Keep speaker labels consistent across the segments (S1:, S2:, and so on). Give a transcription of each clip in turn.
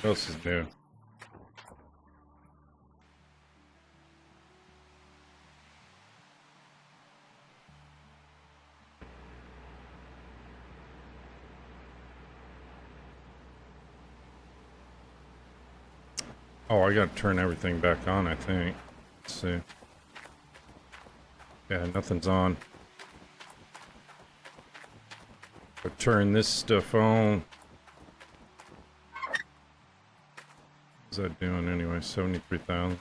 S1: else is new? Oh, I gotta turn everything back on, I think. Let's see. Yeah, nothing's on. I'll turn this stuff on. What's that doing anyway? 73,000.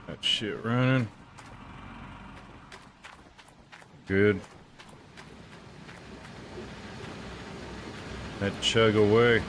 S1: That shit running. Good. That chug away.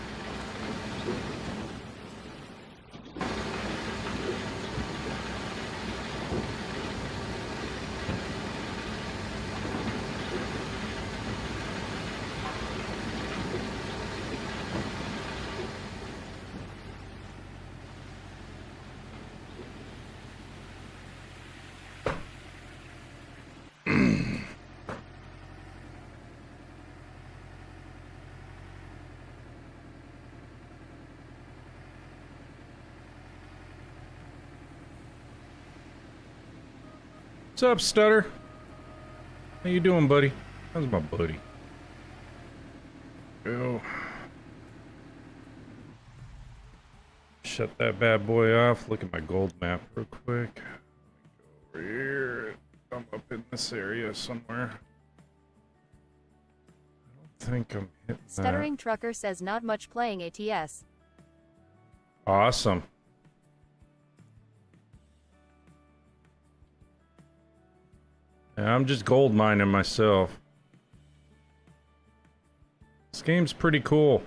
S1: What's up, Stutter? How you doing, buddy? How's my buddy? Go. Shut that bad boy off. Look at my gold map real quick. Go over here. I'm up in this area somewhere. I don't think I'm hitting
S2: Stuttering Trucker says not much playing ATS.
S1: Awesome. Yeah, I'm just gold mining myself. This game's pretty cool.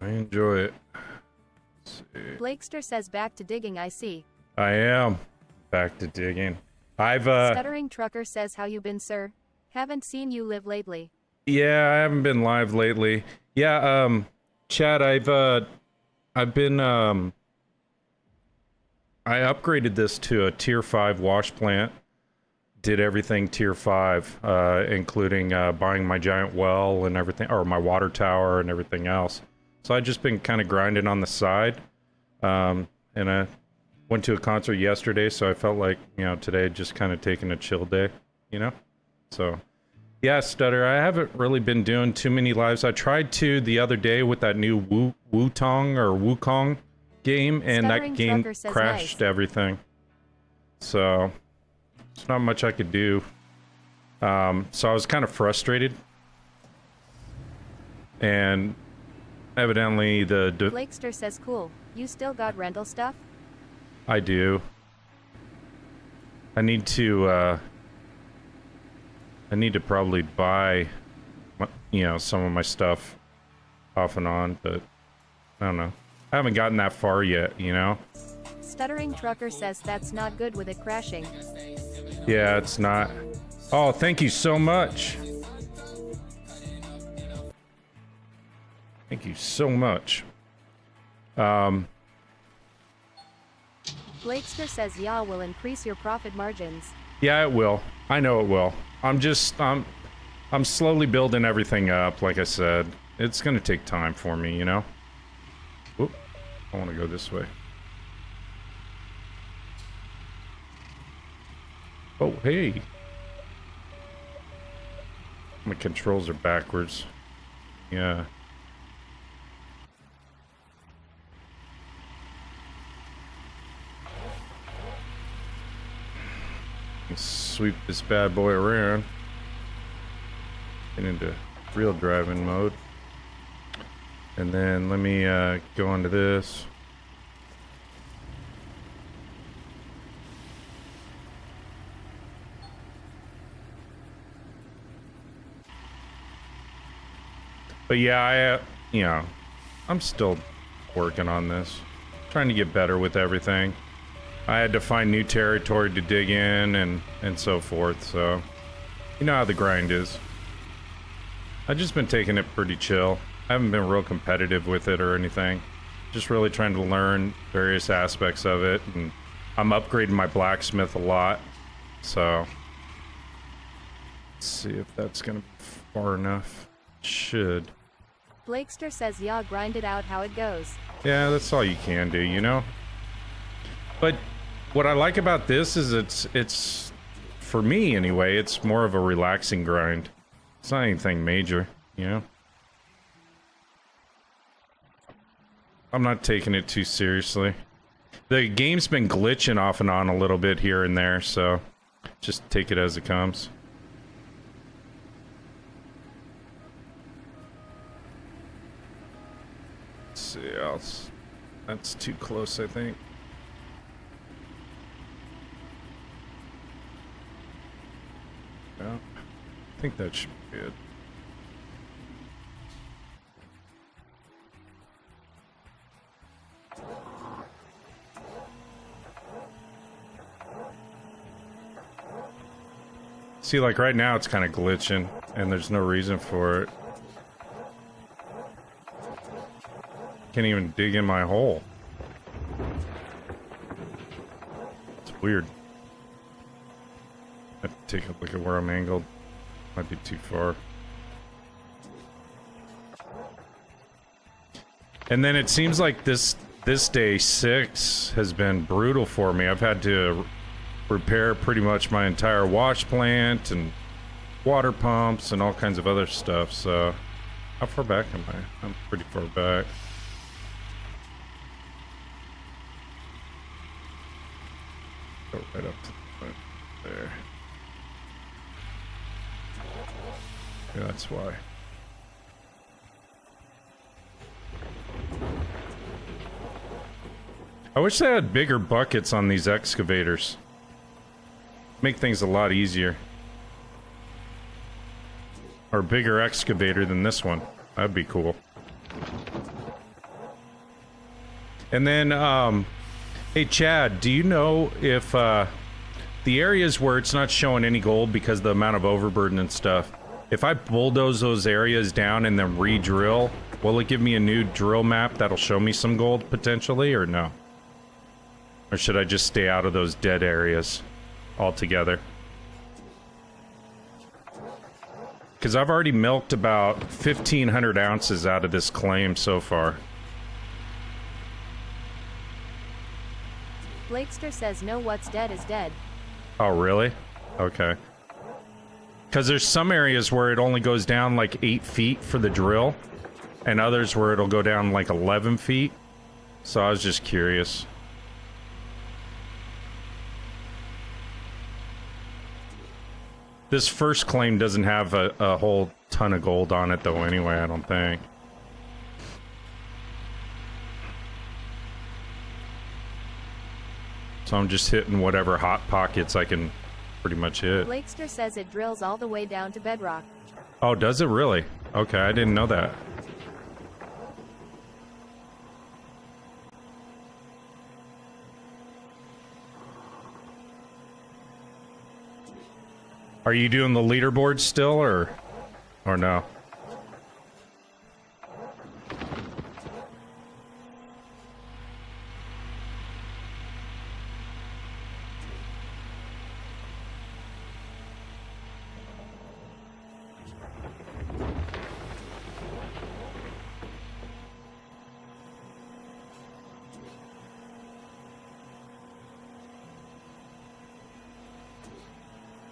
S1: I enjoy it. Let's see.
S2: Blakester says back to digging, I see.
S1: I am back to digging. I've
S2: Stuttering Trucker says how you been, sir? Haven't seen you live lately.
S1: yeah, I haven't been live lately. Yeah, Chad, I've been I upgraded this to a tier 5 wash plant. Did everything tier 5, including buying my giant well and everything, or my water tower and everything else. So I've just been kind of grinding on the side. And I went to a concert yesterday, so I felt like, you know, today just kind of taking a chill day, you know? So, yeah, Stutter, I haven't really been doing too many lives. I tried to the other day with that new Wutong or Wukong game, and
S2: Stuttering
S1: that game
S2: Trucker says
S1: crashed
S2: nice.
S1: everything. So there's not much I could do. So I was kind of frustrated, and evidently
S2: Blakester says cool. You still got rental stuff?
S1: I do. I need to probably buy you know, some of my stuff off and on, but I don't know. I haven't gotten that far yet, you know?
S2: Stuttering Trucker says that's not good with it crashing.
S1: Yeah, it's not. Oh, thank you so much. Thank you so much.
S2: Blakester says yeah will increase your profit margins.
S1: Yeah, it will. I know it will. I'm slowly building everything up, like I said. It's gonna take time for me, you know? Oop, I wanna go this way. Oh, hey. My controls are backwards. Yeah. Let's sweep this bad boy around. Get into real driving mode. And then let me go into this. But yeah, you know, I'm still working on this. Trying to get better with everything. I had to find new territory to dig in and so forth, so you know how the grind is. I've just been taking it pretty chill. I haven't been real competitive with it or anything. Just really trying to learn various aspects of it, and I'm upgrading my blacksmith a lot, so let's see if that's gonna be far enough. Should.
S2: Blakester says y'all grind it out how it goes.
S1: Yeah, that's all you can do, you know? But what I like about this is it's for me anyway, it's more of a relaxing grind. It's not anything major, you know? I'm not taking it too seriously. The game's been glitching off and on a little bit here and there, so just take it as it comes. Let's see, that's too close, I think. Yeah, I think that should be good. See, like right now it's kind of glitching, and there's no reason for it. Can't even dig in my hole. It's weird. I have to take a look at where I'm angled. Might be too far. And then it seems like this day 6 has been brutal for me. I've had to repair pretty much my entire wash plant and water pumps and all kinds of other stuff. So how far back am I? I'm pretty far back. Go right up to the front there. Yeah, that's why. I wish they had bigger buckets on these excavators. Make things a lot easier. Or a bigger excavator than this one. That'd be cool. And then, hey Chad, do you know if the areas where it's not showing any gold because of the amount of overburden and stuff, if I bulldoze those areas down and then re-drill, will it give me a new drill map that'll show me some gold potentially, or no? Or should I just stay out of those dead areas altogether? Because I've already milked about 1,500 ounces out of this claim so far.
S2: Blakester says no, what's dead is dead.
S1: Oh, really? Okay. Because there's some areas where it only goes down like 8 feet for the drill, and others where it'll go down like 11 feet. So I was just curious. This first claim doesn't have a whole ton of gold on it though anyway, I don't think. So I'm just hitting whatever hot pockets I can pretty much hit.
S2: Blakester says it drills all the way down to bedrock.
S1: Oh, does it really? Okay, I didn't know that. Are you doing the leaderboard still, or no?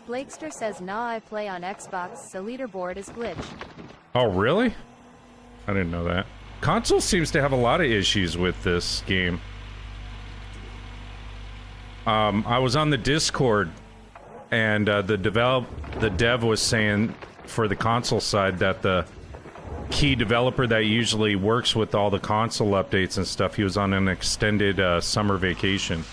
S2: Blakester says nah, I play on Xbox, so leaderboard is glitched.
S1: Oh, really? I didn't know that. Console seems to have a lot of issues with this game. I was on the Discord, and the dev was saying for the console side that the key developer that usually works with all the console updates and stuff, he was on an extended summer vacation.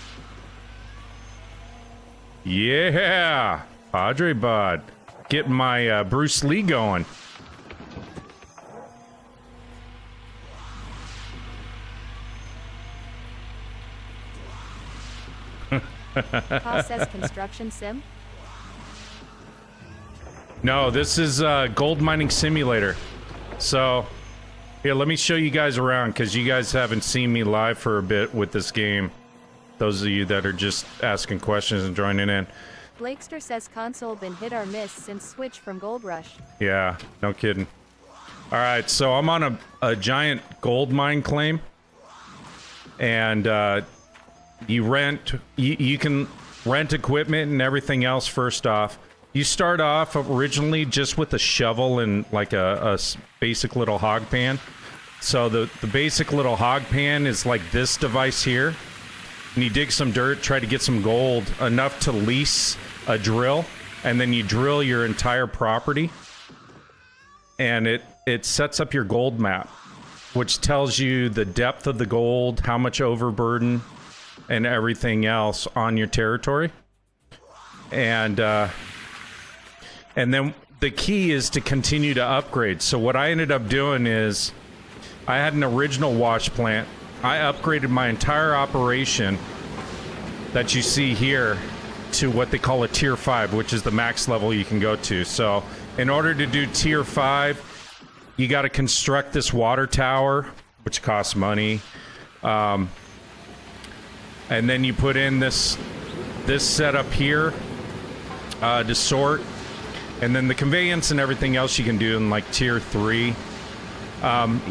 S1: Yeah! Padre Bud. Getting my Bruce Lee going.
S2: Haas says construction sim.
S1: No, this is gold mining simulator. So, here, let me show you guys around, because you guys haven't seen me live for a bit with this game. Those of you that are just asking questions and joining in.
S2: Blakester says console been hit or miss since switch from Gold Rush.
S1: Yeah, no kidding. All right, so I'm on a giant gold mine claim. And you can rent equipment and everything else first off. You start off originally just with a shovel and like a basic little hog pan. So the basic little hog pan is like this device here. And you dig some dirt, try to get some gold, enough to lease a drill, and then you drill your entire property. And it sets up your gold map, which tells you the depth of the gold, how much overburden, and everything else on your territory. And then the key is to continue to upgrade. So what I ended up doing is I had an original wash plant. I upgraded my entire operation that you see here to what they call a tier 5, which is the max level you can go to. So in order to do tier 5, you got to construct this water tower, which costs money. And then you put in this setup here to sort. And then the conveyance and everything else you can do in like tier 3.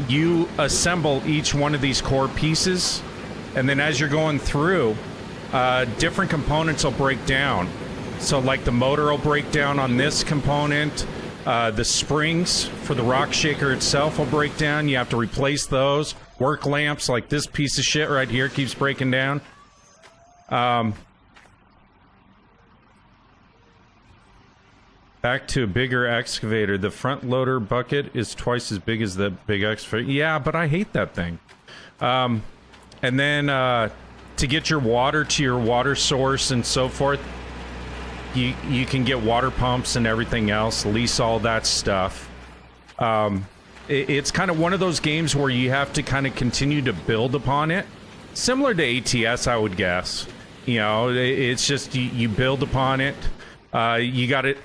S1: You assemble each one of these core pieces, and then as you're going through, different components will break down. So like the motor will break down on this component. The springs for the rock shaker itself will break down. You have to replace those. Work lamps like this piece of shit right here keeps breaking down. Back to a bigger excavator. The front loader bucket is twice as big as the big excavator. Yeah, but I hate that thing. And then to get your water to your water source and so forth, you can get water pumps and everything else, lease all that stuff. It's kind of one of those games where you have to kind of continue to build upon it. Similar to ATS, I would guess. You know, it's just you build upon it. You got it.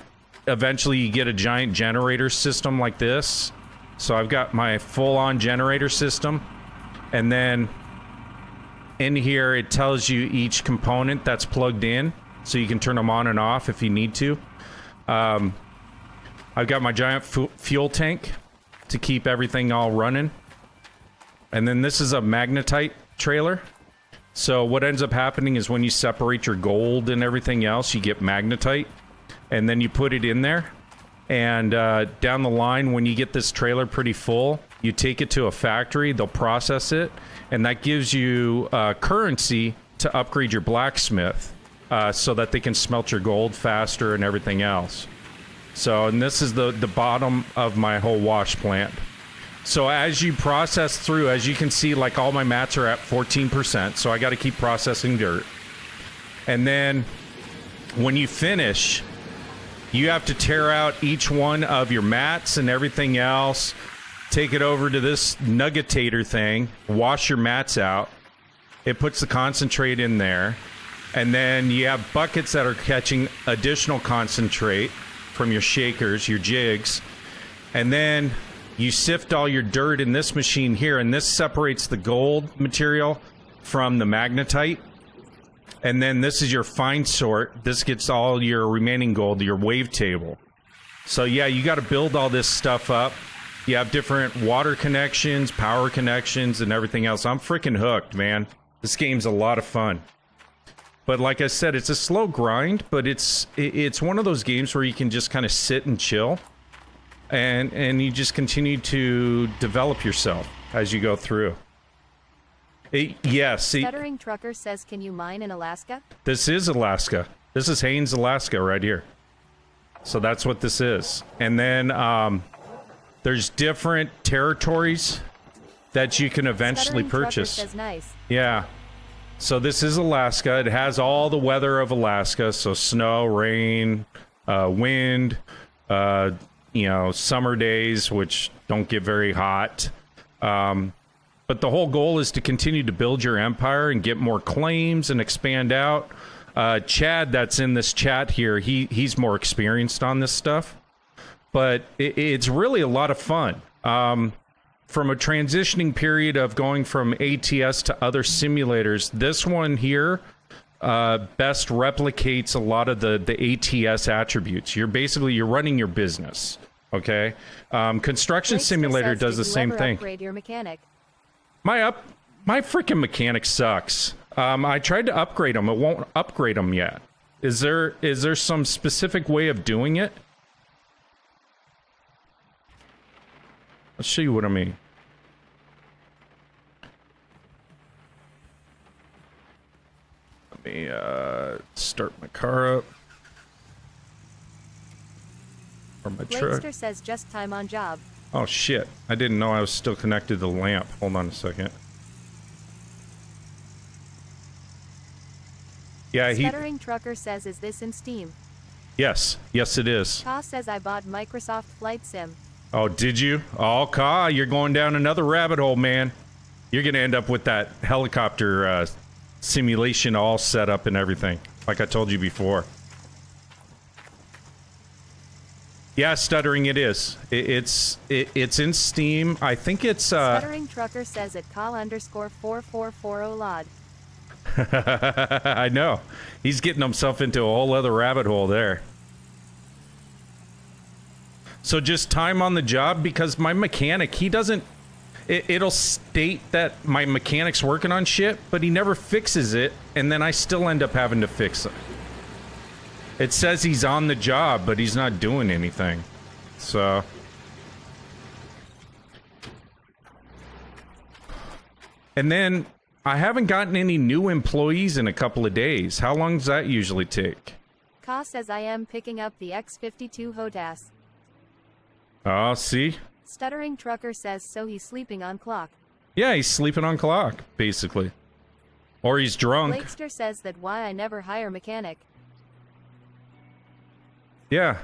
S1: Eventually you get a giant generator system like this. So I've got my full-on generator system, and then in here it tells you each component that's plugged in, so you can turn them on and off if you need to. I've got my giant fuel tank to keep everything all running, and then this is a magnetite trailer. So what ends up happening is when you separate your gold and everything else, you get magnetite. And then you put it in there, and down the line, when you get this trailer pretty full, you take it to a factory, they'll process it, and that gives you currency to upgrade your blacksmith so that they can smelt your gold faster and everything else. So, and this is the bottom of my whole wash plant. So as you process through, as you can see, like all my mats are at 14%, so I got to keep processing dirt. And then when you finish, you have to tear out each one of your mats and everything else, take it over to this nuggetator thing, wash your mats out. It puts the concentrate in there. And then you have buckets that are catching additional concentrate from your shakers, your jigs. And then you sift all your dirt in this machine here, and this separates the gold material from the magnetite. And then this is your fine sort. This gets all your remaining gold, your wave table. So yeah, you got to build all this stuff up. You have different water connections, power connections, and everything else. I'm freaking hooked, man. This game's a lot of fun. But like I said, it's a slow grind, but it's one of those games where you can just kind of sit and chill. And you just continue to develop yourself as you go through. Yes.
S2: Stuttering Trucker says, can you mine in Alaska?
S1: This is Alaska. This is Haines, Alaska right here. So that's what this is. And then there's different territories that you can eventually
S2: Stuttering
S1: purchase.
S2: Trucker says, nice.
S1: Yeah. So this is Alaska. It has all the weather of Alaska. So snow, rain, wind, summer days, which don't get very hot. But the whole goal is to continue to build your empire and get more claims and expand out. Chad, that's in this chat here, he's more experienced on this stuff, but it's really a lot of fun. From a transitioning period of going from ATS to other simulators, this one here best replicates a lot of the ATS attributes. You're running your business. Okay, Construction Simulator does the same thing.
S2: Upgrade your mechanic.
S1: My freaking mechanic sucks. I tried to upgrade him. It won't upgrade him yet. Is there some specific way of doing it? Let's show you what I mean. Let me start my car up. Or my truck.
S2: Blakester says just time on job.
S1: Oh shit. I didn't know I was still connected to the lamp. Hold on a second. Yeah,
S2: Stuttering Trucker says, is this in Steam?
S1: Yes. Yes, it is.
S2: Ka says, I bought Microsoft Flight Sim.
S1: Oh, did you? Oh, Ka, you're going down another rabbit hole, man. You're going to end up with that helicopter simulation all set up and everything, like I told you before. Yeah, Stuttering it is. It's in Steam. I think it's...
S2: Stuttering Trucker says at Kal_4440 LOD.
S1: I know. He's getting himself into a whole other rabbit hole there. So just time on the job, because my mechanic, he doesn't... It'll state that my mechanic's working on shit, but he never fixes it, and then I still end up having to fix it. It says he's on the job, but he's not doing anything. So... And then, I haven't gotten any new employees in a couple of days. How long does that usually take?
S2: Ka says, I am picking up the X-52 HOTAS.
S1: Oh, see?
S2: Stuttering Trucker says, so he's sleeping on clock.
S1: Yeah, he's sleeping on clock, basically. Or he's drunk.
S2: Blakester says that why I never hire mechanic.
S1: Yeah,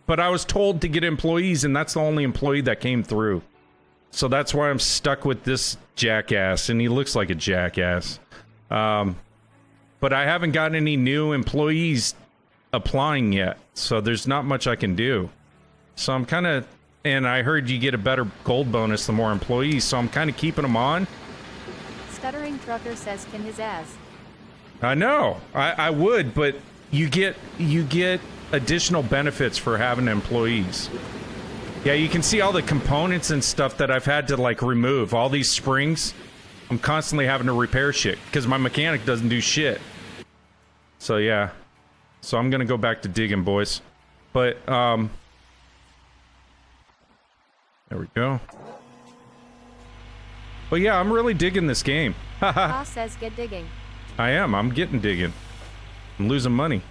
S1: but I was told to get employees, and that's the only employee that came through. So that's why I'm stuck with this jackass, and he looks like a jackass. But I haven't gotten any new employees applying yet, so there's not much I can do. So I'm kind of... And I heard you get a better gold bonus the more employees, so I'm kind of keeping them on.
S2: Stuttering Trucker says, can his ass.
S1: I know, I would, but you get additional benefits for having employees. Yeah, you can see all the components and stuff that I've had to like remove. All these springs, I'm constantly having to repair shit because my mechanic doesn't do shit. So yeah, so I'm gonna go back to digging, boys. But there we go. But yeah, I'm really digging this game.
S2: Ka says, get digging.
S1: I am. I'm getting digging. I'm losing money.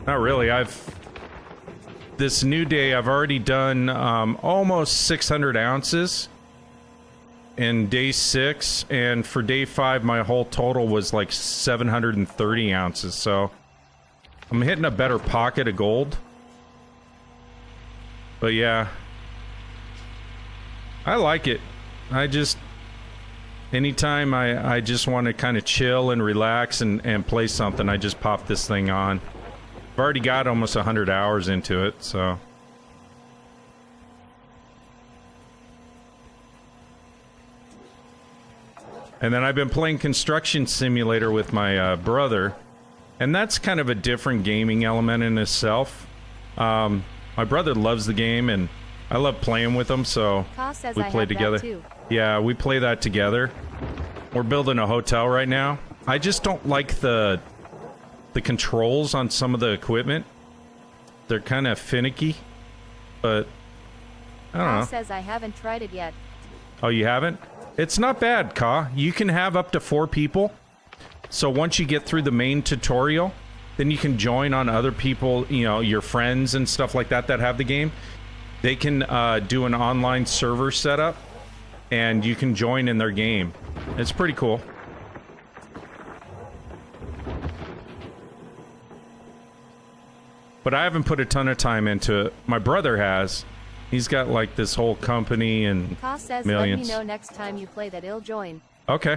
S1: Not really. This new day, I've already done almost 600 ounces in day 6, and for day 5, my whole total was like 730 ounces. So I'm hitting a better pocket of gold. But yeah, I like it. Anytime I just want to kind of chill and relax and play something, I just pop this thing on. I've already got almost 100 hours into it, so. And then I've been playing Construction Simulator with my brother, and that's kind of a different gaming element in itself. My brother loves the game, and I love playing with him, so we play together. Yeah, we play that together. We're building a hotel right now. I just don't like the controls on some of the equipment. They're kind of finicky, but I don't know.
S2: Ka says, I haven't tried it yet.
S1: Oh, you haven't? It's not bad, Ka. You can have up to 4 people. So once you get through the main tutorial, then you can join on other people, you know, your friends and stuff like that that have the game. They can do an online server setup, and you can join in their game. It's pretty cool. But I haven't put a ton of time into it. My brother has. He's got like this whole company and
S2: Ka says,
S1: millions.
S2: let me know next time you play that he'll join.
S1: Okay.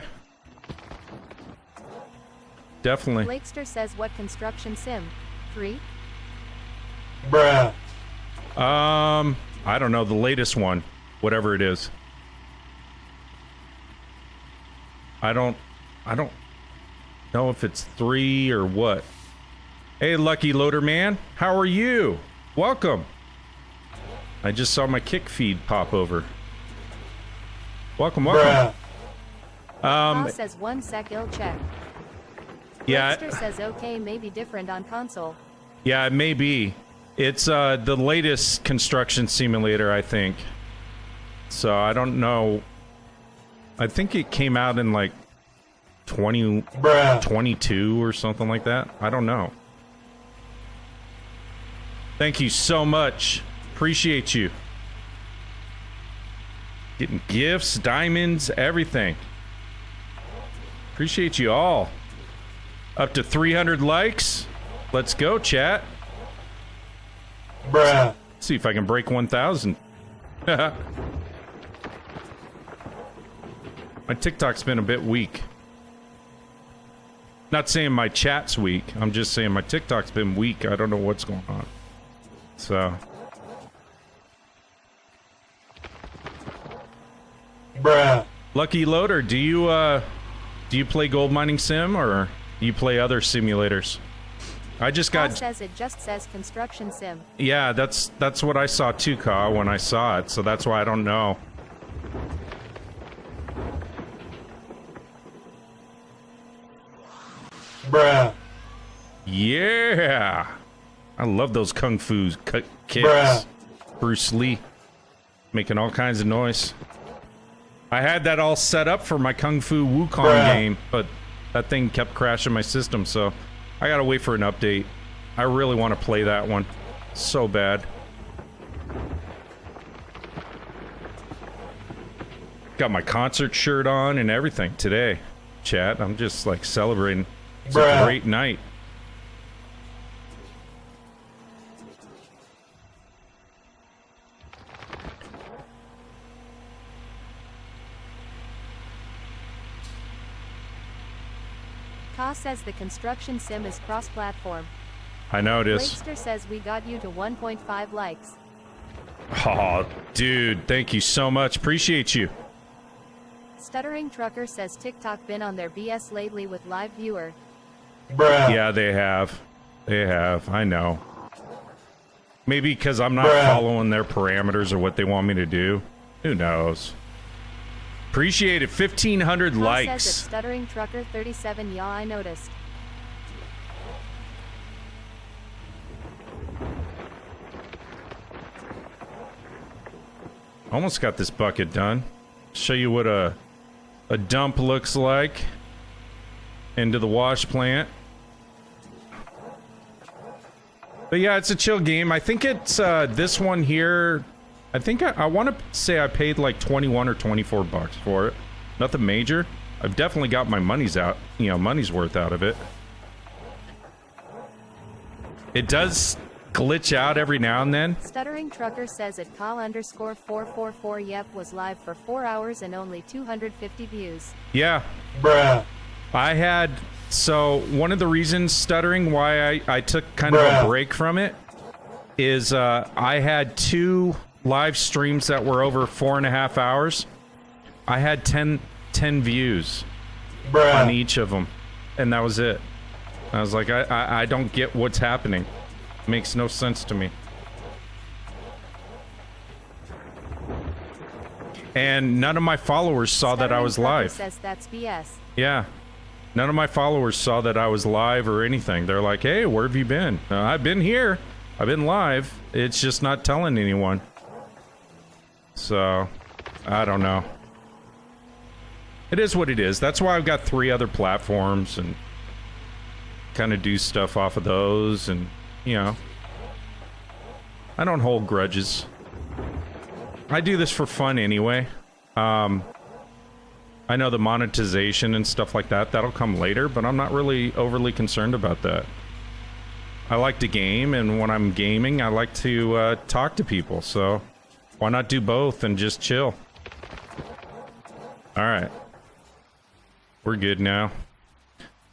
S1: definitely.
S2: Blakester says what construction sim? Free?
S3: Bruh.
S1: I don't know, the latest one, whatever it is. I don't know if it's 3 or what. Hey, Lucky Loader Man, how are you? Welcome. I just saw my kick feed pop over. Welcome, welcome.
S3: Bruh.
S2: Says 1 sec ill check.
S1: Yeah,
S2: Blakester says okay, maybe different on console.
S1: yeah, it may be. It's the latest construction simulator, I think. So I don't know. I think it came out in like
S3: Bruh.
S1: 2022 or something like that. I don't know. Thank you so much. Appreciate you. Getting gifts, diamonds, everything. Appreciate you all. Up to 300 likes. Let's go, chat.
S3: Bruh.
S1: See if I can break 1,000. My TikTok's been a bit weak. Not saying my chat's weak. I'm just saying my TikTok's been weak. I don't know what's going on. So.
S3: Bruh.
S1: Lucky Loader, do you play Gold Mining Sim or do you play other simulators? I just got.
S2: Says it just says construction sim.
S1: Yeah, that's what I saw too, Ka, when I saw it. So that's why I don't know.
S3: Bruh.
S1: Yeah, I love those kung fu kicks.
S3: Bruh.
S1: Bruce Lee making all kinds of noise. I had that all set up for my Kung Fu Wukong
S3: Bruh.
S1: game, but that thing kept crashing my system, so I gotta wait for an update. I really want to play that one so bad. Got my concert shirt on and everything today, chat. I'm just like celebrating. It's a
S3: Bruh.
S1: great night.
S2: Ka says the construction sim is cross-platform.
S1: I know it is.
S2: Blakester says we got you to 1.5 likes.
S1: Oh, dude, thank you so much. Appreciate you.
S2: Stuttering Trucker says TikTok been on their BS lately with live viewer.
S3: Bruh.
S1: Yeah, they have. They have. I know. Maybe because I'm not
S3: Bruh.
S1: following their parameters or what they want me to do. Who knows? Appreciate it. 1,500
S2: Ka says
S1: likes.
S2: it's Stuttering Trucker 37. Yeah, I noticed.
S1: Almost got this bucket done. Show you what a dump looks like into the wash plant. But yeah, it's a chill game. I think it's this one here. I think I want to say I paid like 21 or 24 bucks for it. Nothing major. I've definitely got my money's worth out of it. It does glitch out every now and then.
S2: Stuttering Trucker says at Kyle_444 yep was live for 4 hours and only 250 views.
S1: Yeah,
S3: Bruh.
S1: I had, so one of the reasons, Stuttering, why I took kind of a
S3: Bruh.
S1: break from it is I had 2 live streams that were over 4.5 hours. I had 10 views
S3: Bruh.
S1: on each of them, and that was it. I was like, I don't get what's happening. Makes no sense to me. And none of my followers saw that I
S2: Stuttering
S1: was
S2: Trucker
S1: live.
S2: says that's BS.
S1: Yeah. None of my followers saw that I was live or anything. They're like, hey, where have you been? I've been here. I've been live. It's just not telling anyone. So, I don't know. It is what it is. That's why I've got 3 other platforms and kind of do stuff off of those. And, you know, I don't hold grudges. I do this for fun anyway. I know the monetization and stuff like that, that'll come later, but I'm not really overly concerned about that. I like to game, and when I'm gaming, I like to talk to people, so why not do both and just chill? Alright. We're good now.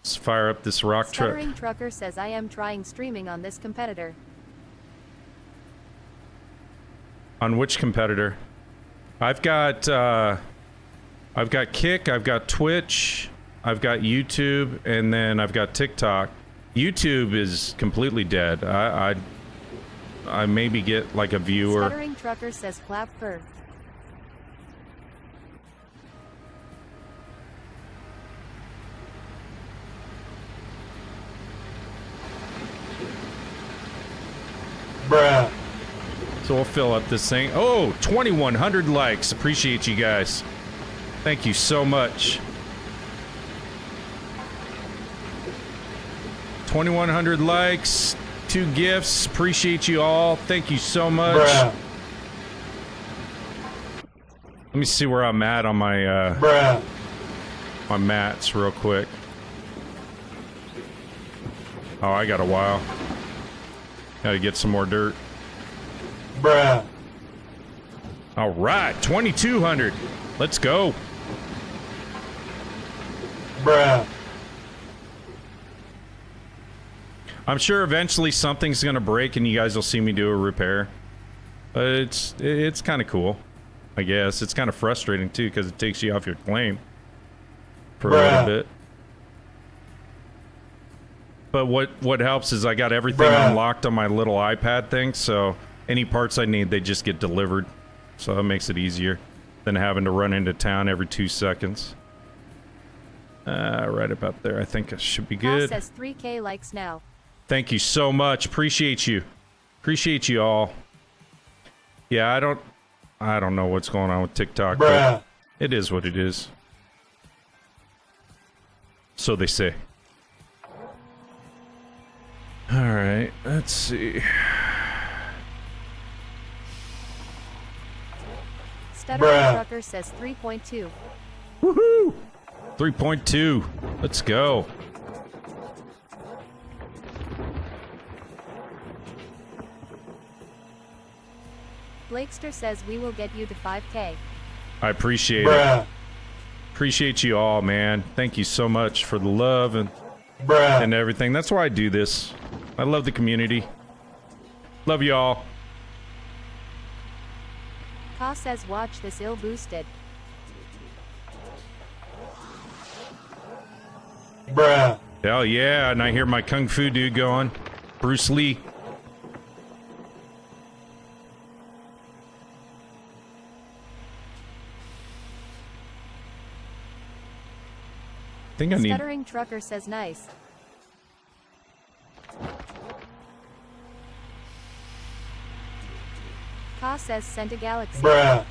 S1: Let's fire up this rock truck.
S2: Stuttering Trucker says I am trying streaming on this competitor.
S1: On which competitor? I've got Kick, I've got Twitch, I've got YouTube, and then I've got TikTok. YouTube is completely dead. I maybe get like a viewer.
S2: Stuttering Trucker says clap for.
S3: Bruh.
S1: So we'll fill up this thing. Oh, 2,100 likes. Appreciate you guys. Thank you so much. 2,100 likes, 2 gifts. Appreciate you all. Thank you so much.
S3: Bruh.
S1: Let me see where I'm at on my
S3: Bruh.
S1: my mats real quick. Oh, I got a while. Gotta get some more dirt.
S3: Bruh.
S1: All right, 2,200. Let's go.
S3: Bruh.
S1: I'm sure eventually something's gonna break and you guys will see me do a repair. But it's kind of cool, I guess. It's kind of frustrating too because it takes you off your claim for a little bit. But what helps is I got everything unlocked on my little iPad thing, so any parts I need, they just get delivered. So that makes it easier than having to run into town every 2 seconds. Right about there. I think it should be good.
S2: Says 3K likes now.
S1: Thank you so much. Appreciate you. Appreciate you all. Yeah, I don't know what's going on with TikTok, but it is what it is. So they say. All right, let's see.
S2: Stuttering Trucker says 3.2.
S1: Woohoo! 3.2. Let's go.
S2: Blakester says we will get you to 5K.
S1: I appreciate it. Appreciate you all, man. Thank you so much for the love and everything. That's why I do this. I love the community. Love you all.
S2: Ka says watch this ill boosted.
S3: Bruh.
S1: Hell yeah, and I hear my Kung Fu dude going. Bruce Lee. I think I need...
S2: Stuttering Trucker says nice. Ka says sent a galaxy.
S3: Bruh.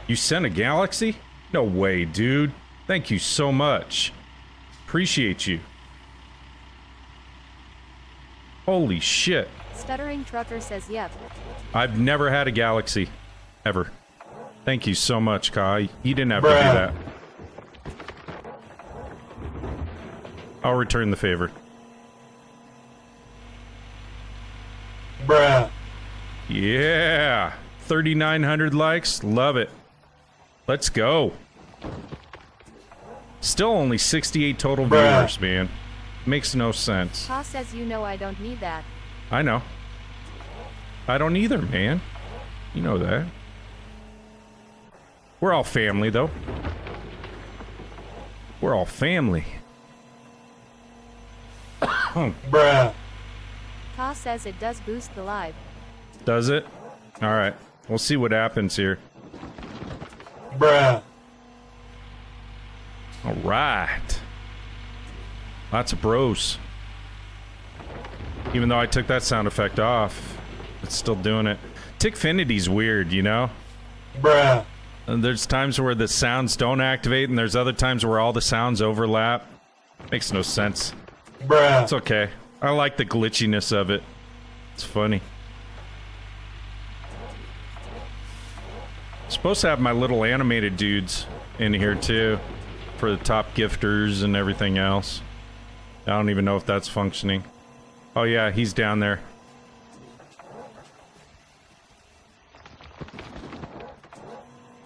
S1: You sent a galaxy? No way, dude. Thank you so much. Appreciate you. Holy shit.
S2: Stuttering Trucker says yep.
S1: I've never had a galaxy. Ever. Thank you so much, Kai. You didn't have to do that. I'll return the favor.
S3: Bruh.
S1: Yeah. 3,900 likes. Love it. Let's go. Still only 68 total viewers, man. Makes no sense.
S2: Ka says you know I don't need that.
S1: I know. I don't either, man. You know that. We're all family, though. We're all family.
S3: Bruh.
S2: Ka says it does boost the live.
S1: Does it? Alright. We'll see what happens here.
S3: Bruh.
S1: Alright. Lots of bros. Even though I took that sound effect off, it's still doing it. Tickfinity's weird, you know?
S3: Bruh.
S1: And there's times where the sounds don't activate, and there's other times where all the sounds overlap. Makes no sense.
S3: Bruh.
S1: It's okay. I like the glitchiness of it. It's funny. Supposed to have my little animated dudes in here too, for the top gifters and everything else. I don't even know if that's functioning. Oh yeah, he's down there.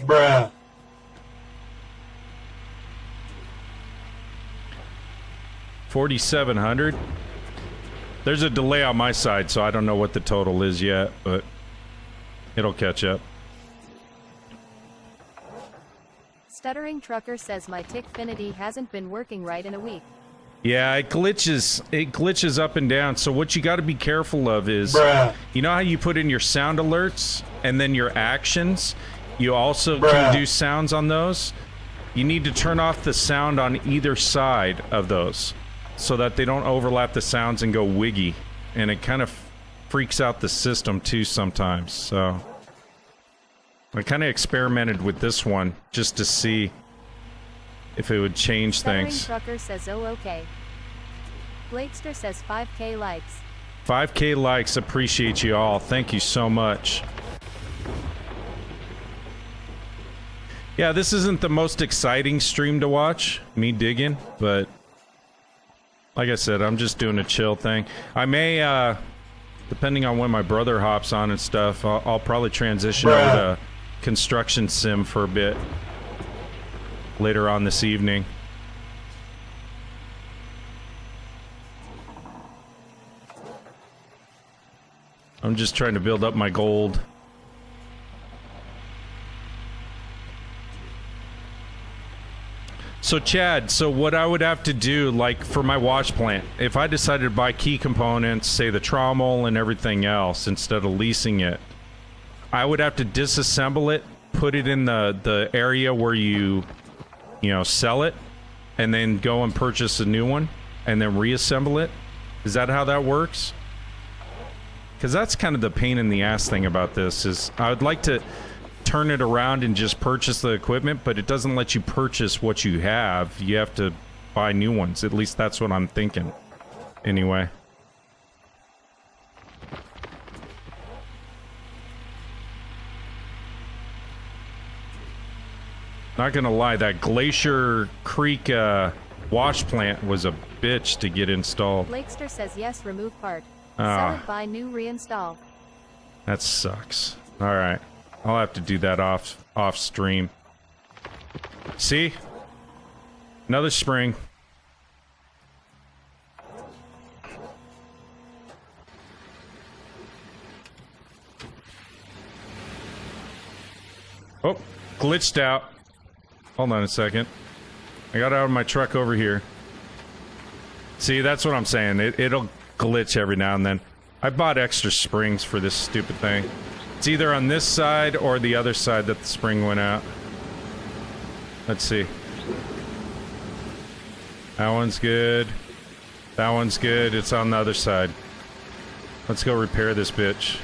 S3: Bruh.
S1: 4,700. There's a delay on my side, so I don't know what the total is yet, but it'll catch up.
S2: Stuttering Trucker says my Tickfinity hasn't been working right in a week.
S1: Yeah, it glitches. It glitches up and down. So what you got to be careful of is,
S3: Bruh.
S1: you know how you put in your sound alerts and then your actions? You also
S3: Bruh.
S1: can do sounds on those. You need to turn off the sound on either side of those so that they don't overlap the sounds and go wiggy. And it kind of freaks out the system too sometimes. So I kind of experimented with this one just to see if it would change
S2: Stuttering
S1: things.
S2: Trucker says, oh, okay. Blakester says 5K likes.
S1: 5K likes, appreciate you all. Thank you so much. Yeah, this isn't the most exciting stream to watch, me digging, but like I said, I'm just doing a chill thing. I may, depending on when my brother hops on and stuff, I'll probably transition over to construction sim for a bit later on this evening. I'm just trying to build up my gold. So Chad, so what I would have to do, like for my wash plant, if I decided to buy key components, say the trommel and everything else, instead of leasing it, I would have to disassemble it, put it in the area where you know, sell it, and then go and purchase a new one, and then reassemble it? Is that how that works? Because that's kind of the pain in the ass thing about this, is I would like to turn it around and just purchase the equipment, but it doesn't let you purchase what you have. You have to buy new ones. At least that's what I'm thinking. Anyway. Not gonna lie, that Glacier Creek wash plant was a bitch to get installed.
S2: Blakester says yes, remove part.
S1: Ah.
S2: Sell it, buy new, reinstall.
S1: That sucks. Alright. I'll have to do that off stream. See? Another spring. Oh, glitched out. Hold on a second. I got out of my truck over here. See, that's what I'm saying. It'll glitch every now and then. I bought extra springs for this stupid thing. It's either on this side or the other side that the spring went out. Let's see. That one's good. That one's good. It's on the other side. Let's go repair this bitch.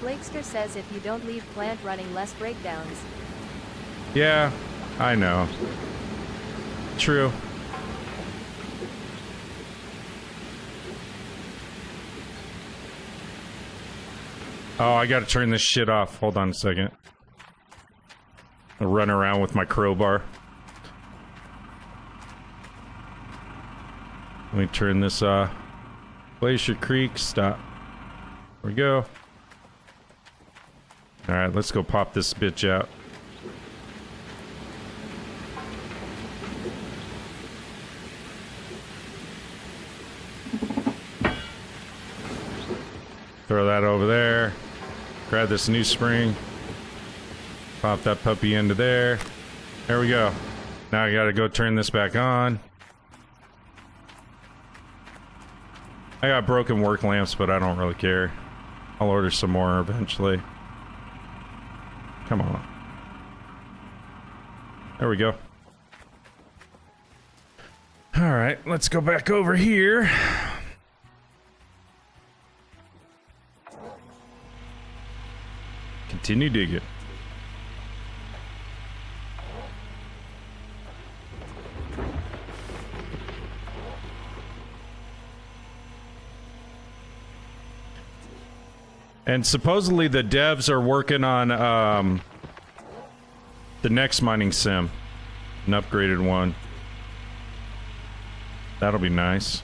S2: Blakester says if you don't leave plant running, less breakdowns.
S1: Yeah, I know. True. Oh, I gotta turn this shit off. Hold on a second. I'll run around with my crowbar. Let me turn this off. Glacier Creek, stop. There we go. Alright, let's go pop this bitch out. Throw that over there. Grab this new spring. Pop that puppy into there. There we go. Now I gotta go turn this back on. I got broken work lamps, but I don't really care. I'll order some more eventually. Come on. There we go. Alright, let's go back over here. Continue digging. And supposedly the devs are working on the next mining sim, an upgraded one. That'll be nice.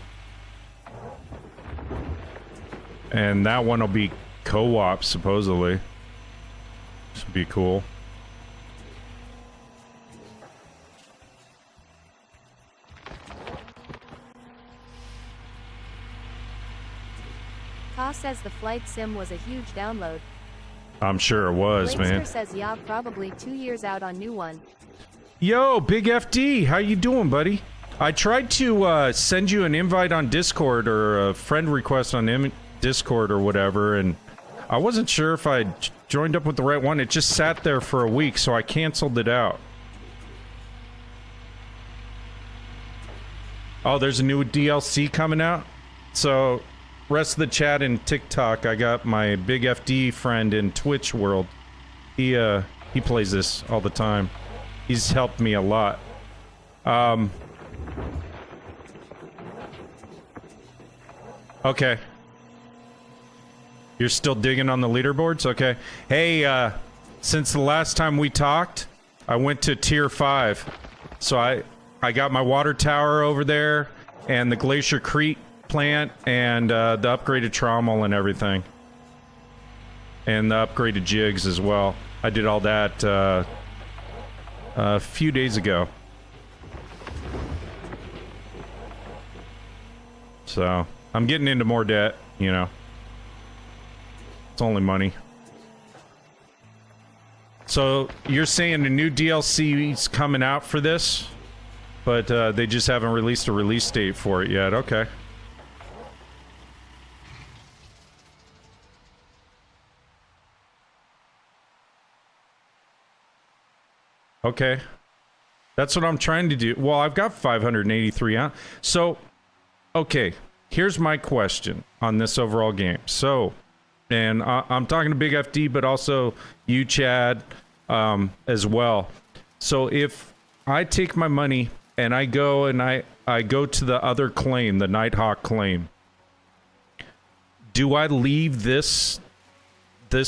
S1: And that one will be co-op supposedly. This would be cool.
S2: says the flight sim was a huge download.
S1: I'm sure it was, man.
S2: Blakester says yeah, probably 2 years out on new one.
S1: Yo, Big FD, how you doing, buddy? I tried to send you an invite on Discord or a friend request on Discord or whatever, and I wasn't sure if I joined up with the right one. It just sat there for a week, so I canceled it out. Oh, there's a new DLC coming out? So, rest of the chat in TikTok, I got my Big FD friend in Twitch world. He plays this all the time. He's helped me a lot. Okay. You're still digging on the leaderboards? Okay. Hey, since the last time we talked, I went to tier 5. So I got my water tower over there, and the Glacier Creek plant, and the upgraded trommel and everything. And the upgraded jigs as well. I did all that a few days ago. So, I'm getting into more debt, you know. It's only money. So, you're saying a new DLC is coming out for this? But they just haven't released a release date for it yet. Okay. Okay. That's what I'm trying to do. Well, I've got 583 on. So, okay. Here's my question on this overall game. So, and I'm talking to Big FD, but also you, Chad, as well. So, if I take my money and I go and I go to the other claim, the Nighthawk claim, do I leave this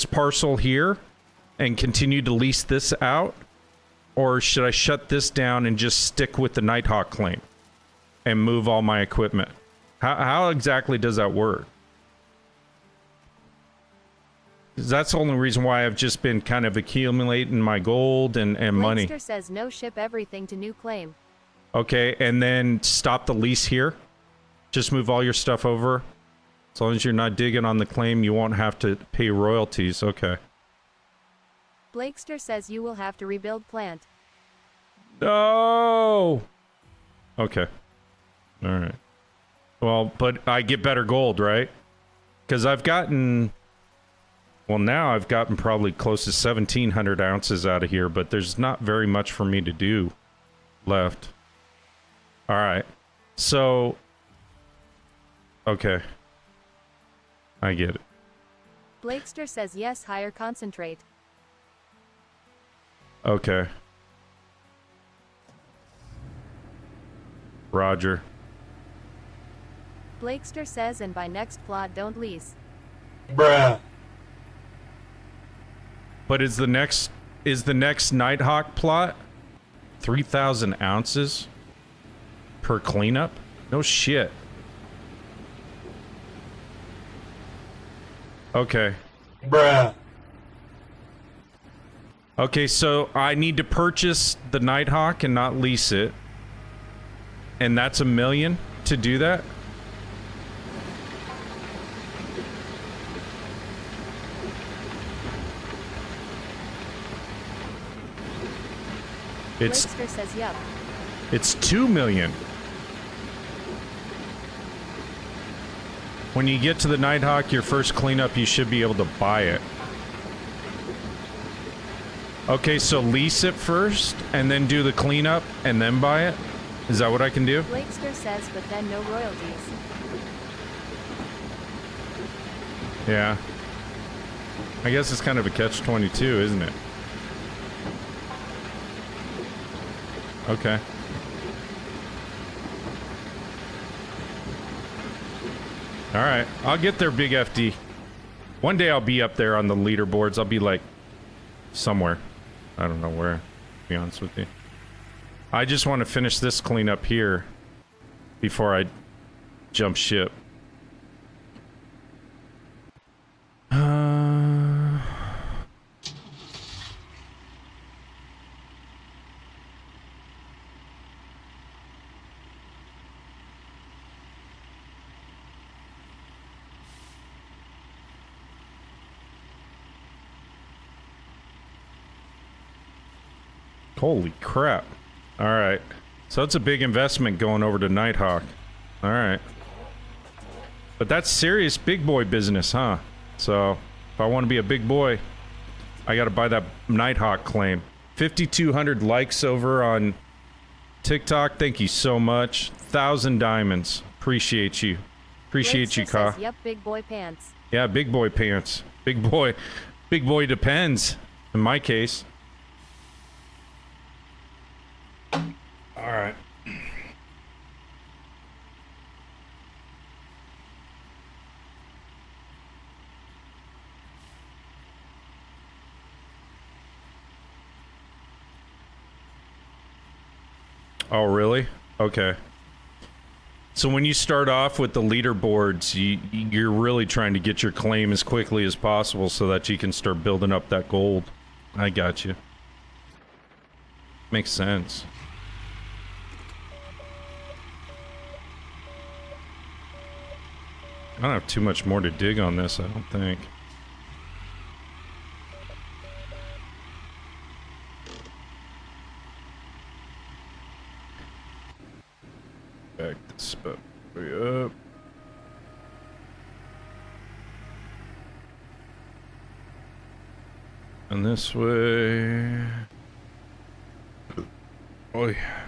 S1: parcel here and continue to lease this out? Or should I shut this down and just stick with the Nighthawk claim and move all my equipment? How exactly does that work? 'Cause that's the only reason why I've just been kind of accumulating my gold and money.
S2: Blakester says no, ship everything to new claim.
S1: Okay, and then stop the lease here? Just move all your stuff over? As long as you're not digging on the claim, you won't have to pay royalties. Okay.
S2: Blakester says you will have to rebuild plant.
S1: No! Okay. Alright. Well, but I get better gold, right? Because I've gotten... Well, now I've gotten probably close to 1,700 ounces out of here, but there's not very much for me to do left. Alright. So... Okay. I get it.
S2: Blakester says yes, higher concentrate.
S1: Okay. Roger.
S2: Blakester says and by next plot don't lease.
S3: Bruh.
S1: But is the next Nighthawk plot 3,000 ounces per cleanup? No shit. Okay.
S3: Bruh.
S1: Okay, so I need to purchase the Nighthawk and not lease it. And that's $1 million to do that?
S2: Blakester says yep.
S1: It's $2 million. When you get to the Nighthawk, your first cleanup, you should be able to buy it. Okay, so lease it first, and then do the cleanup, and then buy it? Is that what I can do?
S2: Blakester says but then no royalties.
S1: Yeah. I guess it's kind of a catch-22, isn't it? Okay. Alright, I'll get there, Big FD. One day I'll be up there on the leaderboards. I'll be like, somewhere. I don't know where, to be honest with you. I just want to finish this cleanup here before I jump ship. Holy crap. Alright. So it's a big investment going over to Nighthawk. Alright. But that's serious big boy business, huh? So, if I want to be a big boy, I gotta buy that Nighthawk claim. 5,200 likes over on TikTok. Thank you so much. 1,000 diamonds. Appreciate you. Appreciate you, Ka.
S2: Yep, big boy pants.
S1: Yeah, big boy pants. Big boy. Big boy depends. In my case. Alright. Oh, really? Okay. So when you start off with the leaderboards, you're really trying to get your claim as quickly as possible so that you can start building up that gold. I got you. Makes sense. I don't have too much more to dig on this, I don't think. Back this way up. And this way. Oh yeah.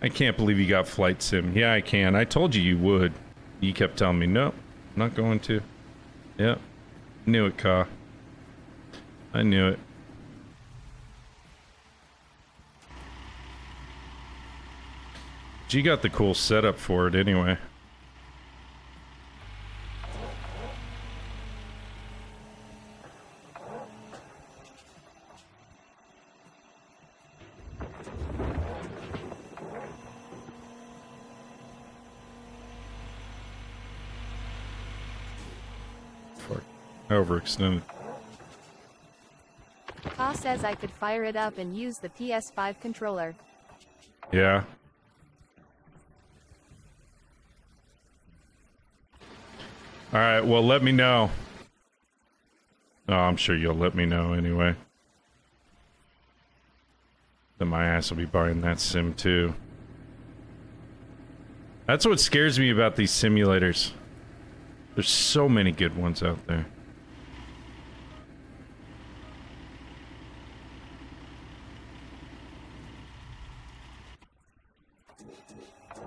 S1: I can't believe you got Flight Sim. Yeah, I can. I told you you would. You kept telling me, no, not going to. Yep. Knew it, Ka. I knew it. You got the cool setup for it anyway. Overextended.
S2: Ka says I could fire it up and use the PS5 controller.
S1: Yeah. Alright, well, let me know. Oh, I'm sure you'll let me know anyway. Then my ass will be buying that sim too. That's what scares me about these simulators. There's so many good ones out there.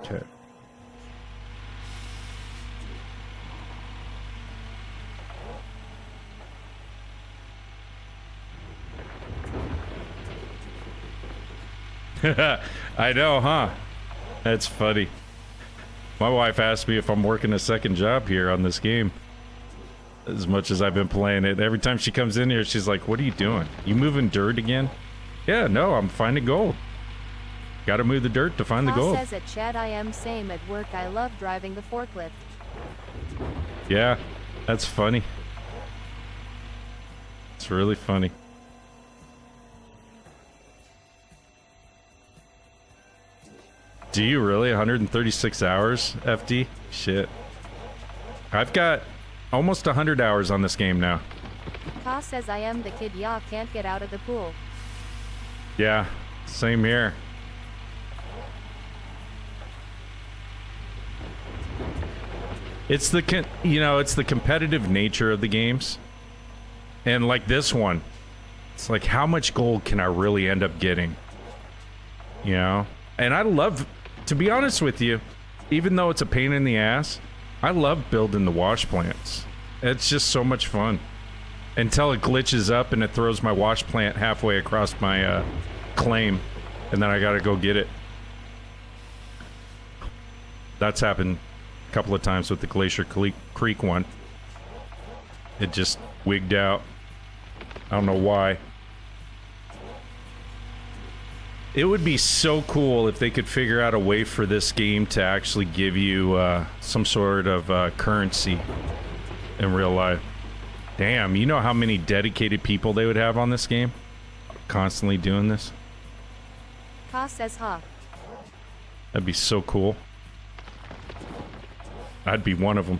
S1: Okay. I know, huh? That's funny. My wife asked me if I'm working a second job here on this game. As much as I've been playing it. Every time she comes in here, she's like, what are you doing? You moving dirt again? Yeah, no, I'm finding gold. Gotta move the dirt to find the gold.
S2: Says at chat I am same at work. I love driving the forklift.
S1: Yeah, that's funny. It's really funny. Do you really? 136 hours, FD? Shit. I've got almost 100 hours on this game now.
S2: Ka says I am the kid ya can't get out of the pool.
S1: Yeah, same here. It's the it's the competitive nature of the games. And like this one, it's like how much gold can I really end up getting? You know? And I love, to be honest with you, even though it's a pain in the ass, I love building the wash plants. It's just so much fun. Until it glitches up and it throws my wash plant halfway across my claim, and then I gotta go get it. That's happened a couple of times with the Glacier Creek one. It just wigged out. I don't know why. It would be so cool if they could figure out a way for this game to actually give you some sort of currency in real life. Damn, you know how many dedicated people they would have on this game? Constantly doing this?
S2: Ka says ha.
S1: That'd be so cool. I'd be one of them.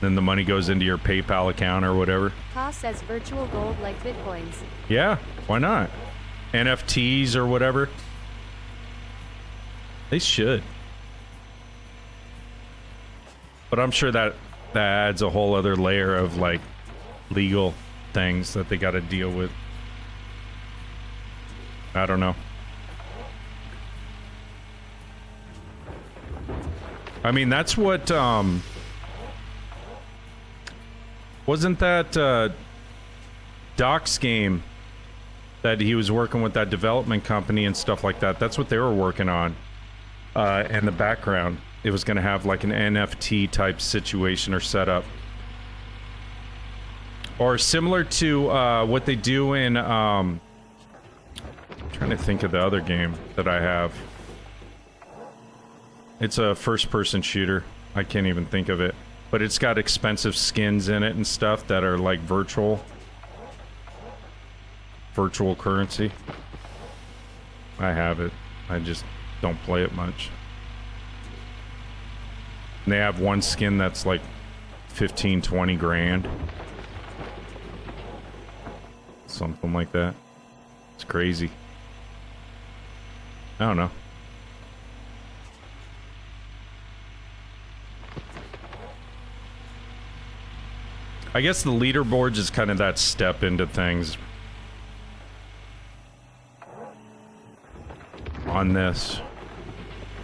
S1: Then the money goes into your PayPal account or whatever.
S2: Ka says virtual gold like bitcoins.
S1: Yeah, why not? NFTs or whatever. They should. But I'm sure that adds a whole other layer of like legal things that they got to deal with. I don't know. I mean, that's what wasn't that Doc's game that he was working with that development company and stuff like that? That's what they were working on in the background. It was going to have like an NFT type situation or setup. Or similar to what they do in... trying to think of the other game that I have. It's a first-person shooter. I can't even think of it. But it's got expensive skins in it and stuff that are like virtual currency. I have it. I just don't play it much. And they have one skin that's like 15, 20 grand. Something like that. It's crazy. I don't know. I guess the leaderboards is kind of that step into things on this,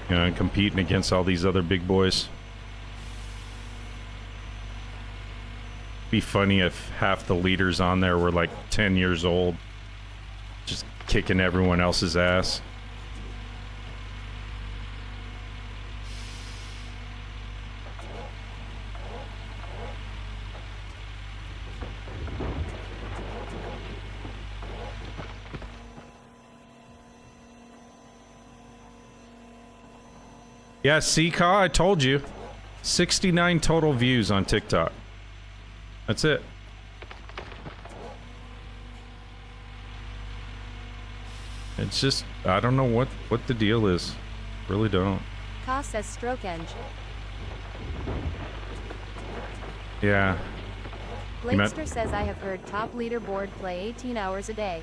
S1: you know, and competing against all these other big boys. Be funny if half the leaders on there were like 10 years old, just kicking everyone else's ass. Yeah, see, Ka, I told you. 69 total views on TikTok. That's it. It's just, I don't know what the deal is. Really don't.
S2: Ka says stroke eng.
S1: Yeah.
S2: Blakester says I have heard top leaderboard play 18 hours a day.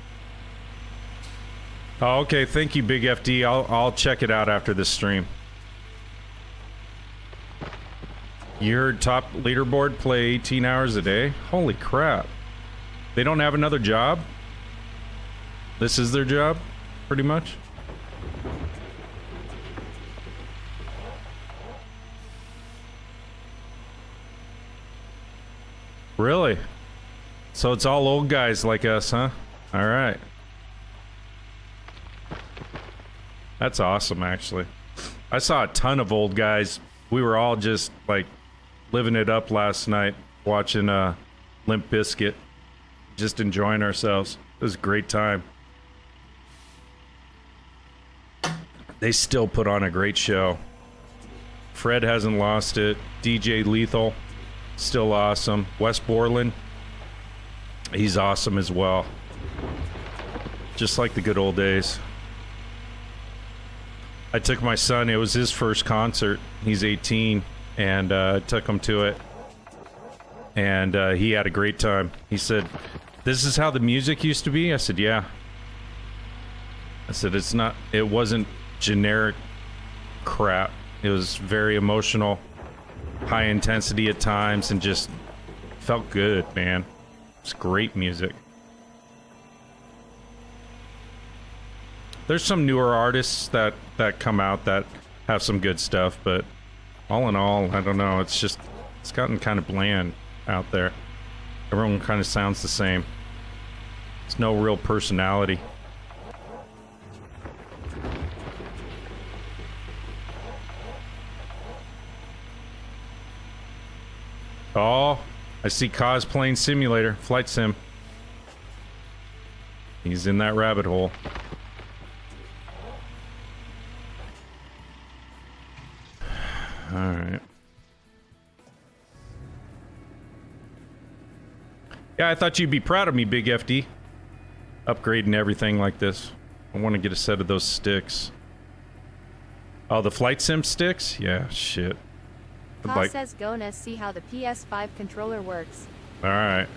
S1: Oh, okay. Thank you, Big FD. I'll check it out after this stream. You heard top leaderboard play 18 hours a day? Holy crap. They don't have another job? This is their job, pretty much? Really? So it's all old guys like us, huh? Alright. That's awesome, actually. I saw a ton of old guys. We were all just, like, living it up last night, watching Limp Bizkit, just enjoying ourselves. It was a great time. They still put on a great show. Fred hasn't lost it. DJ Lethal, still awesome. Wes Borland, he's awesome as well. Just like the good old days. I took my son, it was his first concert. He's 18. And took him to it, and he had a great time. He said, "This is how the music used to be?" I said, "Yeah." I said, it wasn't generic crap. It was very emotional, high intensity at times, and just felt good, man. It's great music. There's some newer artists that come out that have some good stuff, but all in all, I don't know, it's gotten kind of bland out there. Everyone kind of sounds the same. There's no real personality. Oh, I see Kaz playing simulator, flight sim. He's in that rabbit hole. Alright. Yeah, I thought you'd be proud of me, Big FD. Upgrading everything like this. I want to get a set of those sticks. Oh, the flight sim sticks? Yeah, shit.
S2: Ka says gonna see how the PS5 controller works.
S1: Alright.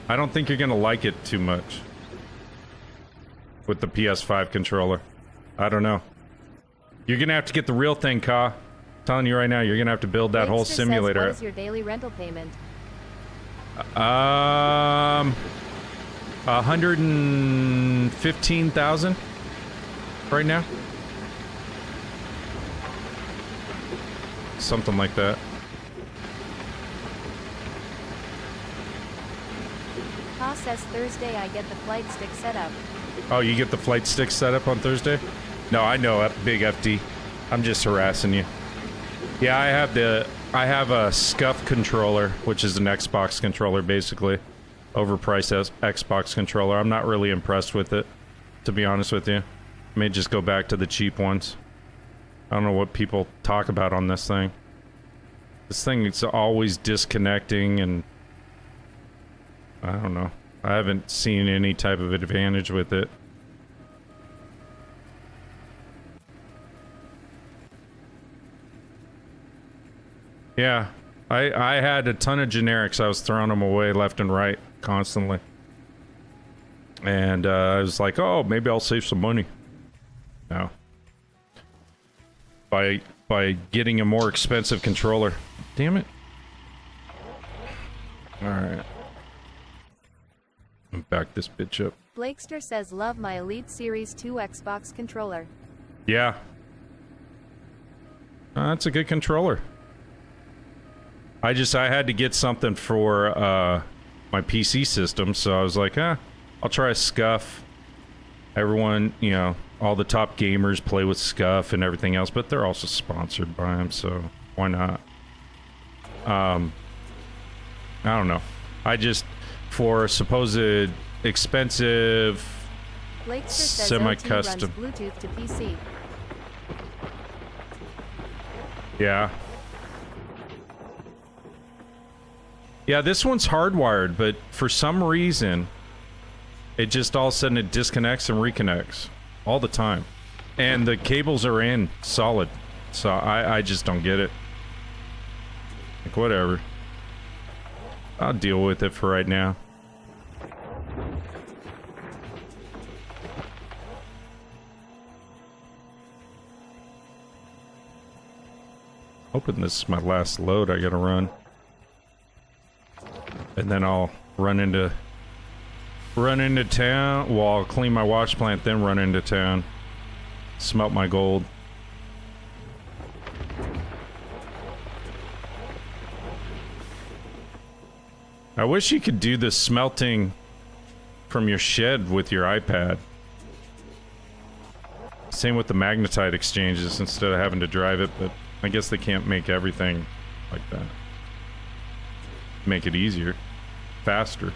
S1: I don't think you're gonna like it too much. With the PS5 controller. I don't know. You're gonna have to get the real thing, Ka. I'm telling you right now, you're gonna have to build that whole
S2: Wakester
S1: simulator.
S2: Says, what is your daily rental payment?
S1: 115,000 right now. Something like that.
S2: Ka says Thursday I get the flight stick set up.
S1: Oh, you get the flight stick set up on Thursday? No, I know, big FD. I'm just harassing you. Yeah, I have a SCUF controller, which is an Xbox controller, basically. Overpriced Xbox controller. I'm not really impressed with it, to be honest with you. I may just go back to the cheap ones. I don't know what people talk about on this thing. This thing is always disconnecting, and I don't know. I haven't seen any type of advantage with it. Yeah, I had a ton of generics. I was throwing them away left and right constantly. And I was like, oh, maybe I'll save some money. No. By getting a more expensive controller. Damn it. Alright. Back this bitch up.
S2: Blakester says love my Elite Series 2 Xbox controller.
S1: Yeah. That's a good controller. I had to get something for my PC system, so I was like, I'll try a SCUF. Everyone, you know, all the top gamers play with SCUF and everything else, but they're also sponsored by them, so why not? I don't know. For supposed expensive
S2: Blakester says
S1: semi-custom.
S2: OT runs Bluetooth to PC.
S1: Yeah. Yeah, this one's hardwired, but for some reason, it just all of a sudden it disconnects and reconnects all the time. And the cables are in solid, so I just don't get it. Like, whatever. I'll deal with it for right now. Hoping this is my last load I gotta run. And then I'll run into town. Well, I'll clean my wash plant, then run into town. Smelt my gold. I wish you could do the smelting from your shed with your iPad. Same with the magnetite exchanges instead of having to drive it, but I guess they can't make everything like that. Make it easier, faster.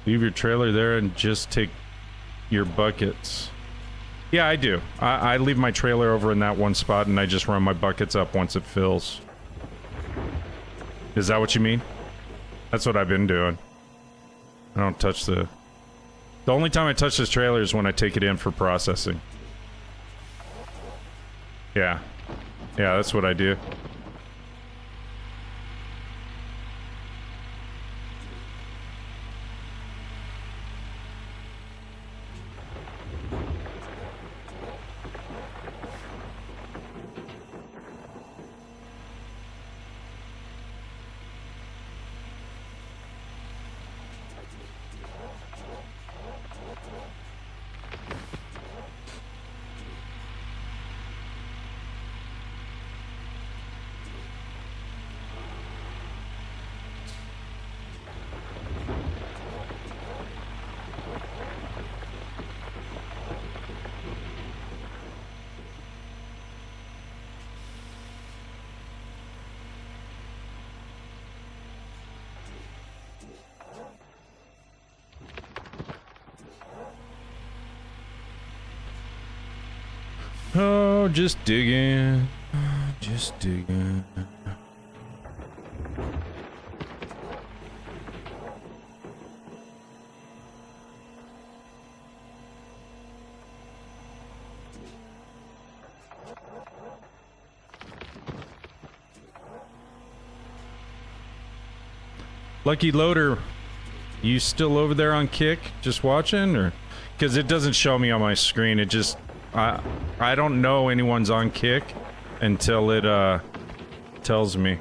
S1: Leave your trailer there and just take your buckets. Yeah, I do. I leave my trailer over in that one spot and I just run my buckets up once it fills. Is that what you mean? That's what I've been doing. I don't touch the only time I touch this trailer is when I take it in for processing. Yeah. Yeah, that's what I do. Oh, just digging. Just digging. Lucky Loader, you still over there on Kick, just watching, or because it doesn't show me on my screen? It just I don't know anyone's on Kick until it tells me.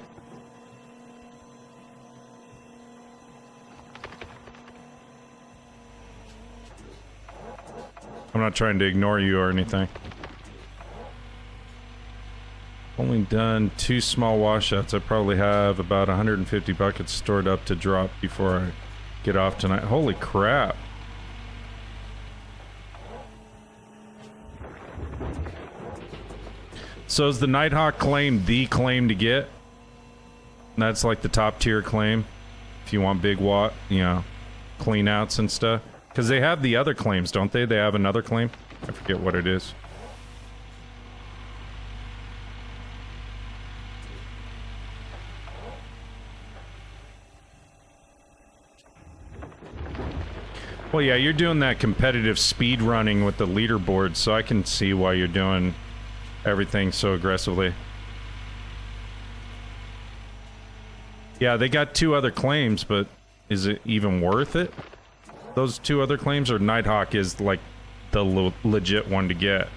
S1: I'm not trying to ignore you or anything. Only done 2 small washouts. I probably have about 150 buckets stored up to drop before I get off tonight. Holy crap. So is the Nighthawk claim the claim to get? That's like the top tier claim if you want big clean outs and stuff. Because they have the other claims, don't they? They have another claim? I forget what it is. Well, yeah, you're doing that competitive speed running with the leaderboard, so I can see why you're doing everything so aggressively. Yeah, they got 2 other claims, but is it even worth it? Those 2 other claims, or Nighthawk is like the legit one to get?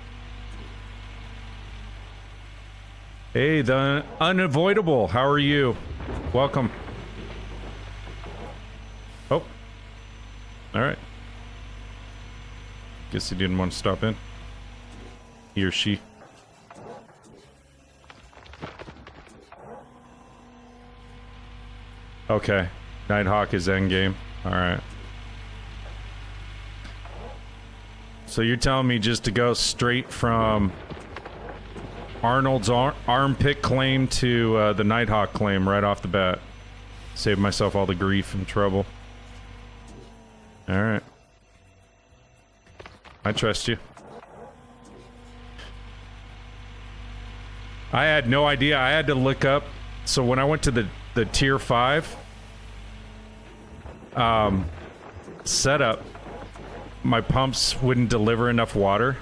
S1: Hey, the Unavoidable, how are you? Welcome. Oh. Alright. Guess he didn't want to stop in. He or she. Okay. Nighthawk is endgame. Alright. So you're telling me just to go straight from Arnold's armpit claim to the Nighthawk claim right off the bat. Save myself all the grief and trouble. Alright. I trust you. I had no idea. I had to look up. So when I went to the tier 5 setup, my pumps wouldn't deliver enough water.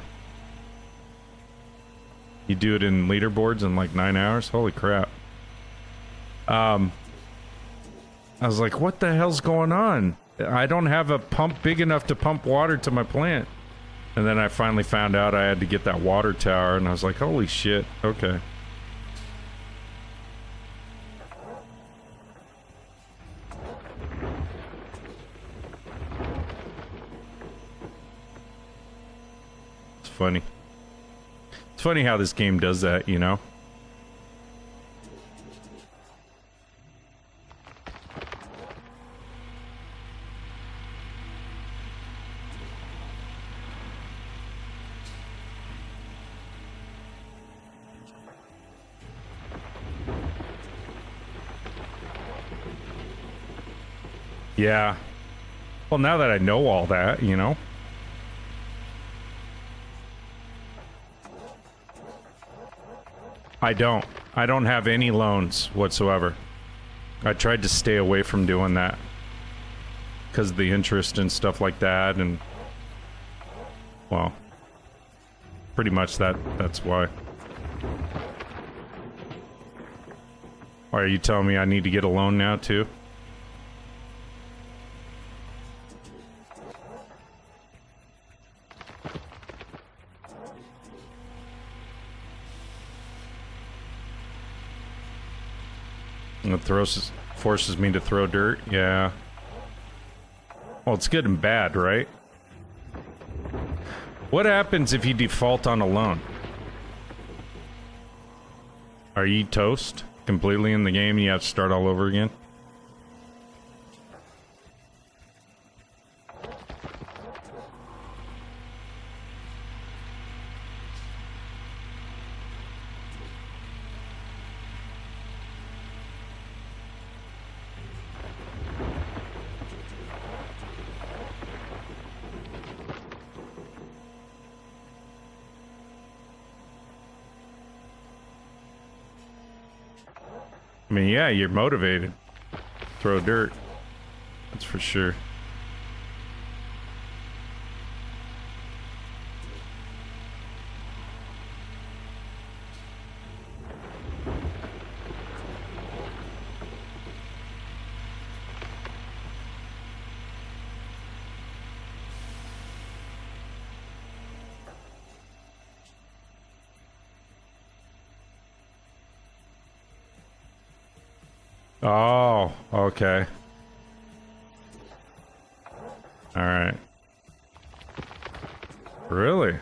S1: You do it in leaderboards in like 9 hours. Holy crap. I was like, what the hell's going on? I don't have a pump big enough to pump water to my plant. And then I finally found out I had to get that water tower, and I was like, holy shit, okay. It's funny. It's funny how this game does that, you know? Yeah. Well, now that I know all that, you know? I don't have any loans whatsoever. I tried to stay away from doing that because of the interest and stuff like that, and well, pretty much that's why. Why are you telling me I need to get a loan now too? And it forces me to throw dirt? Yeah. Well, it's good and bad, right? What happens if you default on a loan? Are you toast completely in the game and you have to start all over again? I mean, yeah, you're motivated. Throw dirt. That's for sure. Oh, okay. All right. Really?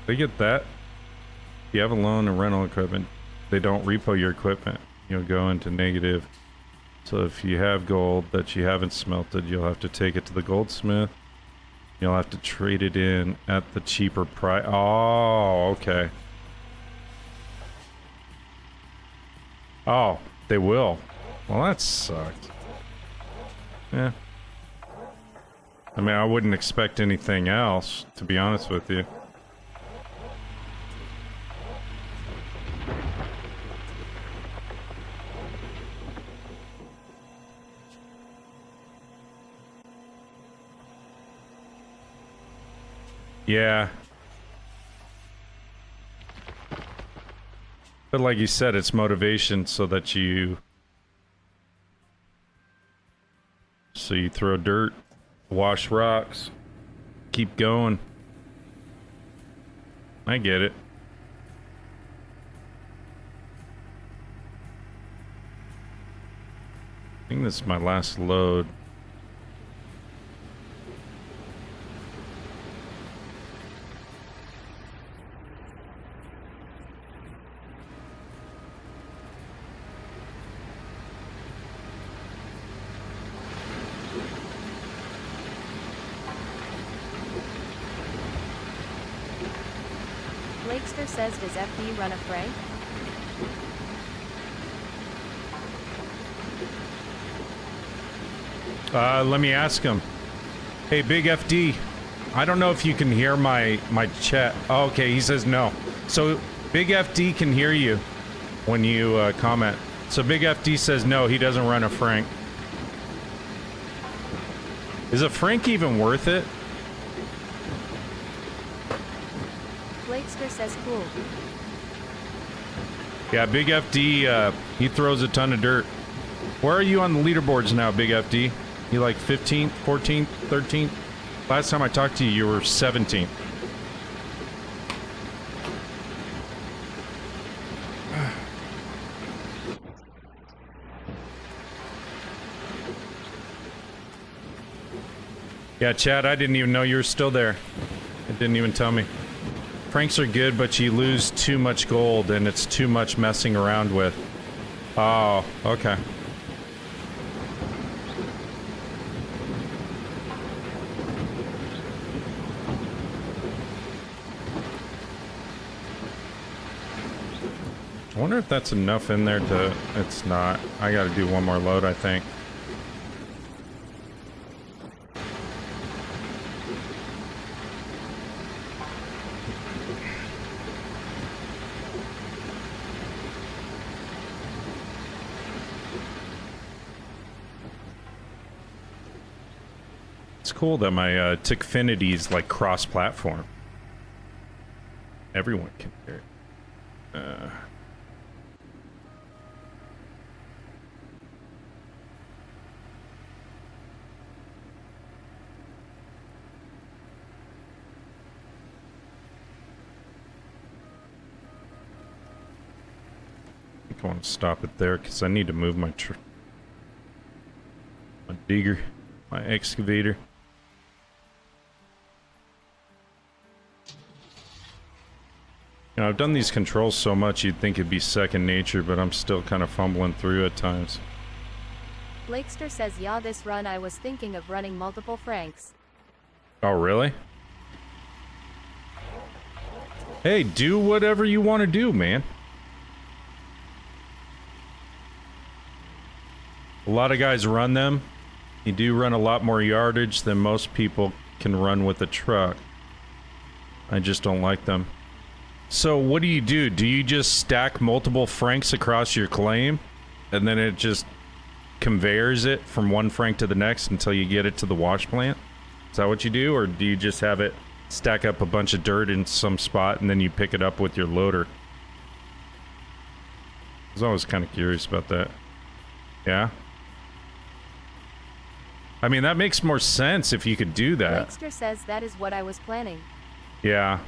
S1: They get that? If you have a loan and rental equipment, they don't repo your equipment. You'll go into negative. So if you have gold that you haven't smelted, you'll have to take it to the goldsmith. You'll have to trade it in at the cheaper price. Oh, okay. Oh, they will. Well, that sucks. Yeah. I mean, I wouldn't expect anything else, to be honest with you. Yeah. But like you said, it's motivation so that you... So you throw dirt, wash rocks, keep going. I get it. I think this is my last load.
S2: Blakester says, does FD run a Frank?
S1: Let me ask him. Hey, Big FD. I don't know if you can hear my chat. Oh, okay, he says no. So Big FD can hear you when you comment. So Big FD says no, he doesn't run a Frank. Is a Frank even worth it?
S2: Blakester says cool.
S1: Yeah, Big FD, he throws a ton of dirt. Where are you on the leaderboards now, Big FD? You like 15th, 14th, 13th? Last time I talked to you, you were 17th. Yeah, Chad, I didn't even know you were still there. It didn't even tell me. Franks are good, but you lose too much gold, and it's too much messing around with. Oh, okay. I wonder if that's enough in there to... It's not. I gotta do one more load, I think. It's cool that my Tickfinity is like cross-platform. Everyone can hear it. I want to stop it there because I need to move my digger, my excavator. You know, I've done these controls so much you'd think it'd be second nature, but I'm still kind of fumbling through at times.
S2: Blakester says, yeah, this run I was thinking of running multiple Franks.
S1: Oh, really? Hey, do whatever you want to do, man. A lot of guys run them. You do run a lot more yardage than most people can run with a truck. I just don't like them. So what do? Do you just stack multiple Franks across your claim? and then it just conveyors it from one Frank to the next until you get it to the wash plant? Is that what you do, or do you just have it stack up a bunch of dirt in some spot and then you pick it up with your loader? I was always kind of curious about that. Yeah? I mean, that makes more sense if you could do that.
S2: Blankster says that is what I was planning.
S1: Yeah.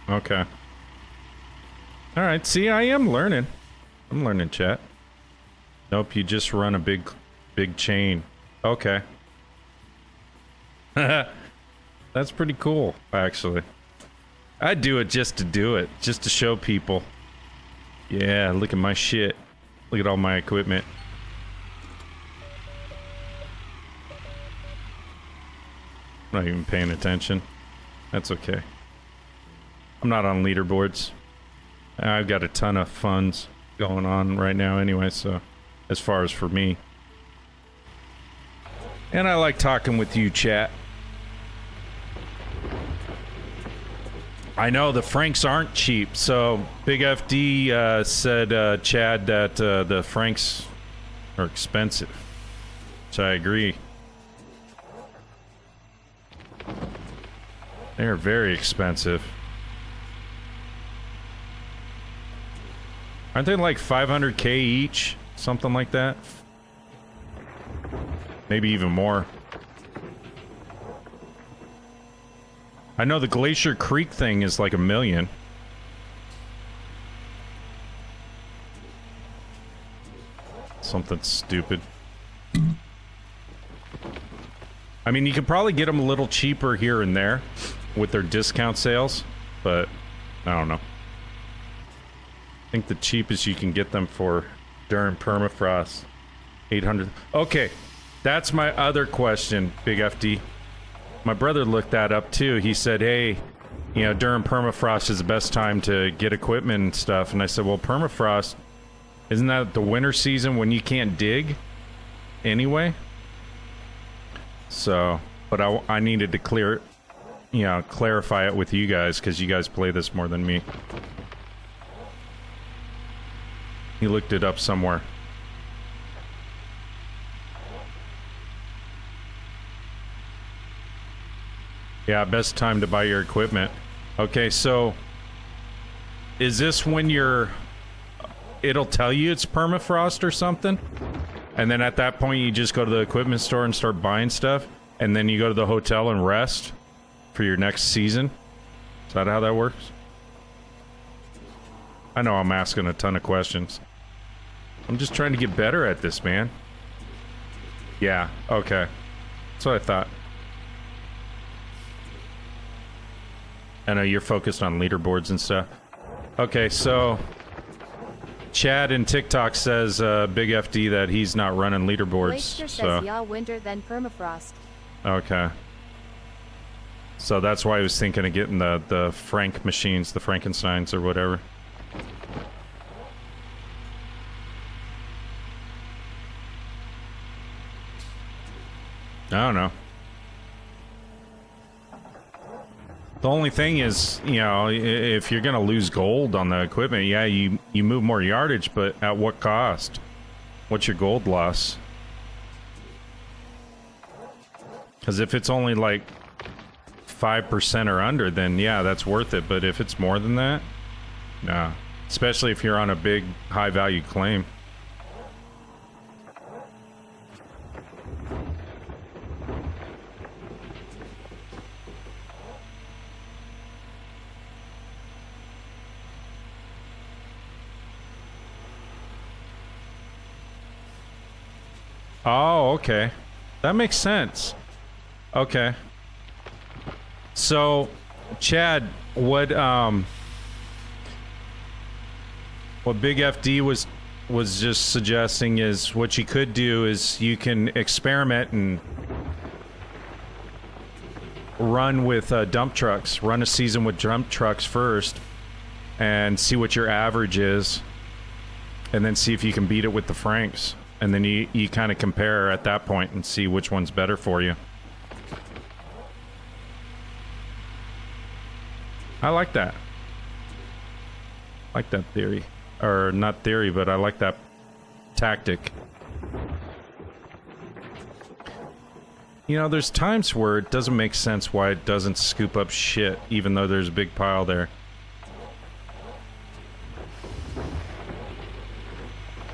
S1: Okay. Alright, see, I am learning. I'm learning, chat. Nope, you just run a big chain. Okay. That's pretty cool, actually. I'd do it just to do it, just to show people. Yeah, look at my shit. Look at all my equipment. Not even paying attention. That's okay. I'm not on leaderboards. I've got a ton of funds going on right now anyway, so as far as for me. And I like talking with you, chat. I know the Franks aren't cheap, so Big FD said, Chad, that the Franks are expensive. So I agree. They're very expensive. Aren't they like 500k each? Something like that? Maybe even more. I know the Glacier Creek thing is like $1 million. Something stupid. I mean, you could probably get them a little cheaper here and there with their discount sales, but I don't know. I think the cheapest you can get them for during permafrost, 800. Okay, that's my other question, Big FD. My brother looked that up too. He said, hey, you know, during permafrost is the best time to get equipment and stuff. And I said, well, permafrost, isn't that the winter season when you can't dig anyway? So, but I needed to clarify it with you guys because you guys play this more than me. He looked it up somewhere. Yeah, best time to buy your equipment. Okay, so is this when it'll tell you it's permafrost or something? And then at that point you just go to the equipment store and start buying stuff, and then you go to the hotel and rest for your next season? Is that how that works? I know I'm asking a ton of questions. I'm just trying to get better at this, man. Yeah, okay. That's what I thought. I know you're focused on leaderboards and stuff. Okay, so Chad in TikTok says, Big FD, that he's not running leaderboards.
S2: Blankster
S1: So
S2: says y'all winter then permafrost.
S1: okay. So that's why I was thinking of getting the Frank machines, the Frankensteins or whatever. I don't know. The only thing is, you know, if you're gonna lose gold on the equipment, yeah, you move more yardage, but at what cost? What's your gold loss? Because if it's only like 5% or under, then yeah, that's worth it. But if it's more than that, nah. Especially if you're on a big, high-value claim. Oh, okay. That makes sense. Okay. So, Chad, what Big FD was just suggesting is what you could do is you can experiment and run with dump trucks. Run a season with dump trucks first and see what your average is, and then see if you can beat it with the Franks. And then you kind of compare at that point and see which one's better for you. I like that. I like that theory. or not theory, but I like that tactic. You know, there's times where it doesn't make sense why it doesn't scoop up shit, even though there's a big pile there.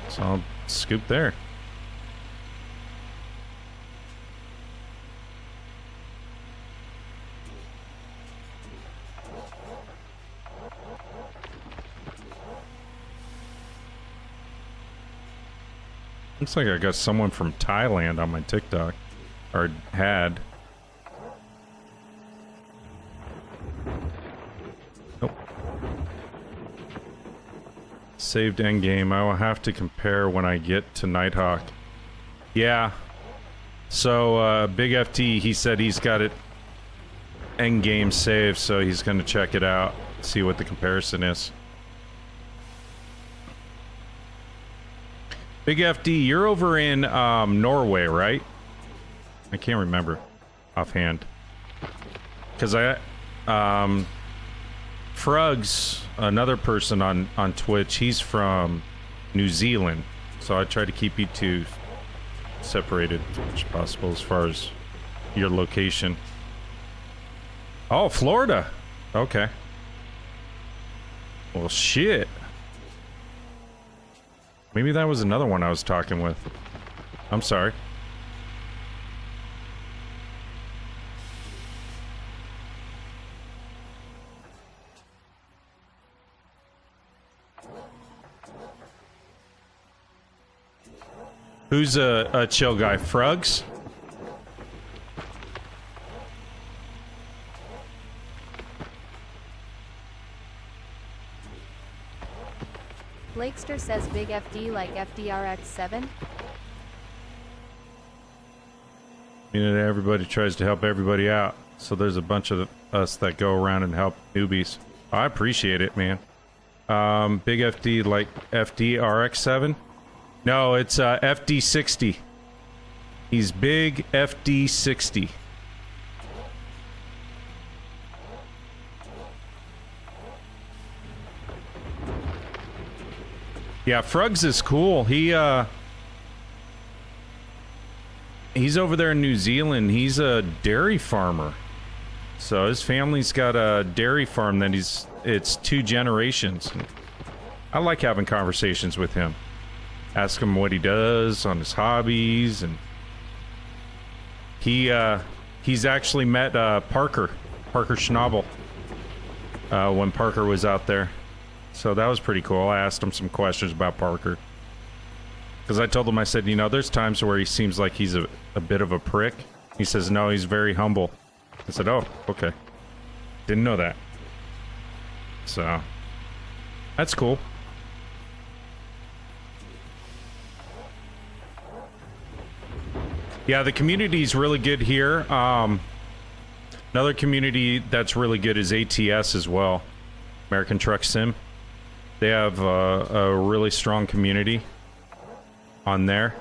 S1: So I'll scoop there. Looks like I got someone from Thailand on my TikTok. Or had. Nope. Saved endgame. I will have to compare when I get to Nighthawk. Yeah. So, Big FT, he said he's got it endgame saved, so he's gonna check it out, see what the comparison is. Big FD, you're over in Norway, right? I can't remember offhand. Because Frugs, another person on Twitch, he's from New Zealand. So I try to keep you two separated as much as possible as far as your location. Oh, Florida. Okay. Well, shit. Maybe that was another one I was talking with. I'm sorry. Who's a chill guy? Frugs?
S2: Blakester says Big FD like FDRX7.
S1: You know, everybody tries to help everybody out. So there's a bunch of us that go around and help newbies. I appreciate it, man. Big FD like FDRX7? No, it's FD60. He's Big FD60. Yeah, Frugs is cool. He's over there in New Zealand. He's a dairy farmer. So his family's got a dairy farm that it's 2 generations. I like having conversations with him. Ask him what he does on his hobbies, and he's actually met Parker Schnabel when Parker was out there. So that was pretty cool. I asked him some questions about Parker. Because I told him, I said, you know, there's times where he seems like he's a bit of a prick. He says, no, he's very humble. I said, oh, okay. Didn't know that. So, that's cool. Yeah, the community's really good here. Another community that's really good is ATS as well. American Truck Sim. They have a really strong community on there.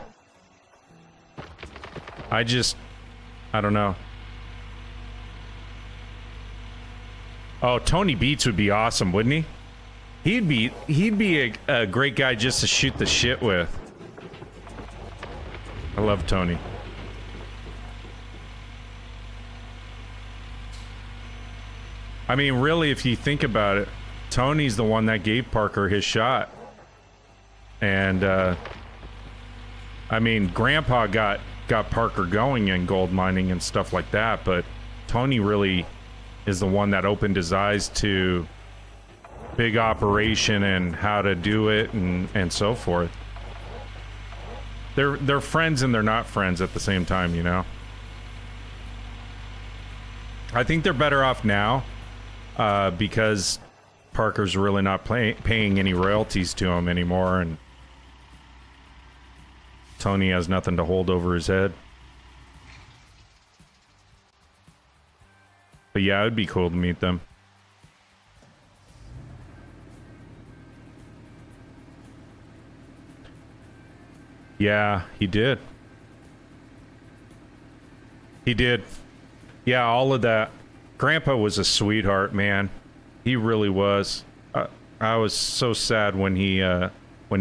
S1: I don't know. Oh, Tony Beats would be awesome, wouldn't he? He'd be a great guy just to shoot the shit with. I love Tony. I mean, really, if you think about it, Tony's the one that gave Parker his shot. And, I mean, Grandpa got Parker going in gold mining and stuff like that, but Tony really is the one that opened his eyes to big operation and how to do it and so forth. They're friends and they're not friends at the same time, you know? I think they're better off now. Because Parker's really not paying any royalties to him anymore, and Tony has nothing to hold over his head. But yeah, it would be cool to meet them. Yeah, he did. He did. Yeah, all of that. Grandpa was a sweetheart, man. He really was. I was so sad when he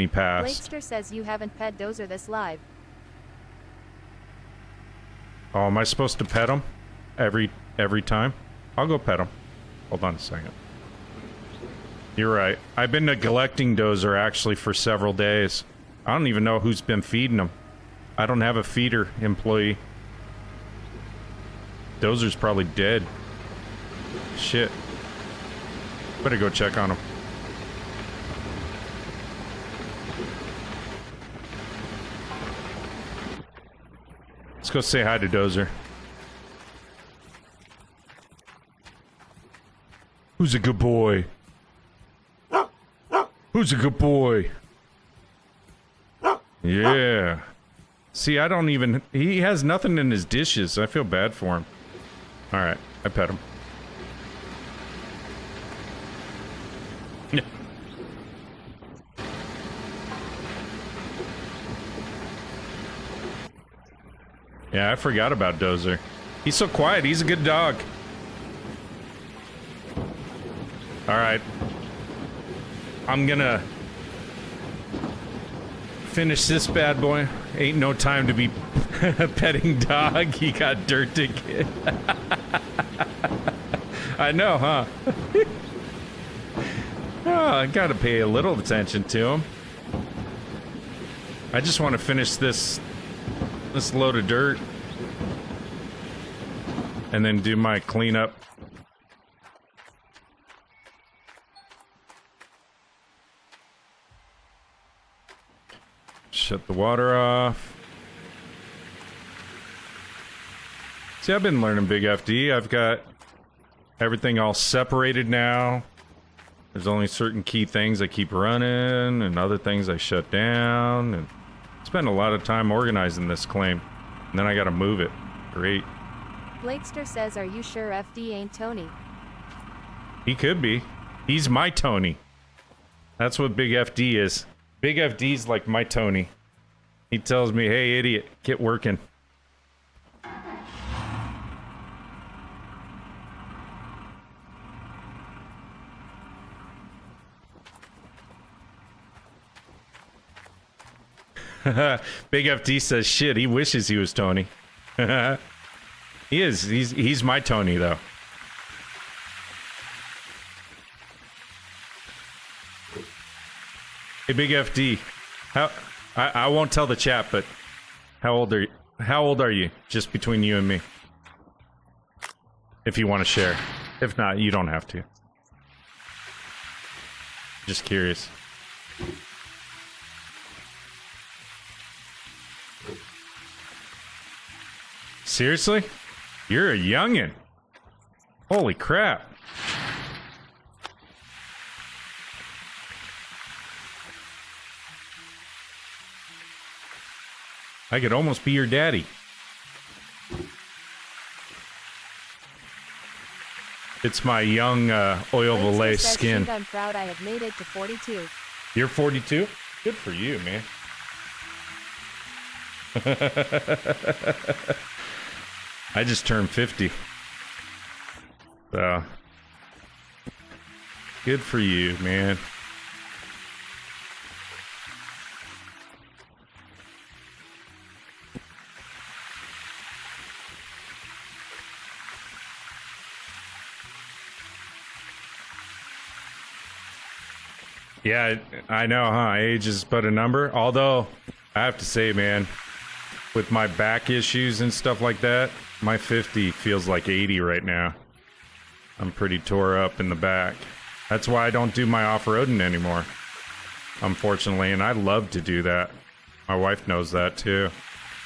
S1: passed.
S2: Blakester says you haven't pet Dozer this live.
S1: Oh, am I supposed to pet him every time? I'll go pet him. Hold on a second. You're right. I've been neglecting Dozer actually for several days. I don't even know who's been feeding him. I don't have a feeder employee. Dozer's probably dead. Shit. Better go check on him. Let's go say hi to Dozer. Who's a good boy? Who's a good boy? Yeah. See, I don't even... He has nothing in his dishes. I feel bad for him. Alright, I pet him. Yeah, I forgot about Dozer. He's so quiet. He's a good dog. Alright. I'm gonna finish this bad boy. Ain't no time to be petting dog. He got dirt to get. I know, huh? Oh, I gotta pay a little attention to him. I just want to finish this load of dirt and then do my cleanup. Shut the water off. See, I've been learning Big FD. I've got everything all separated now. There's only certain key things I keep running and other things I shut down, and spend a lot of time organizing this claim. And then I gotta move it. Great.
S2: Blakester says, are you sure FD ain't Tony?
S1: He could be. He's my Tony. That's what Big FD is. Big FD's like my Tony. He tells me, hey, idiot, get working. Big FD says, shit, he wishes he was Tony. He is. He's my Tony, though. Hey, Big FD. I won't tell the chat, but how old are you? How old are you? Just between you and me. If you want to share. If not, you don't have to. Just curious. Seriously? You're a youngin'. Holy crap. I could almost be your daddy. It's my young oil valet skin.
S2: I'm proud I have made it to 42.
S1: You're 42? Good for you, man. I just turned 50. So, good for you, man. Yeah, I know, huh? Age is but a number. Although, I have to say, man, with my back issues and stuff like that, my 50 feels like 80 right now. I'm pretty tore up in the back. That's why I don't do my off-roading anymore, unfortunately, and I love to do that. My wife knows that, too.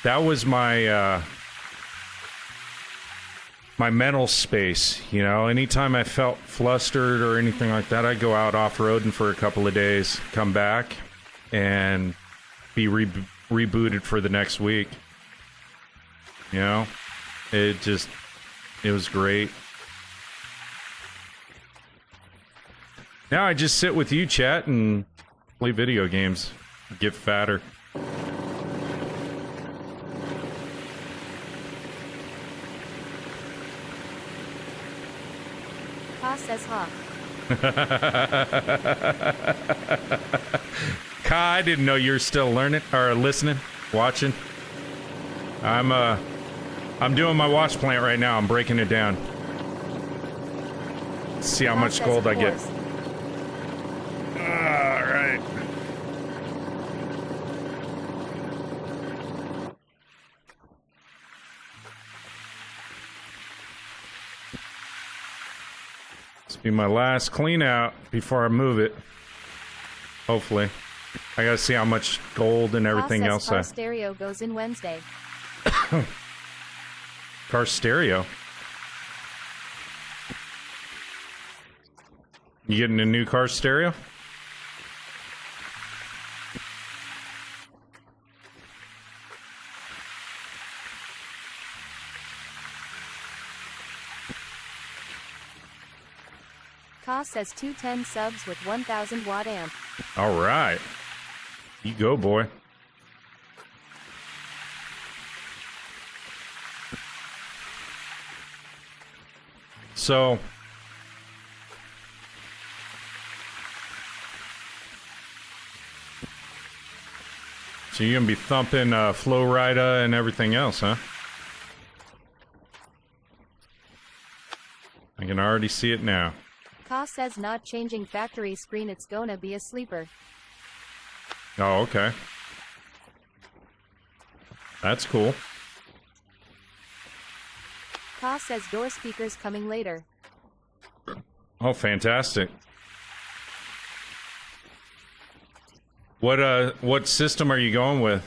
S1: That was my, my mental space, you know? Anytime I felt flustered or anything like that, I'd go out off-roading for a couple of days, come back, and be rebooted for the next week. You know? It was great. Now I just sit with you, chat, and play video games. Get fatter.
S2: Pa says, huh?
S1: Kai, I didn't know you were still learning or listening, watching. I'm doing my wash plant right now. I'm breaking it down. See how much gold I get. All right. This will be my last clean out before I move it. Hopefully. I gotta see how much gold and everything else.
S2: Car stereo goes in Wednesday.
S1: Car stereo. You getting a new car stereo?
S2: Ka says 210 subs with 1000 watt amp.
S1: All right. You go, boy. So you're gonna be thumping Flow Rida and everything else, huh? I can already see it now.
S2: Ka says not changing factory screen, it's gonna be a sleeper.
S1: Oh, okay. That's cool.
S2: Ka says door speakers coming later.
S1: Oh, fantastic. What system are you going with?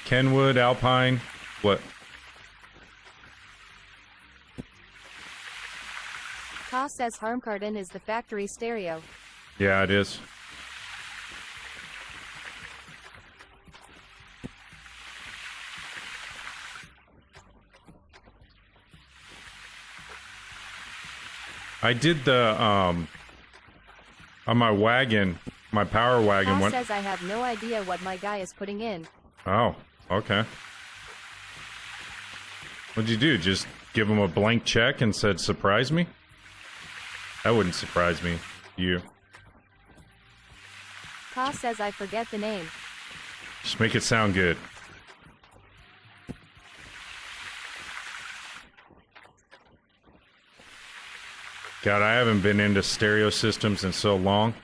S1: Kenwood, Alpine, what?
S2: Ka says Harmkarden is the factory stereo.
S1: Yeah, it is. I did the on my wagon, my power wagon.
S2: Ka says I have no idea what my guy is putting in.
S1: Oh, okay. What'd you do? Just give him a blank check and said, surprise me? That wouldn't surprise me. You.
S2: Ka says I forget the name.
S1: Just make it sound good. God, I haven't been into stereo systems in so long.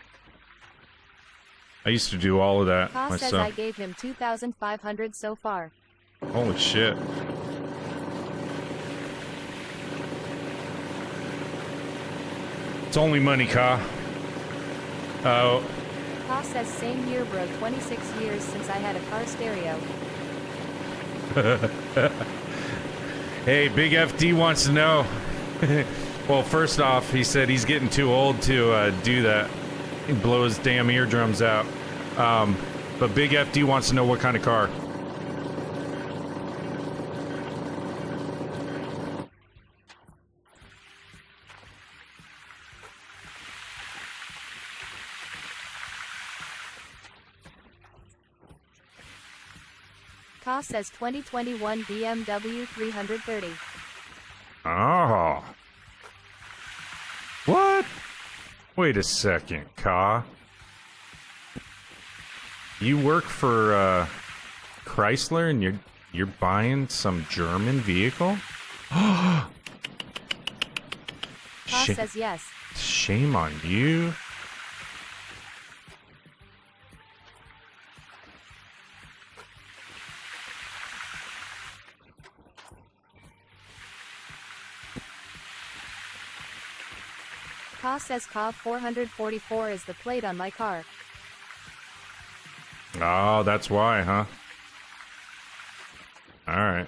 S1: I used to do all of that
S2: Ka says
S1: myself.
S2: I gave him 2,500 so far.
S1: Holy shit. It's only money, Ka. Oh.
S2: Ka says same year bro, 26 years since I had a car stereo.
S1: Hey, Big FD wants to know. Well, first off, he said he's getting too old to do that. He'd blow his damn eardrums out. But Big FD wants to know what kind of car.
S2: Ka says 2021 BMW 330.
S1: Oh. What? Wait a second, Ka. You work for Chrysler and you're buying some German vehicle?
S2: Ka says yes.
S1: Shame on you.
S2: Ka says Ka 444 is the plate on my car.
S1: Oh, that's why, huh? Alright.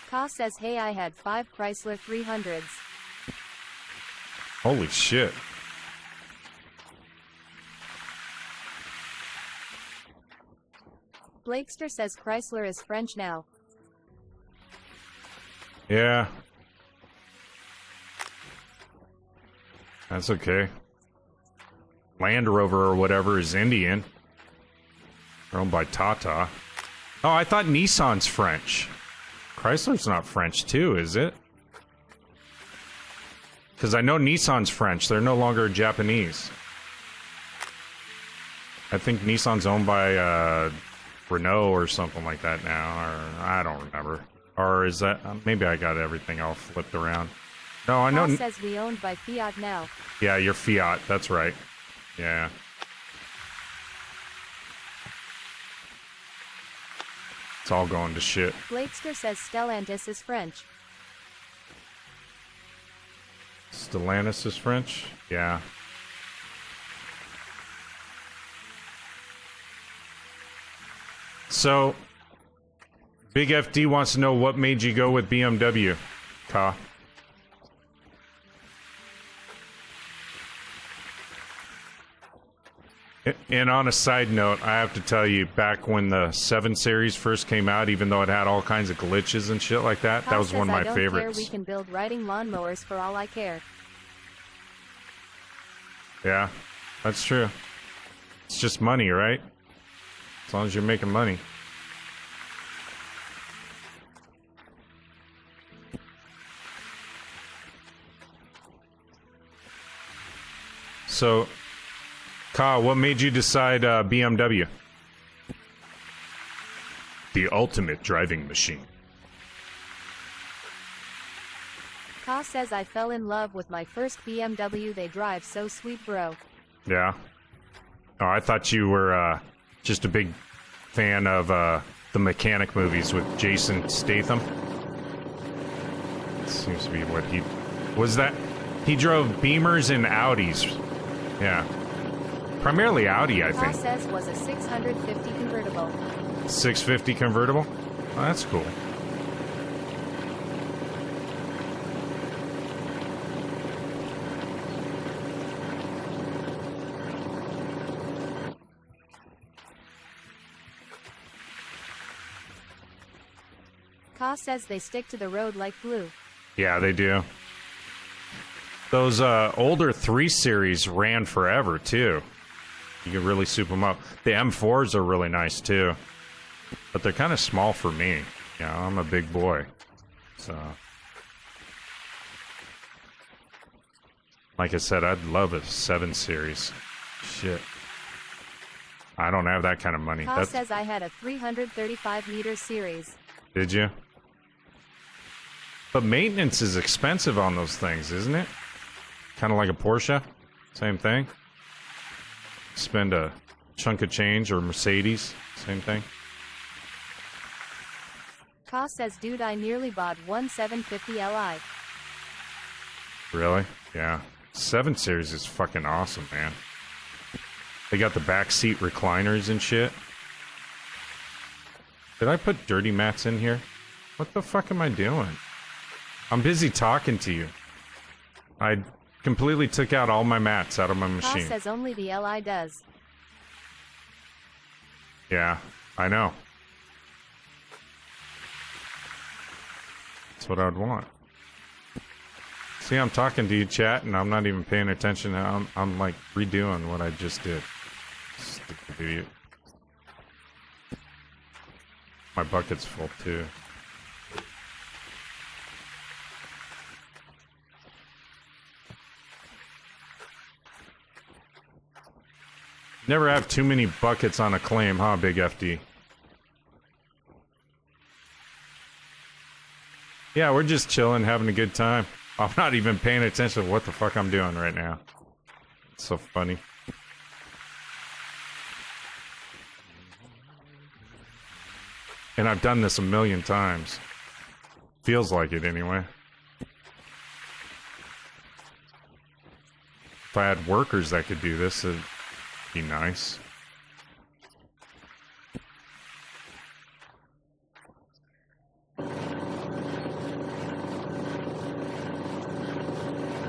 S2: Ka says hey, I had 5 Chrysler 300s.
S1: Holy shit.
S2: Blakester says Chrysler is French now.
S1: Yeah. That's okay. Land Rover or whatever is Indian. They're owned by Tata. Oh, I thought Nissan's French. Chrysler's not French too, is it? Because I know Nissan's French. They're no longer Japanese. I think Nissan's owned by Renault or something like that now, or I don't remember. Or is that maybe I got everything all flipped around? No, I know.
S2: Paul says we owned by Fiat now.
S1: Yeah, you're Fiat. That's right. Yeah. It's all going to shit.
S2: Blakester says Stellantis is French.
S1: Stellantis is French? Yeah. So, Big FD wants to know what made you go with BMW, Ka. And on a side note, I have to tell you, back when the 7 Series first came out, even though it had all kinds of glitches and shit like that, that was one of my favorites.
S2: We can build riding lawnmowers for all I care.
S1: Yeah, that's true. It's just money, right? As long as you're making money. So, Ka, what made you decide BMW? The ultimate driving machine.
S2: Ka says I fell in love with my first BMW. They drive so sweet, bro.
S1: Yeah. Oh, I thought you were just a big fan of the Mechanic movies with Jason Statham. Seems to be what he... Was that... He drove Beamers and Audis. Yeah. Primarily Audi, I think.
S2: Ka says was a 650 convertible.
S1: 650 convertible? Oh, that's cool.
S2: Ka says they stick to the road like glue.
S1: Yeah, they do. Those older 3 Series ran forever, too. You can really soup them up. The M4s are really nice, too. But they're kind of small for me. You know, I'm a big boy. So... Like I said, I'd love a 7 Series. Shit. I don't have that kind of money.
S2: Ka says I had a 335-meter series.
S1: Did you? But maintenance is expensive on those things, isn't it? Kind of like a Porsche. Same thing. Spend a chunk of change, or Mercedes. Same thing.
S2: Ka says, dude, I nearly bought one 750 Li.
S1: Really? Yeah. 7 Series is fucking awesome, man. They got the back seat recliners and shit. Did I put dirty mats in here? What the fuck am I doing? I'm busy talking to you. I completely took out all my mats out of my machine.
S2: Ka says only the Li does.
S1: Yeah, I know. That's what I'd want. See, I'm talking to you, chat, and I'm not even paying attention. I'm like redoing what I just did. Stupid idiot. My bucket's full too. Never have too many buckets on a claim, huh, Big FD? Yeah, we're just chilling, having a good time. I'm not even paying attention to what the fuck I'm doing right now. It's so funny. And I've done this a million times. Feels like it anyway. If I had workers that could do this, it'd be nice.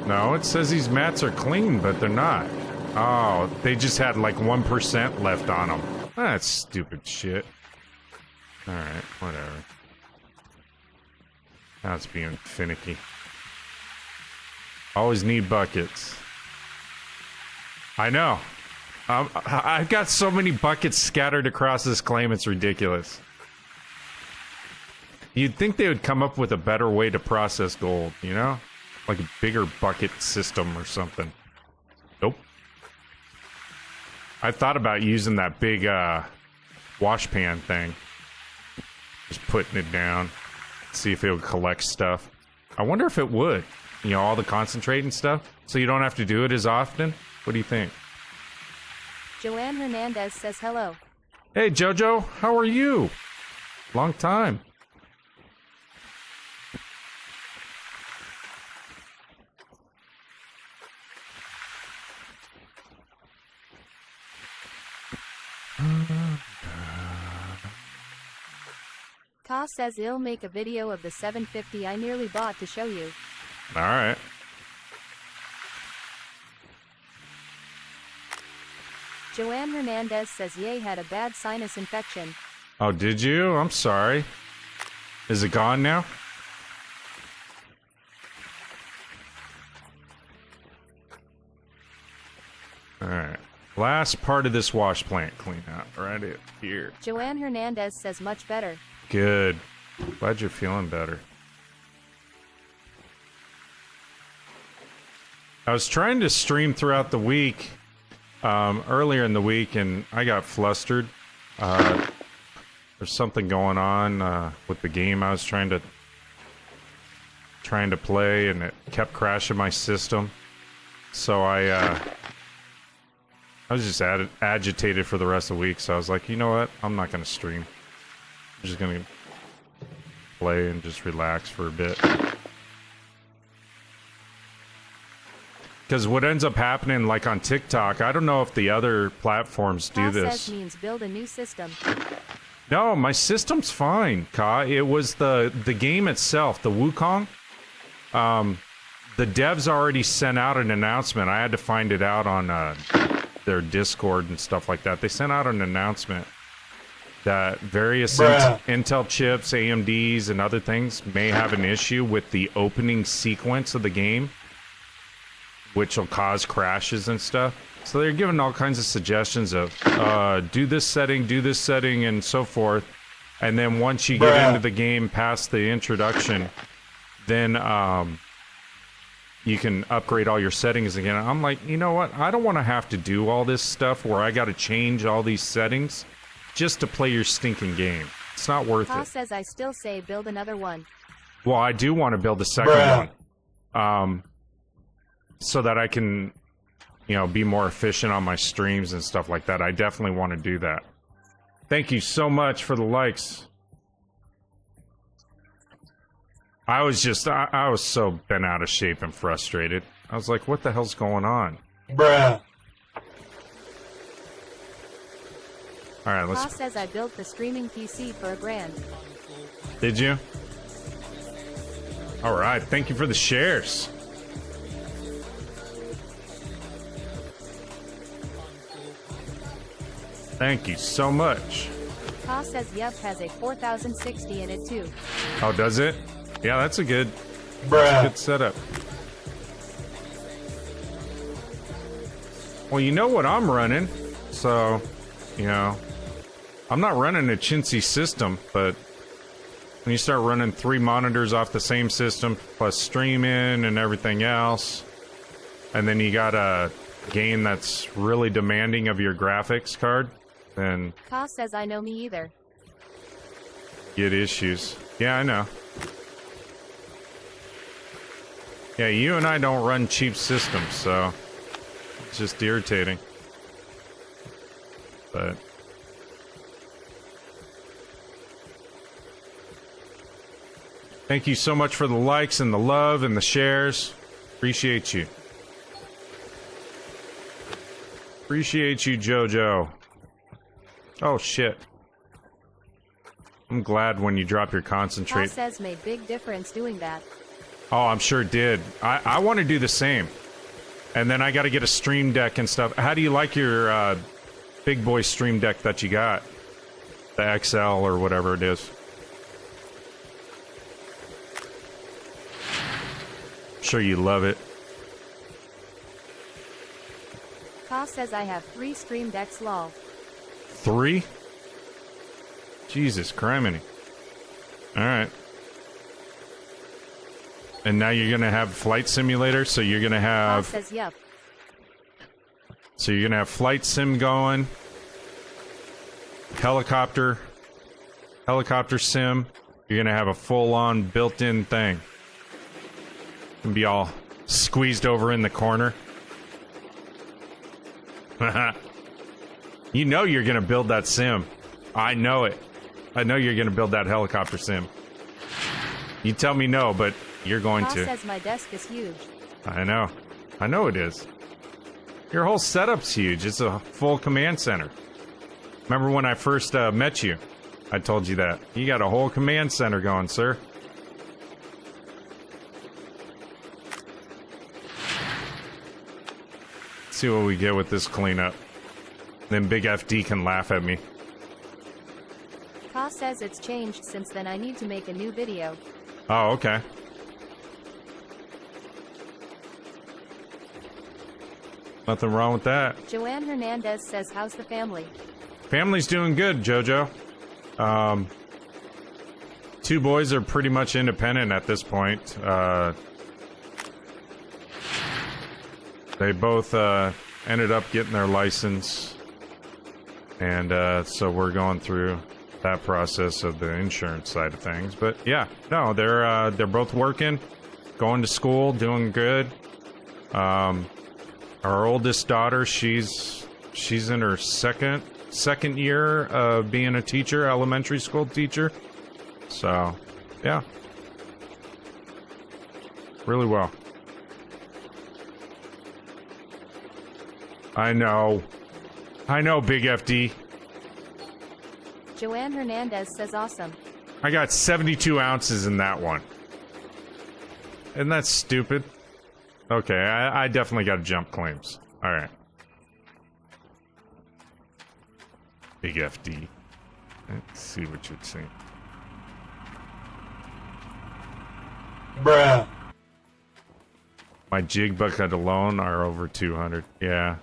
S1: No, it says these mats are clean, but they're not. Oh, they just had like 1% left on them. That's stupid shit. Alright, whatever. Now it's being finicky. Always need buckets. I know. I've got so many buckets scattered across this claim, it's ridiculous. You'd think they would come up with a better way to process gold, you know? Like a bigger bucket system or something. Nope. I thought about using that big wash pan thing. Just putting it down. See if it would collect stuff. I wonder if it would. You know, all the concentrate and stuff. So you don't have to do it as often. What do you think?
S2: Joanne Hernandez says hello.
S1: Hey, Jojo. How are you? Long time.
S2: Ka says he'll make a video of the 750 I nearly bought to show you.
S1: All right.
S2: Joanne Hernandez says Ye had a bad sinus infection.
S1: Oh, did you? I'm sorry. Is it gone now? All right. Last part of this wash plant clean out right here.
S2: Joanne Hernandez says much better.
S1: Good. Glad you're feeling better. I was trying to stream throughout the week, earlier in the week, and I got flustered. There's something going on with the game I was trying to play, and it kept crashing my system. So I was just agitated for the rest of the week. So I was like, you know what? I'm not going to stream. I'm just going to play and just relax for a bit. Because what ends up happening, like on TikTok, I don't know if the other platforms do
S2: Ka
S1: this.
S2: says means build a new system.
S1: No, my system's fine, Ka. It was the game itself, the Wukong. The devs already sent out an announcement. I had to find it out on their Discord and stuff like that. They sent out an announcement that various Intel chips, AMDs, and other things may have an issue with the opening sequence of the game, which will cause crashes and stuff. So they're giving all kinds of suggestions of do this setting, and so forth. And then once you get into the game past the introduction, then you can upgrade all your settings again. I'm like, you know what? I don't want to have to do all this stuff where I got to change all these settings just to play your stinking game. It's not worth
S2: Ka
S1: it.
S2: says I still say build another one.
S1: Well, I do want to build a second one. So that I can, you know, be more efficient on my streams and stuff like that. I definitely want to do that. Thank you so much for the likes. I was just, I was so bent out of shape and frustrated. I was like, what the hell's going on?
S3: Bruh.
S1: All right,
S2: Ka
S1: let's...
S2: says I built the streaming PC for $1,000.
S1: Did you? All right, thank you for the shares. Thank you so much.
S2: Ka says Yup has a 4060 in it too.
S1: Oh, does it? Yeah, that's a good
S3: Bruh.
S1: setup. Well, you know what I'm running, so, you know, I'm not running a chintzy system, but when you start running 3 monitors off the same system, plus streaming and everything else, and then you got a game that's really demanding of your graphics card, then
S2: Ka says I know me either.
S1: you get issues. Yeah, I know. Yeah, you and I don't run cheap systems, so it's just irritating. But thank you so much for the likes and the love and the shares. Appreciate you. Appreciate you, Jojo. Oh, shit. I'm glad when you drop your
S2: Ka
S1: concentrate.
S2: says made big difference doing that.
S1: Oh, I'm sure it did. I want to do the same. And then I got to get a stream deck and stuff. How do you like your big boy stream deck that you got? The XL or whatever it is. I'm sure you love it.
S2: Ka Ka says I have 3 stream decks lol.
S1: 3? Jesus criminy. Alright. And now you're gonna have Flight Simulator, so you're gonna
S2: Ka
S1: have...
S2: says yup.
S1: So you're gonna have Flight Sim going. Helicopter sim. You're gonna have a full-on built-in thing. Can be all squeezed over in the corner. You know you're gonna build that sim. I know it. I know you're gonna build that helicopter sim. You tell me no, but you're going
S2: Ka
S1: to.
S2: says my desk is huge.
S1: I know. I know it is. Your whole setup's huge. It's a full command center. Remember when I first met you? I told you that. You got a whole command center going, sir. Let's see what we get with this cleanup. Then Big FD can laugh at me.
S2: Ka says it's changed since then. I need to make a new video.
S1: Oh, okay. Nothing wrong with that.
S2: Joanne Hernandez says how's the family?
S1: Family's doing good, Jojo. 2 boys are pretty much independent at this point. They both ended up getting their license, and so we're going through that process of the insurance side of things. But yeah, no, they're both working, going to school, doing good. Our oldest daughter, she's in her second year of being a teacher, elementary school teacher. So, yeah. Really well. I know, Big FD.
S2: Joanne Hernandez says awesome.
S1: I got 72 ounces in that one. Isn't that stupid? Okay, I definitely got to jump claims. Alright. Big FD. Let's see what you'd see.
S3: Bruh.
S1: My jig bucket alone are over 200. Yeah,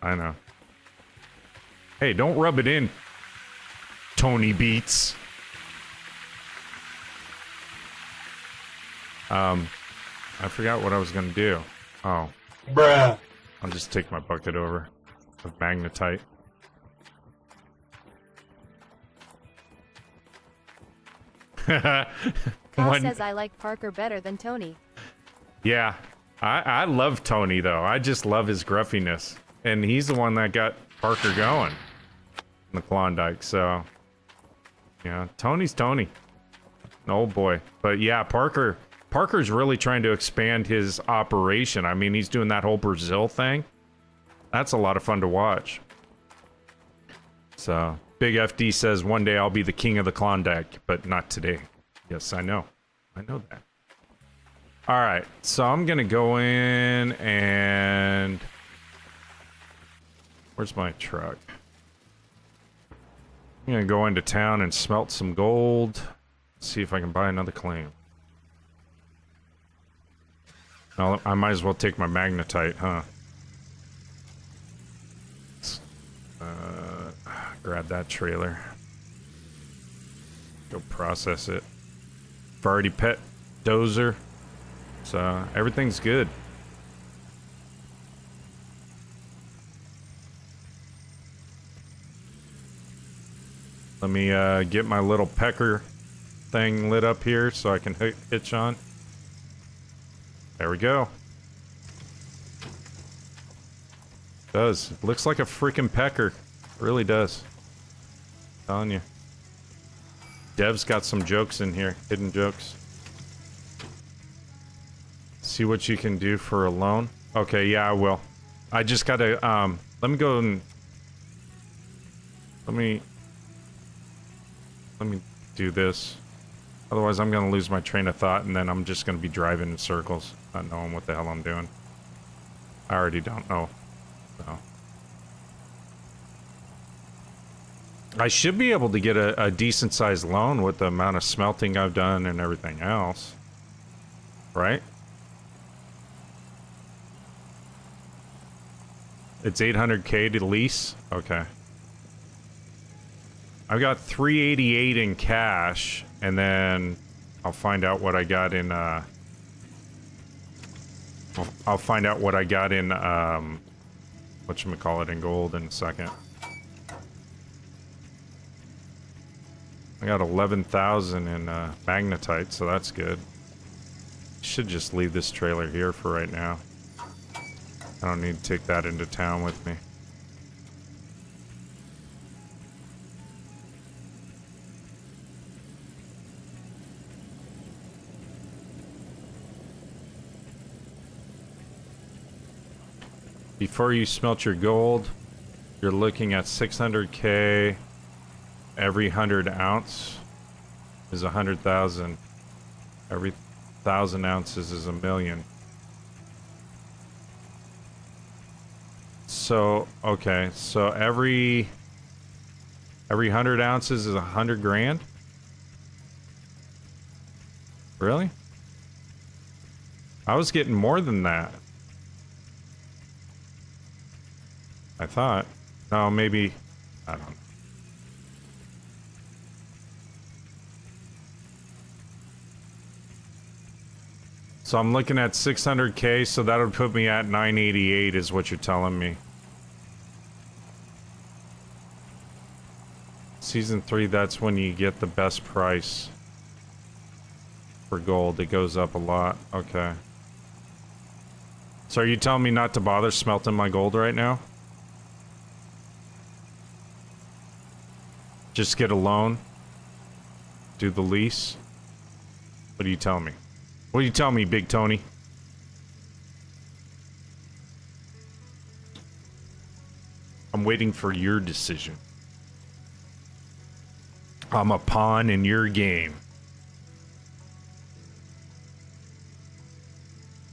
S1: I know. Hey, don't rub it in, Tony Beats. I forgot what I was gonna do. Oh,
S3: Bruh.
S1: I'll just take my bucket over of magnetite.
S2: Ka
S1: One-
S2: says I like Parker better than Tony.
S1: Yeah, I love Tony though. I just love his gruffiness, and he's the one that got Parker going in the Klondike. So, yeah, Tony's Tony, oh boy. But yeah, Parker's really trying to expand his operation. I mean, he's doing that whole Brazil thing. That's a lot of fun to watch. So, Big FD says one day I'll be the king of the Klondike, but not today. Yes, I know that. All right, so I'm gonna go in and where's my truck? I'm gonna go into town and smelt some gold. See if I can buy another claim. I might as well take my magnetite, huh? Grab that trailer. Go process it. I've already pet Dozer. So, everything's good. Let me get my little pecker thing lit up here so I can hitch on. There we go. Does. Looks like a freaking pecker. It really does. Telling you. Dev's got some jokes in here. Hidden jokes. See what you can do for a loan. Okay, yeah, I will. I just gotta, let me go and... Let me do this. Otherwise, I'm gonna lose my train of thought, and then I'm just gonna be driving in circles, not knowing what the hell I'm doing. I already don't know. So. I should be able to get a decent-sized loan with the amount of smelting I've done and everything else. Right? It's 800K to lease? Okay. I've got 388 in cash, and then I'll find out what I got in, I'll find out what I got in, whatchamacallit, in gold in a second. I got 11,000 in magnetite, so that's good. Should just leave this trailer here for right now. I don't need to take that into town with me. Before you smelt your gold, you're looking at 600K. Every 100 ounce is 100,000. Every 1,000 ounces is 1,000,000. So, okay, so every 100 ounces is 100 grand? Really? I was getting more than that. I thought. No, maybe, I don't know. So I'm looking at 600K, so that would put me at 988 is what you're telling me. Season 3, that's when you get the best price for gold. It goes up a lot. Okay. So are you telling me not to bother smelting my gold right now? Just get a loan? Do the lease? What are you telling me? What do you tell me, Big Tony? I'm waiting for your decision. I'm a pawn in your game.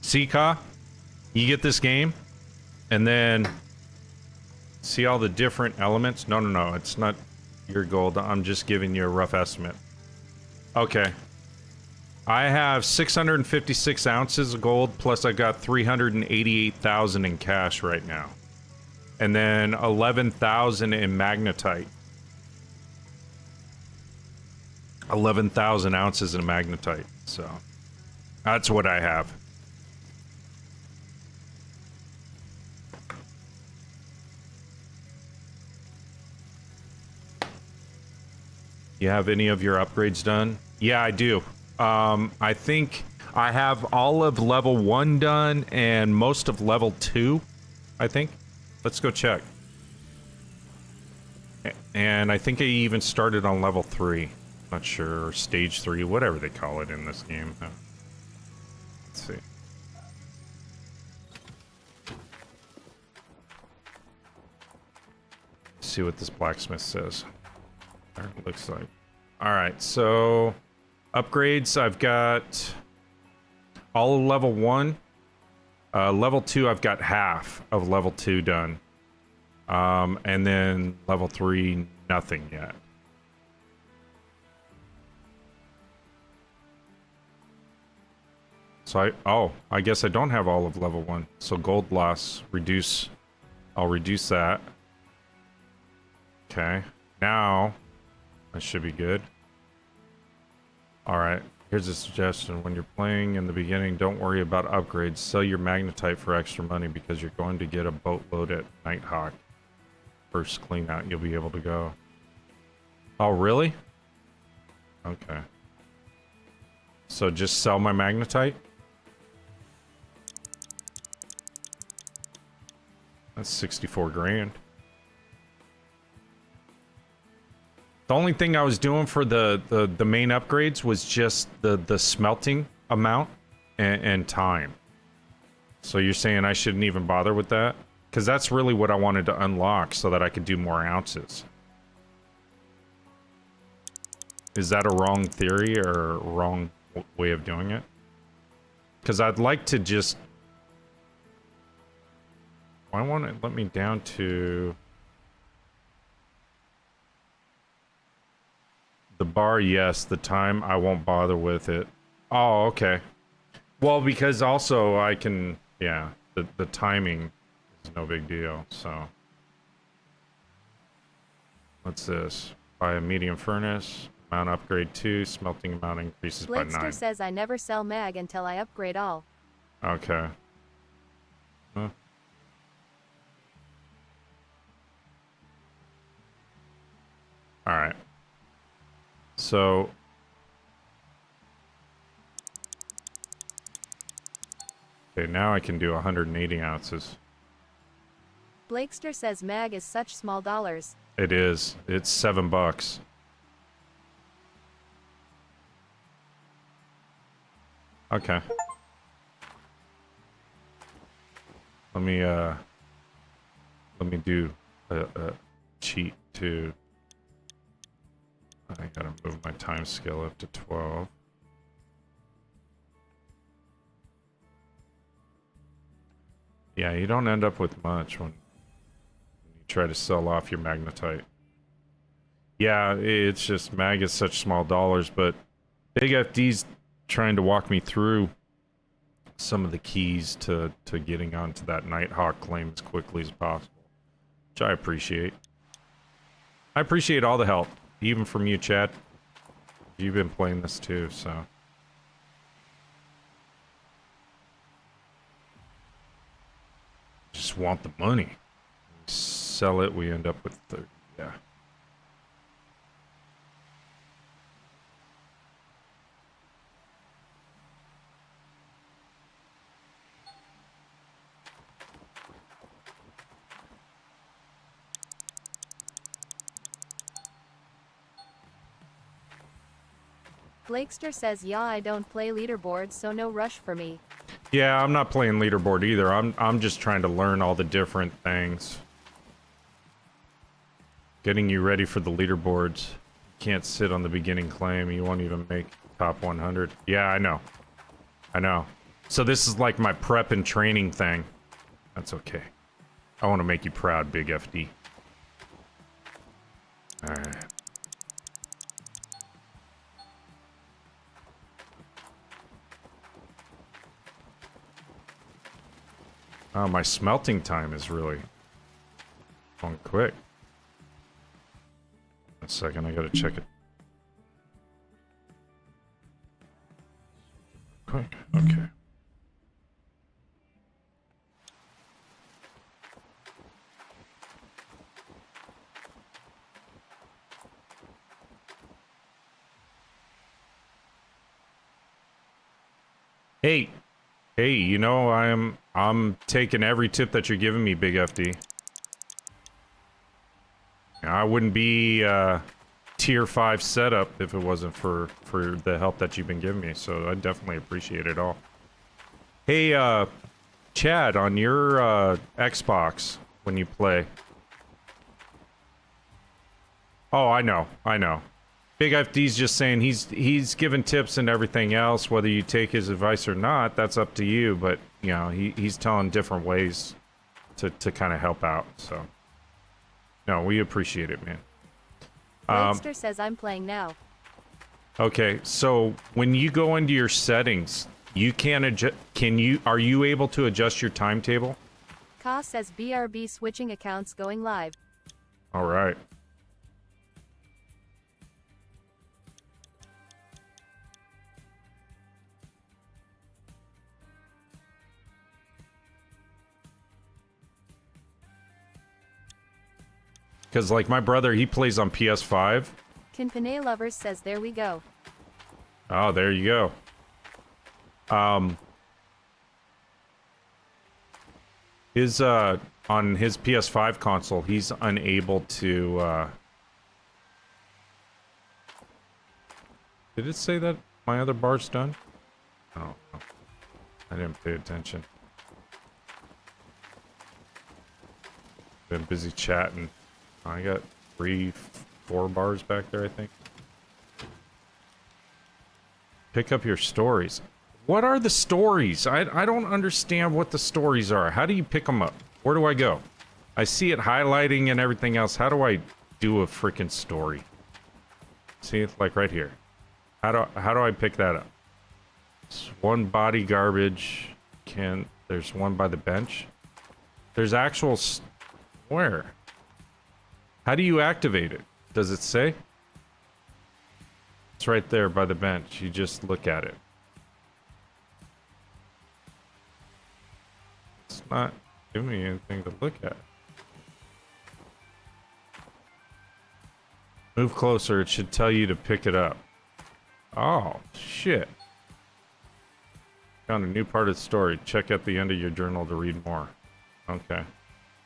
S1: Sika, you get this game, and then see all the different elements? No, it's not your gold. I'm just giving you a rough estimate. Okay. I have 656 ounces of gold, plus I got 388,000 in cash right now. And then 11,000 in magnetite. 11,000 ounces in magnetite, so that's what I have. You have any of your upgrades done? Yeah, I do. I think I have all of level 1 done and most of level 2, I think. Let's go check. And I think I even started on level 3. Not sure, or stage 3, whatever they call it in this game. Let's see. See what this blacksmith says. There it looks like. Alright, so upgrades, I've got all of level 1. Level 2, I've got half of level 2 done. And then level 3, nothing yet. So I guess I don't have all of level 1. So gold loss, reduce, I'll reduce that. Okay, now that should be good. All right, here's a suggestion. When you're playing in the beginning, don't worry about upgrades. Sell your magnetite for extra money because you're going to get a boatload at Nighthawk. First clean out, you'll be able to go. Oh, really? Okay. So just sell my magnetite? That's 64 grand. The only thing I was doing for the main upgrades was just the smelting amount and time. So you're saying I shouldn't even bother with that? Because that's really what I wanted to unlock so that I could do more ounces. Is that a wrong theory or a wrong way of doing it? Because I'd like to just... Why won't it let me down to... The bar, yes. The time, I won't bother with it. Oh, okay. Well, because also I can... Yeah, the timing is no big deal, so. What's this? Buy a medium furnace. Amount upgrade 2. Smelting amount increases by 9.
S2: Blakester says I never sell mag until I upgrade all.
S1: Okay. Huh. Alright. So... Okay, now I can do 180 ounces.
S2: Blakester says mag is such small dollars.
S1: It is. It's $7. Okay. Let me do a cheat to... I gotta move my time scale up to 12. Yeah, you don't end up with much when you try to sell off your magnetite. Yeah, it's just mag is such small dollars, but Big FD's trying to walk me through some of the keys to getting onto that Nighthawk claim as quickly as possible, which I appreciate. I appreciate all the help, even from you, Chad. You've been playing this too, so. Just want the money. Sell it, we end up with 30, yeah.
S2: Blakester says yeah, I don't play leaderboards, so no rush for me.
S1: Yeah, I'm not playing leaderboard either. I'm just trying to learn all the different things. Getting you ready for the leaderboards. You can't sit on the beginning claim. You won't even make top 100. Yeah, I know. I know. So this is like my prep and training thing. That's okay. I want to make you proud, Big FD. Alright. Oh, my smelting time is really going quick. A second, I gotta check it. Quick, okay. Hey, hey, you know, I'm taking every tip that you're giving me, Big FD. I wouldn't be tier 5 setup if it wasn't for the help that you've been giving me, so I definitely appreciate it all. Hey, Chad, on your Xbox when you play. Oh, I know. Big FD's just saying he's giving tips and everything else. Whether you take his advice or not, that's up to you. But you know, he's telling different ways to kind of help out. So no, we appreciate it, man.
S2: Blakester says I'm playing now.
S1: Okay, so when you go into your settings, you can adjust. Are you able to adjust your timetable?
S2: Ka says BRB switching accounts going live.
S1: All right. Because, like, my brother, he plays on PS5.
S2: Kinpanay Lovers says there we go.
S1: Oh, there you go. On his PS5 console, he's unable to, Did it say that my other bar's done? Oh, no. I didn't pay attention. Been busy chatting. I got 3-4 bars back there, I think. Pick up your stories. What are the stories? I don't understand what the stories are. How do you pick them up? Where do I go? I see it highlighting and everything else. How do I do a freaking story? See, it's like right here. How do I pick that up? It's one body garbage. There's one by the bench. There's actual... Where? How do you activate it? Does it say? It's right there by the bench. You just look at it. It's not giving me anything to look at. Move closer. It should tell you to pick it up. Oh, shit. Found a new part of the story. Check at the end of your journal to read more. Okay.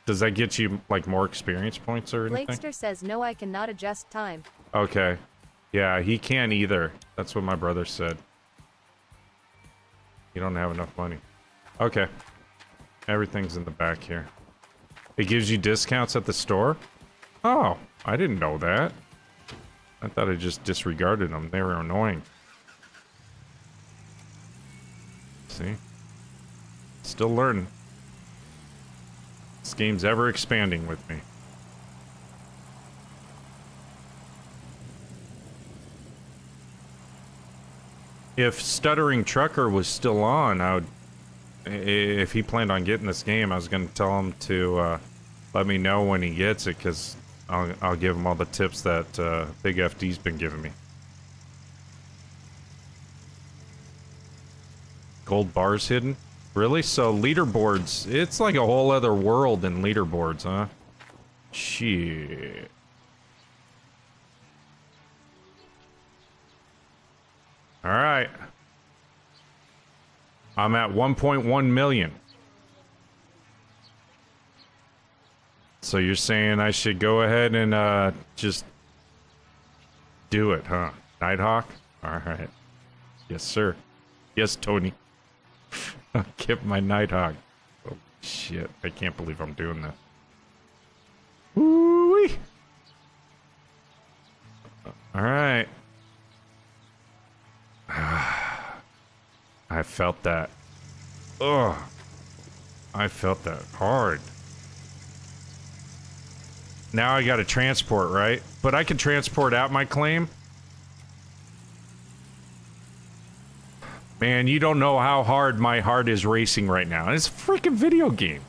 S1: Does that get you, like, more experience points or anything?
S2: Blakester says no, I cannot adjust time.
S1: Okay. Yeah, he can't either. That's what my brother said. You don't have enough money. Okay. Everything's in the back here. It gives you discounts at the store? Oh, I didn't know that. I thought I just disregarded them. They were annoying. See? Still learning. This game's ever expanding with me. If Stuttering Trucker was still on, I would... If he planned on getting this game, I was going to tell him to let me know when he gets it, because I'll give him all the tips that Big FD's been giving me. Gold bars hidden? Really? So leaderboards, it's like a whole other world in leaderboards, huh? Shit. Alright. I'm at 1.1 million. So you're saying I should go ahead and just do it, huh? Nighthawk? Alright. Yes, sir. Yes, Tony. I'll get my Nighthawk. Oh, shit. I can't believe I'm doing this. Woo-wee! Alright. I felt that. Ugh. I felt that hard. Now I gotta transport, right? But I can transport out my claim. Man, you don't know how hard my heart is racing right now. It's a freaking video game.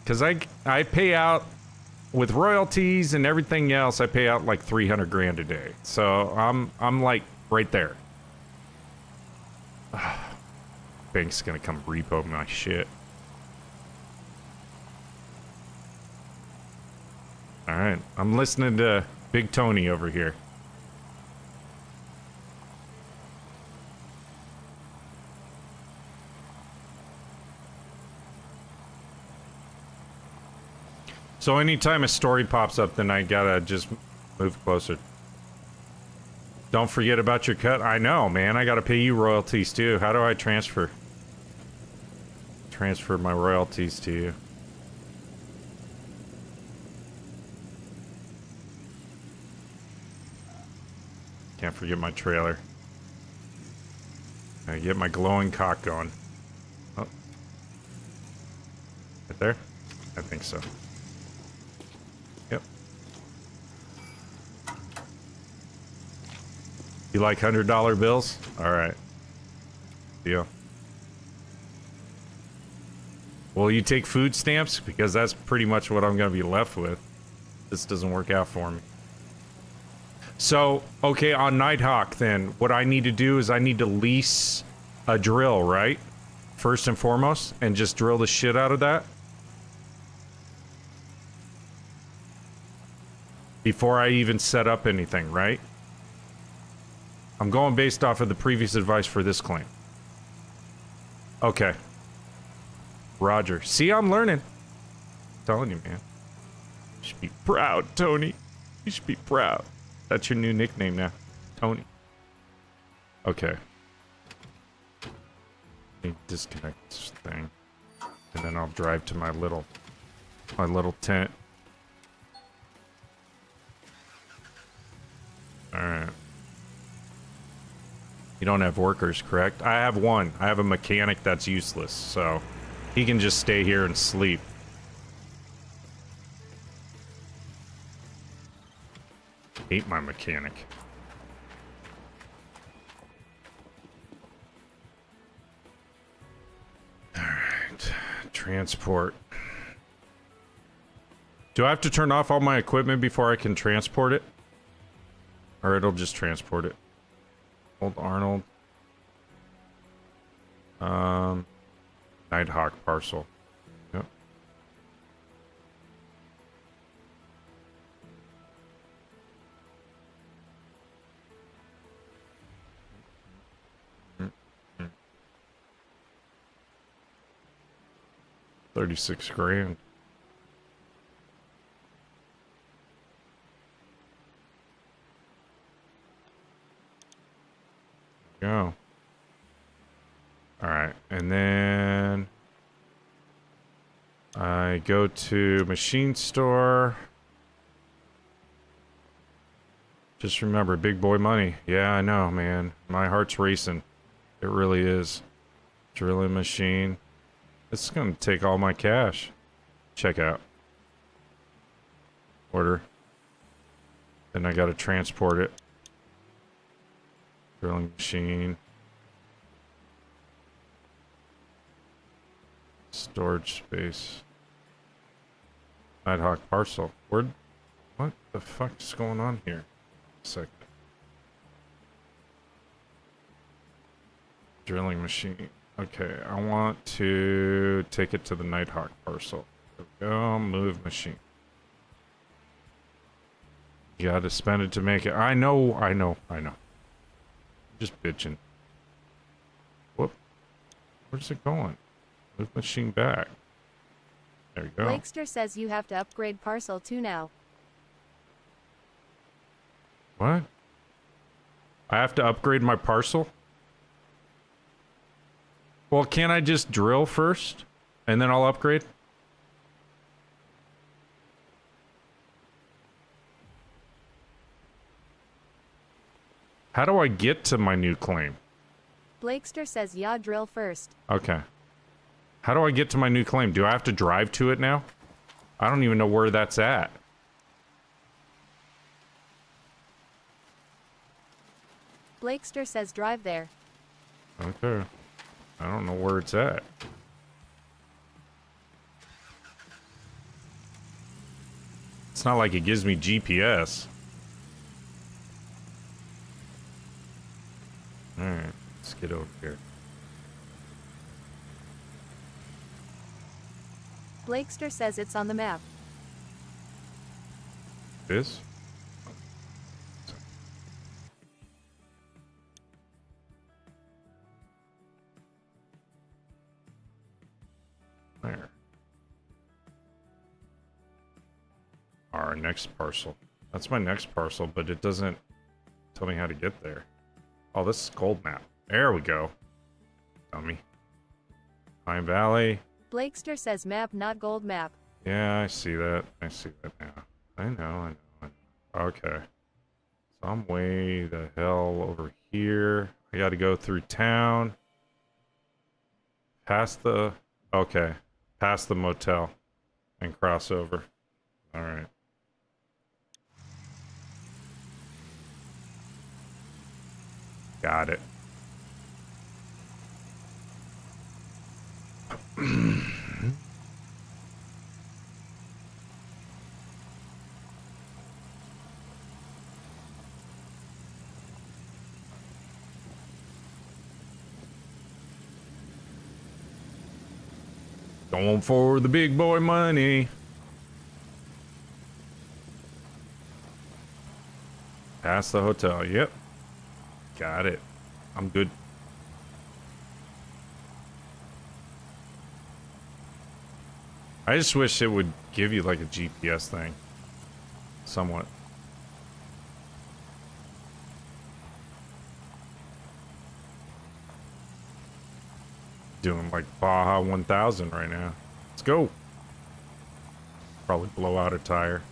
S1: Because I pay out, with royalties and everything else, I pay out like 300 grand a day. So I'm like right there. Bank's gonna come repo my shit. Alright, I'm listening to Big Tony over here. So anytime a story pops up, then I gotta just move closer. Don't forget about your cut. I know, man. I gotta pay you royalties too. How do I transfer? Transfer my royalties to you. Can't forget my trailer. I get my glowing cock going. Oh. Right there? I think so. Yep. You like $100 bills? Alright. Deal. Will you take food stamps? Because that's pretty much what I'm going to be left with. This doesn't work out for me. So, okay, on Nighthawk then, what I need to do is I need to lease a drill, right? First and foremost, and just drill the shit out of that. Before I even set up anything, right? I'm going based off of the previous advice for this claim. Okay. Roger. See, I'm learning. I'm telling you, man. You should be proud, Tony. You should be proud. That's your new nickname now. Tony. Okay. Let me disconnect this thing. And then I'll drive to my little tent. Alright. You don't have workers, correct? I have one. I have a mechanic that's useless, so he can just stay here and sleep. Hate my mechanic. transport. Do I have to turn off all my equipment before I can transport it? Or it'll just transport it. Old Arnold. Nighthawk parcel. Yep. Mm-hmm. 36 grand. Go. All right, and then I go to machine store. Just remember, big boy money. Yeah, I know, man. My heart's racing. It really is. Drilling machine. This is gonna take all my cash. Check out. Order. Then I gotta transport it. Drilling machine. Storage space. Nighthawk parcel. What the fuck is going on here? A second. Drilling machine. Okay, I want to take it to the Nighthawk parcel. There we go. Move machine. You gotta spend it to make it. I know. Just bitching. Whoop. Where's it going? Move machine back. There you go.
S2: Blakester says you have to upgrade parcel 2 now.
S1: What? I have to upgrade my parcel? Well, can't I just drill first? And then I'll upgrade? How do I get to my new claim?
S2: Blakester says yeah, drill first.
S1: Okay. How do I get to my new claim? Do I have to drive to it now? I don't even know where that's at.
S2: Blakester says drive there.
S1: Okay. I don't know where it's at. It's not like it gives me GPS. Alright, let's get over here.
S2: Blakester says it's on the map.
S1: This? There. Our next parcel. That's my next parcel, but it doesn't tell me how to get there. Oh, this is gold map. There we go. Dummy. Pine Valley.
S2: Blakester says map, not gold map.
S1: Yeah, I see that. I see that now. I know. Okay. So I'm way the hell over here. I gotta go through town. Past the... Okay. Past the motel. And cross over. Alright. Got it. Going for the big boy money. Past the hotel. Yep. Got it. I'm good. I just wish it would give you like a GPS thing. Somewhat. Doing like Baja 1000 right now. Let's go. Probably blow out a tire.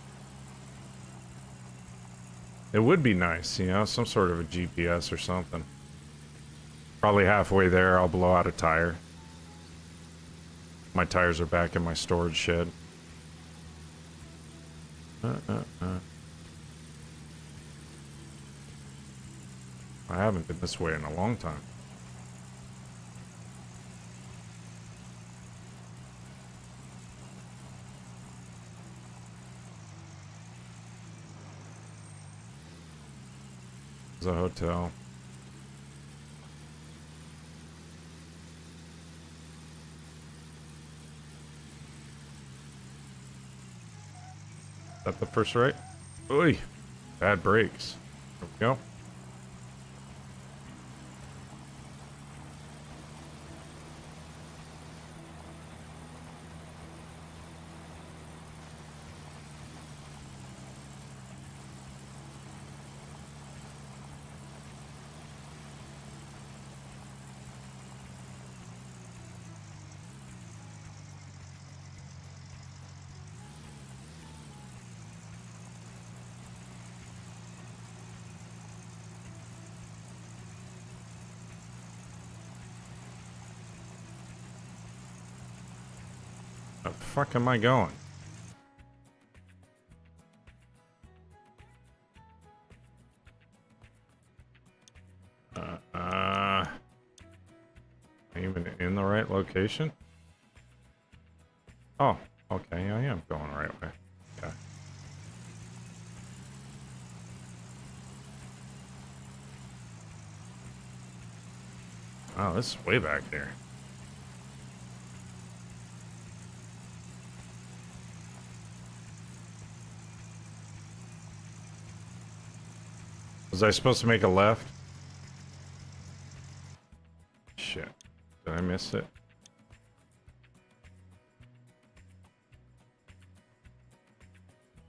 S1: It would be nice, you know, some sort of a GPS or something. Probably halfway there, I'll blow out a tire. My tires are back in my storage shed. I haven't been this way in a long time. There's a hotel. Is that the first right? Oy! Bad brakes. There we go. Where the fuck am I going? Even in the right location? Oh, okay, I am going the right way. Okay. Oh, this is way back here. Was I supposed to make a left? Shit. Did I miss it?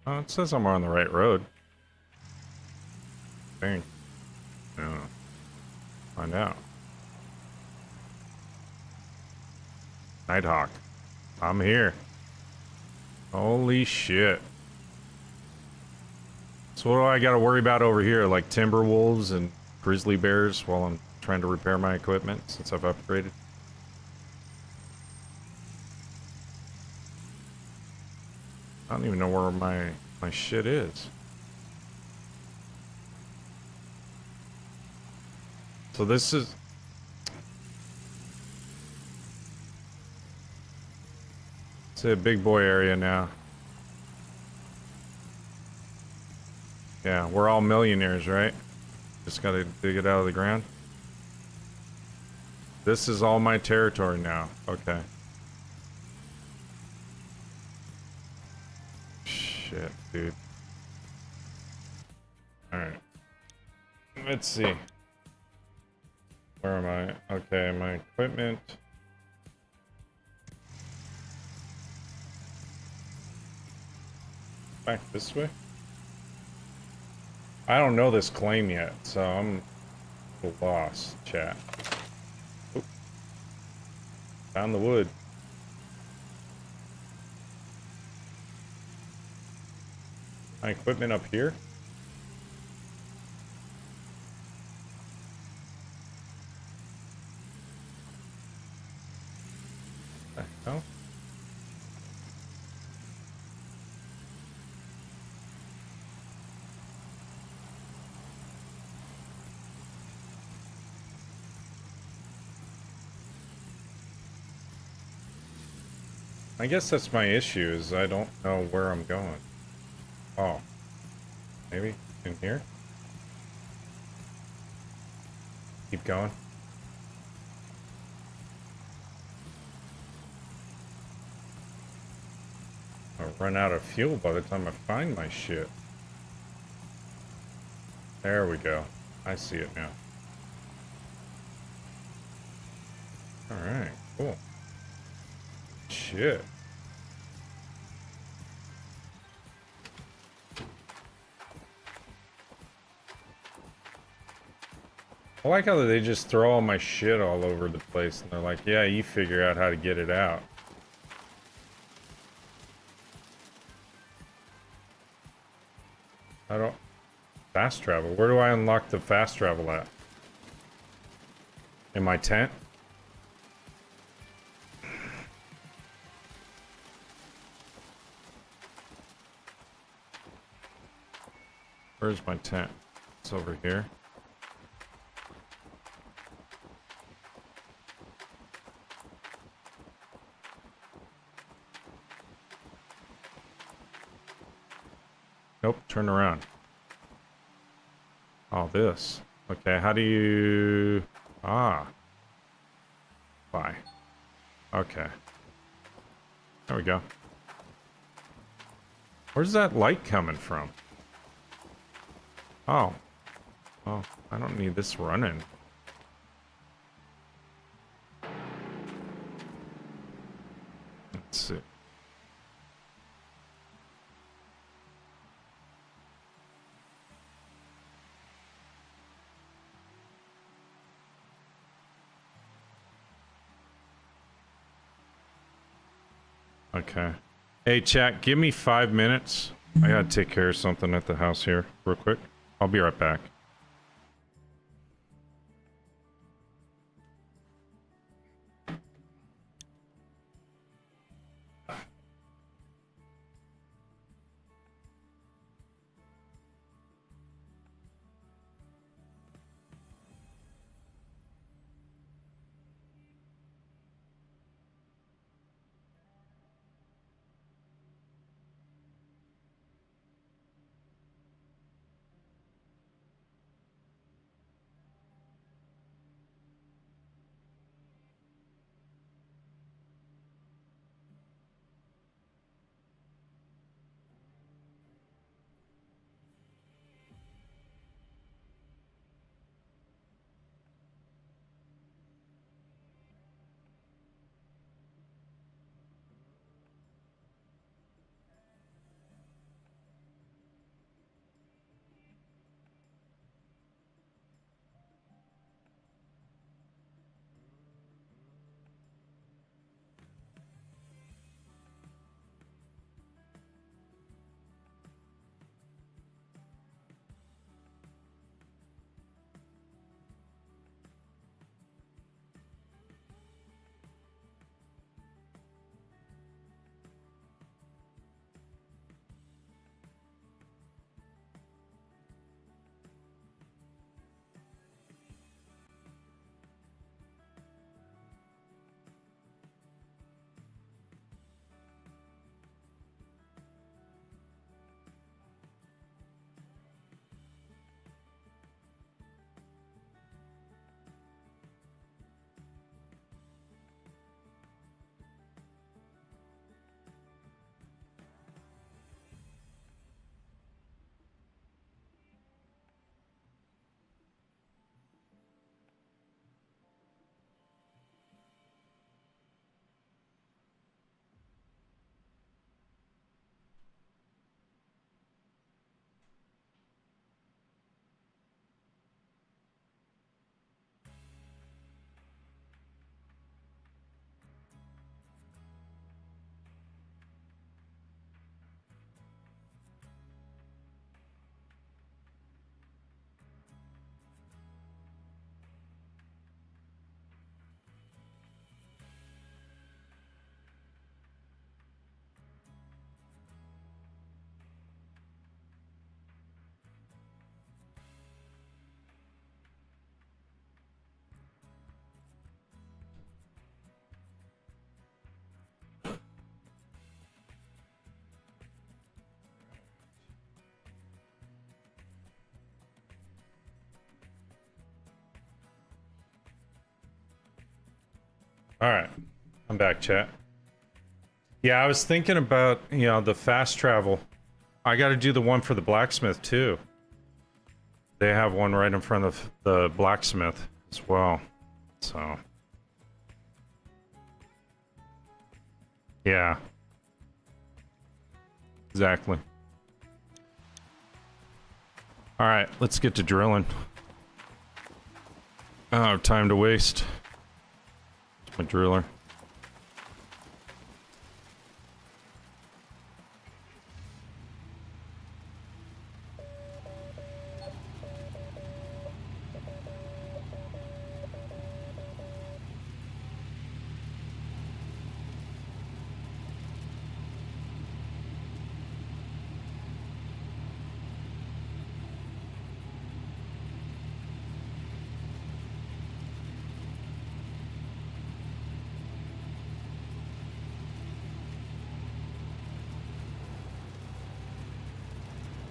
S1: Oh, it says I'm on the right road. I think. No. Find out. Nighthawk. I'm here. Holy shit. So what do I gotta worry about over here? Like timber wolves and grizzly bears while I'm trying to repair my equipment since I've upgraded? I don't even know where my shit is. So this is... It's a big boy area now. Yeah, we're all millionaires, right? Just gotta dig it out of the ground. This is all my territory now. Okay. Shit, dude. Alright. Let's see. Where am I? Okay, my equipment. Back this way? I don't know this claim yet, so I'm a little lost, chat. Oop. Found the wood. My equipment up here? What the hell? I guess that's my issue, is I don't know where I'm going. Oh. Maybe in here? Keep going. I'll run out of fuel by the time I find my shit. There we go. I see it now. Alright, cool. Shit. I like how they just throw all my shit all over the place and they're like, yeah, you figure out how to get it out. I don't... Fast travel? Where do I unlock the fast travel at? In my tent? Where's my tent? It's over here. Nope, turn around. Oh, this. Okay, how do you... Ah. Bye. Okay. There we go. Where's that light coming from? Oh. Oh, I don't need this running. Let's see. Okay. Hey, chat, give me 5 minutes. I gotta take care of something at the house here, real quick. I'll be right back. Alright. I'm back, chat. Yeah, I was thinking about, you know, the fast travel. I gotta do the one for the blacksmith, too. They have one right in front of the blacksmith as well. So... yeah. Exactly. Alright, let's get to drilling. I don't have time to waste. It's my driller.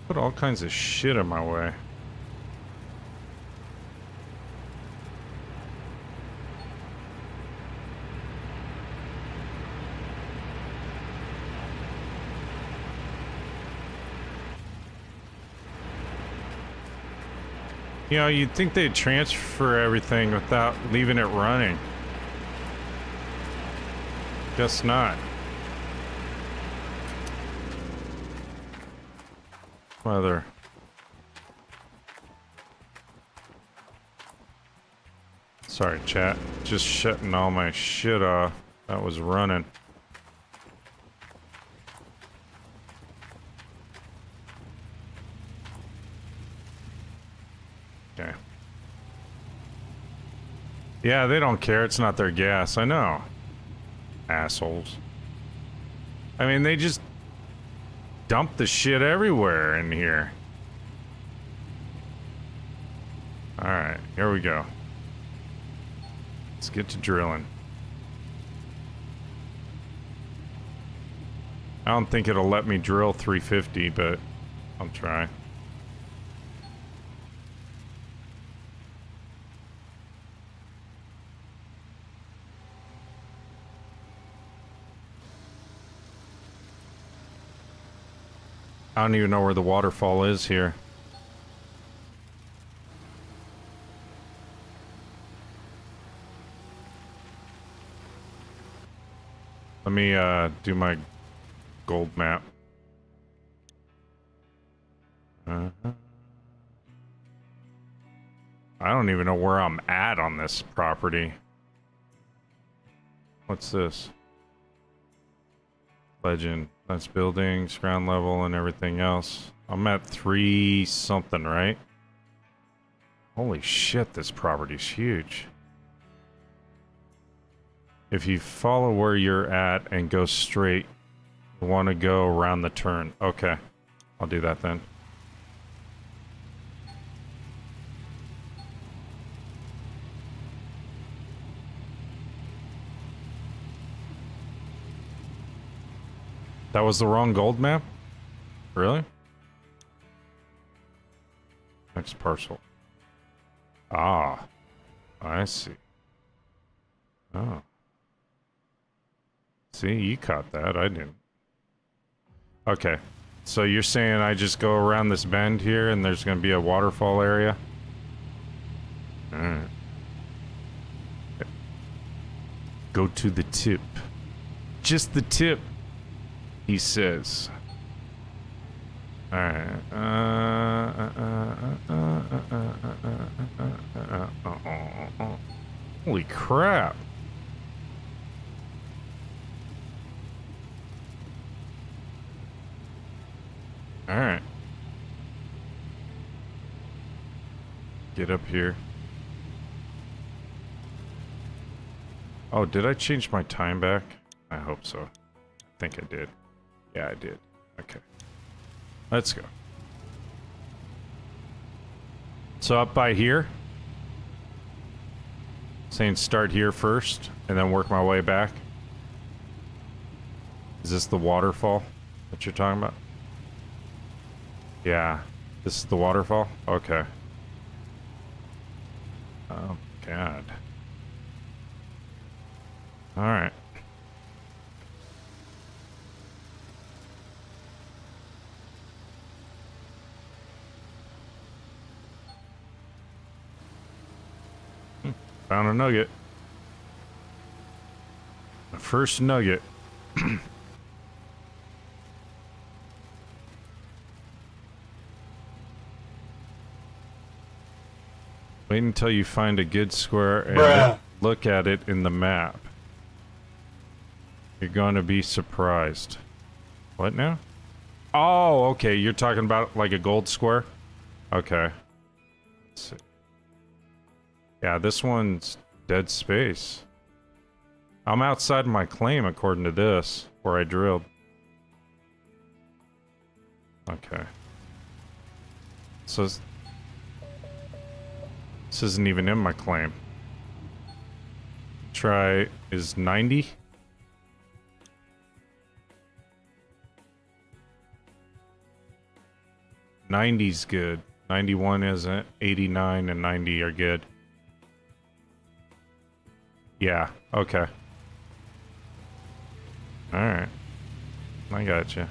S1: Put all kinds of shit in my way. You know, you'd think they'd transfer everything without leaving it running. Guess not. Weather. Sorry, chat. Just shutting all my shit off. That was running. Okay. Yeah, they don't care. It's not their gas. I know. Assholes. I mean, they just dump the shit everywhere in here. Alright, here we go. Let's get to drilling. I don't think it'll let me drill 350, but I'll try. I don't even know where the waterfall is here. Let me do my gold map. I don't even know where I'm at on this property. What's this? Legend. That's buildings, ground level, and everything else. I'm at 3 something, right? Holy shit, this property's huge. If you follow where you're at and go straight, you want to go around the turn. Okay, I'll do that then. That was the wrong gold map? Really? Next parcel. Ah, I see. Oh. See, you caught that. I didn't. Okay. So you're saying I just go around this bend here and there's going to be a waterfall area? Alright. Go to the tip. Just the tip, he says. Alright. Holy crap. Alright. Get up here. Oh, did I change my time back? I hope so. I think I did. Yeah, I did. Okay. Let's go. So up by here. Saying start here first and then work my way back. Is this the waterfall that you're talking about? Yeah, this is the waterfall? Okay. Oh, God. Alright. Found a nugget. The first nugget. Wait until you find a good square and look at it in the map. You're going to be surprised. What now? Oh, okay. You're talking about like a gold square? Okay. Let's see. Yeah, this one's dead space. I'm outside my claim according to this, where I drilled. Okay. So this isn't even in my claim. Try is 90. '90's good. 91 isn't. 89 and 90 are good. Yeah, okay. Alright. I gotcha.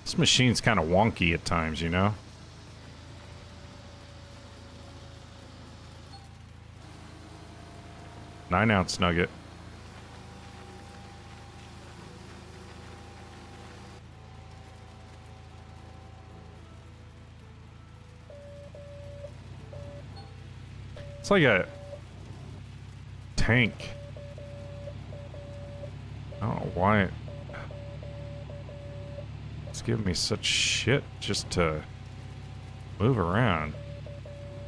S1: This machine's kind of wonky at times, you know? Nine-ounce nugget. It's like a tank. I don't know why it's giving me such shit just to move around.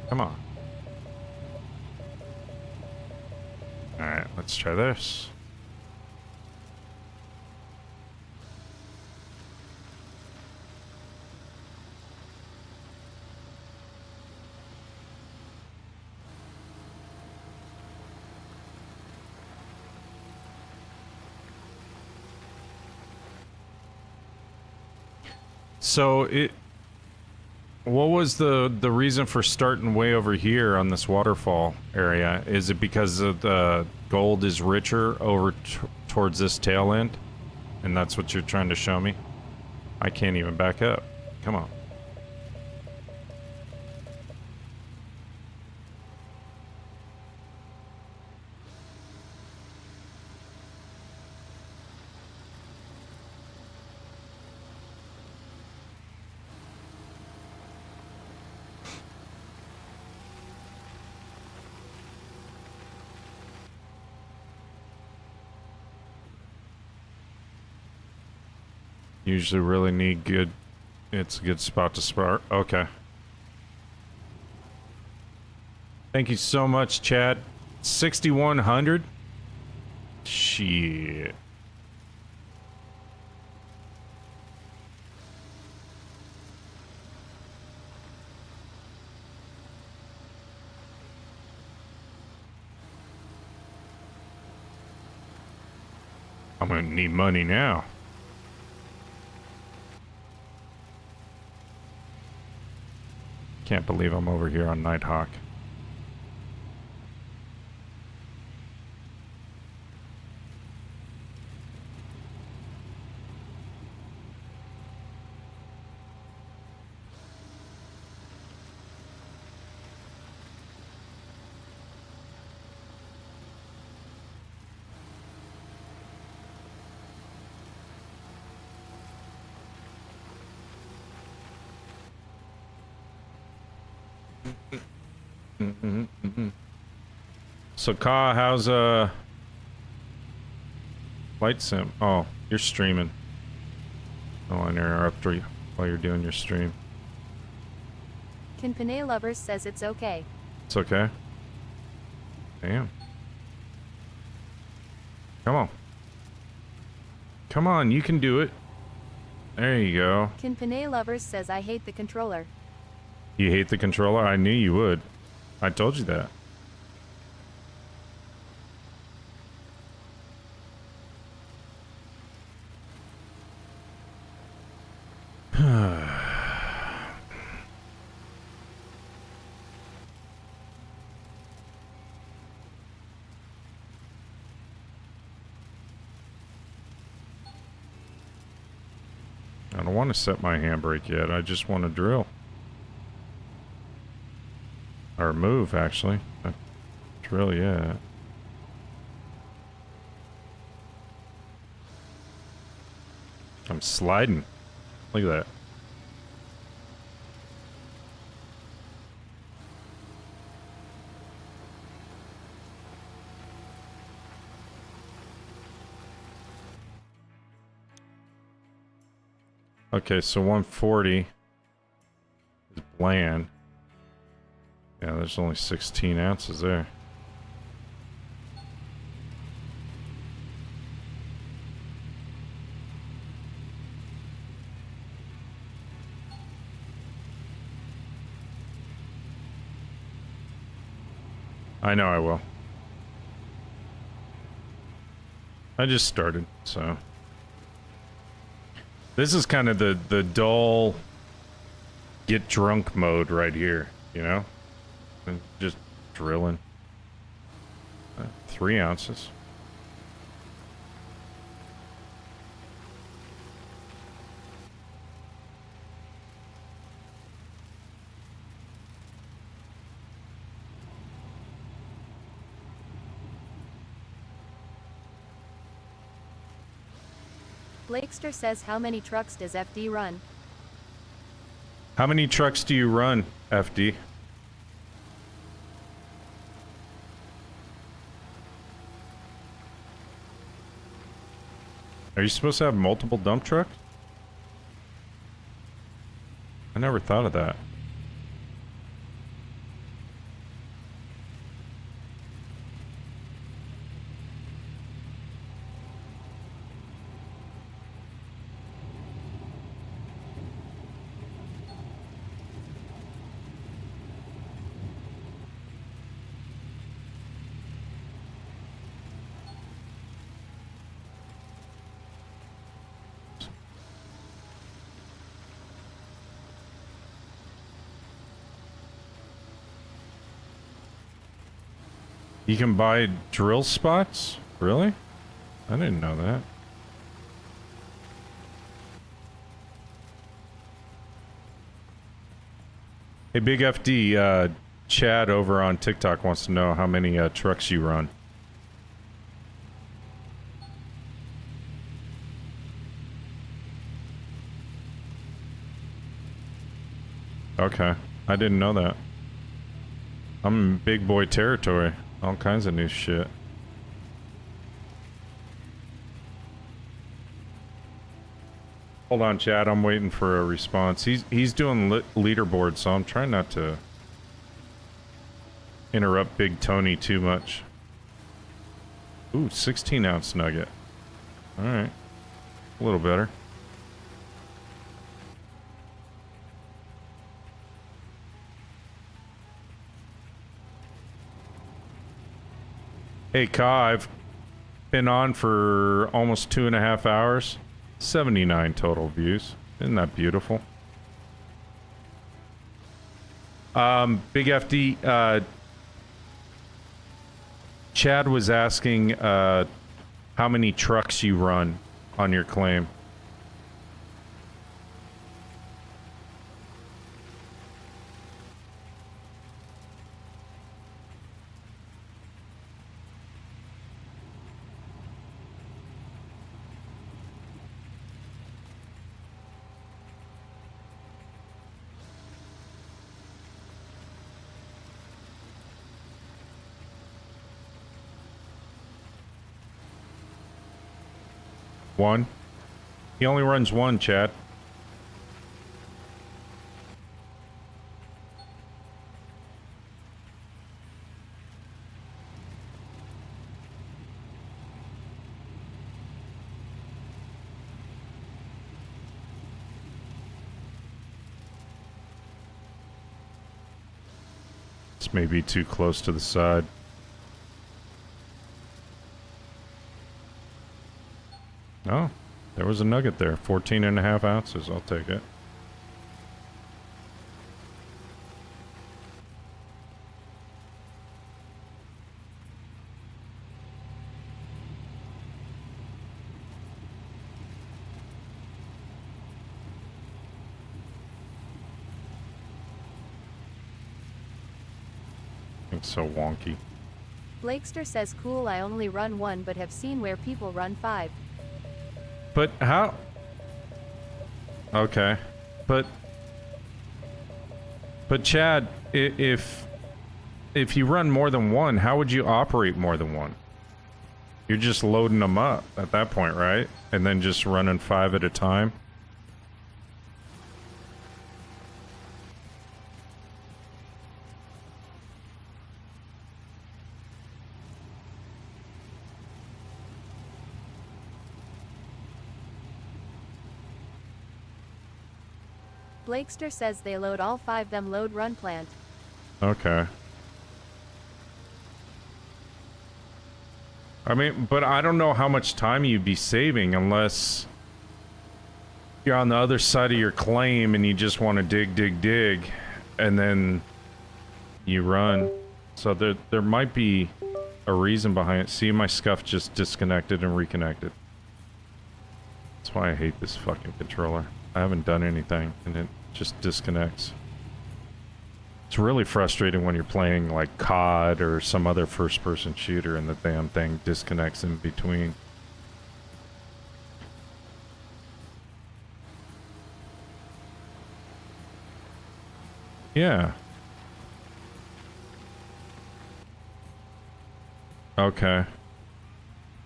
S1: Come on. Alright, let's try this. So what was the reason for starting way over here on this waterfall area? Is it because of the gold is richer over towards this tail end? And that's what you're trying to show me? I can't even back up. Come on. Usually really need good... It's a good spot to start. Okay. Thank you so much, Chad. 6,100? Shit. I'm gonna need money now. Can't believe I'm over here on Nighthawk. So, Ka, how's Flight Sim? Oh, you're streaming. I'll interrupt you while you're doing your stream.
S2: Can Panay Lovers says it's okay.
S1: It's okay. Damn. Come on. Come on, you can do it. There you go.
S2: Can Panay Lovers says I hate the controller.
S1: You hate the controller? I knew you would. I told you that. I don't want to set my handbrake yet. I just want to drill. Or move, actually. Not drill yet. I'm sliding. Look at that. Okay, so 140 is bland. Yeah, there's only 16 ounces there. I know I will. I just started, so... This is kind of the dull get drunk mode right here, you know? And just drilling. 3 ounces.
S2: Blakester says, how many trucks does FD run?
S1: How many trucks do you run, FD? Are you supposed to have multiple dump trucks? I never thought of that. You can buy drill spots? Really? I didn't know that. Hey, Big FD, Chad over on TikTok wants to know how many trucks you run. Okay, I didn't know that. I'm in big boy territory. All kinds of new shit. Hold on, Chad. I'm waiting for a response. He's doing leaderboard, so I'm trying not to interrupt Big Tony too much. Ooh, 16-ounce nugget. All right, a little better. Hey, Ka, I've been on for almost 2.5 hours. 79 total views. Isn't that beautiful? Big FD, Chad was asking how many trucks you run on your claim. One. He only runs one, Chad. This may be too close to the side. Oh, there was a nugget there. 14.5 ounces. I'll take it. It's so wonky.
S2: Blakester says, cool, I only run one but have seen where people run 5.
S1: But how? Okay, but Chad, if you run more than one, how would you operate more than one? You're just loading them up at that point, right? And then just running 5 at a time.
S2: Blakester says they load all 5 them load run plant.
S1: Okay. I mean, but I don't know how much time you'd be saving unless you're on the other side of your claim and you just want to dig, and then you run. So there might be a reason behind it. See, my scuff just disconnected and reconnected. That's why I hate this fucking controller. I haven't done anything and it just disconnects. It's really frustrating when you're playing like COD or some other first-person shooter and the damn thing disconnects in between. Yeah. Okay.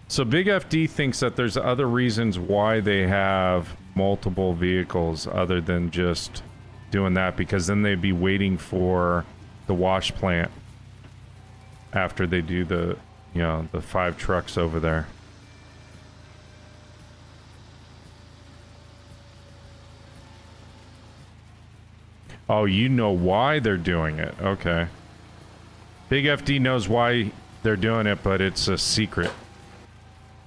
S1: So Big FD thinks that there's other reasons why they have multiple vehicles other than just doing that, because then they'd be waiting for the wash plant after they do the, you know, the 5 trucks over there. Oh, you know why they're doing it. Okay. Big FD knows why they're doing it, but it's a secret.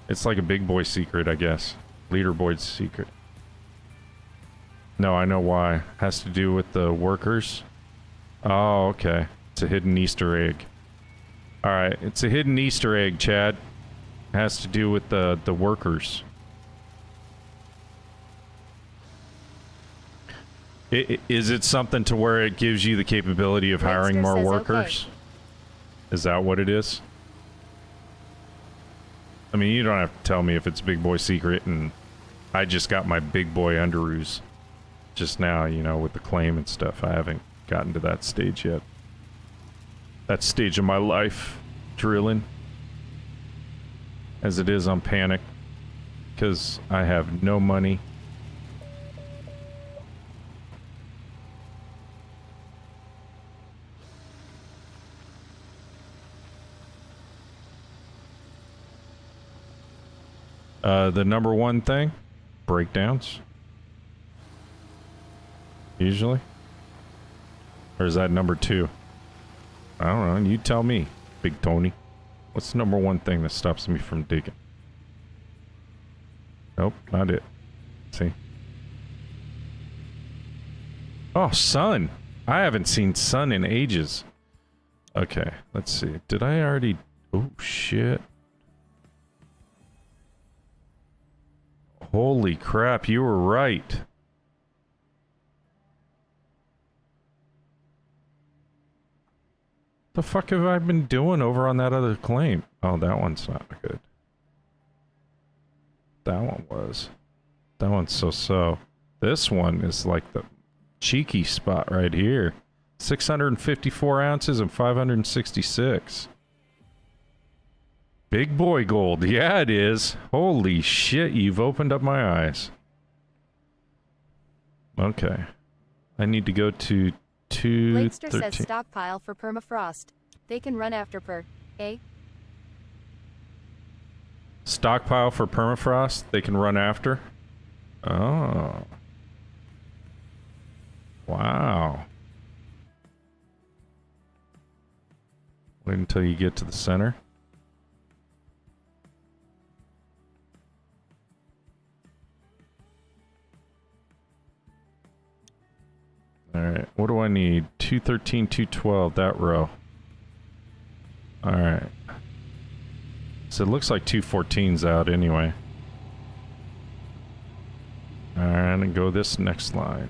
S1: It's like a big boy secret, I guess. Leaderboard's secret. No, I know why. Has to do with the workers. Oh, okay. It's a hidden Easter egg. Alright, it's a hidden Easter egg, Chad. Has to do with the workers. Is it something to where it gives you the capability of hiring more workers? Is that what it is? I mean, you don't have to tell me if it's big boy secret, and I just got my big boy underoos just now, you know, with the claim and stuff. I haven't gotten to that stage yet. That stage of my life, drilling. As it is, I'm panicked because I have no money. The number one thing, breakdowns. Usually. Or is that number 2? I don't know, you tell me, Big Tony. What's the number one thing that stops me from digging? Nope, not it. See? Oh, sun! I haven't seen sun in ages. Okay, let's see. Did I already... Oh, shit. Holy crap, you were right. The fuck have I been doing over on that other claim? Oh, that one's not good. That one was. That one's so-so. This one is like the cheeky spot right here. 654 ounces and 566. Big boy gold. Yeah, it is. Holy shit, you've opened up my eyes. Okay. I need to go to
S2: Blakester
S1: 213.
S2: says stockpile for permafrost. They can run after per. Eh?
S1: Stockpile for permafrost they can run after? Oh. Wow. Wait until you get to the center. Alright, what do I need? 213, 212, that row. Alright. So it looks like 214's out anyway. Alright, and go this next line.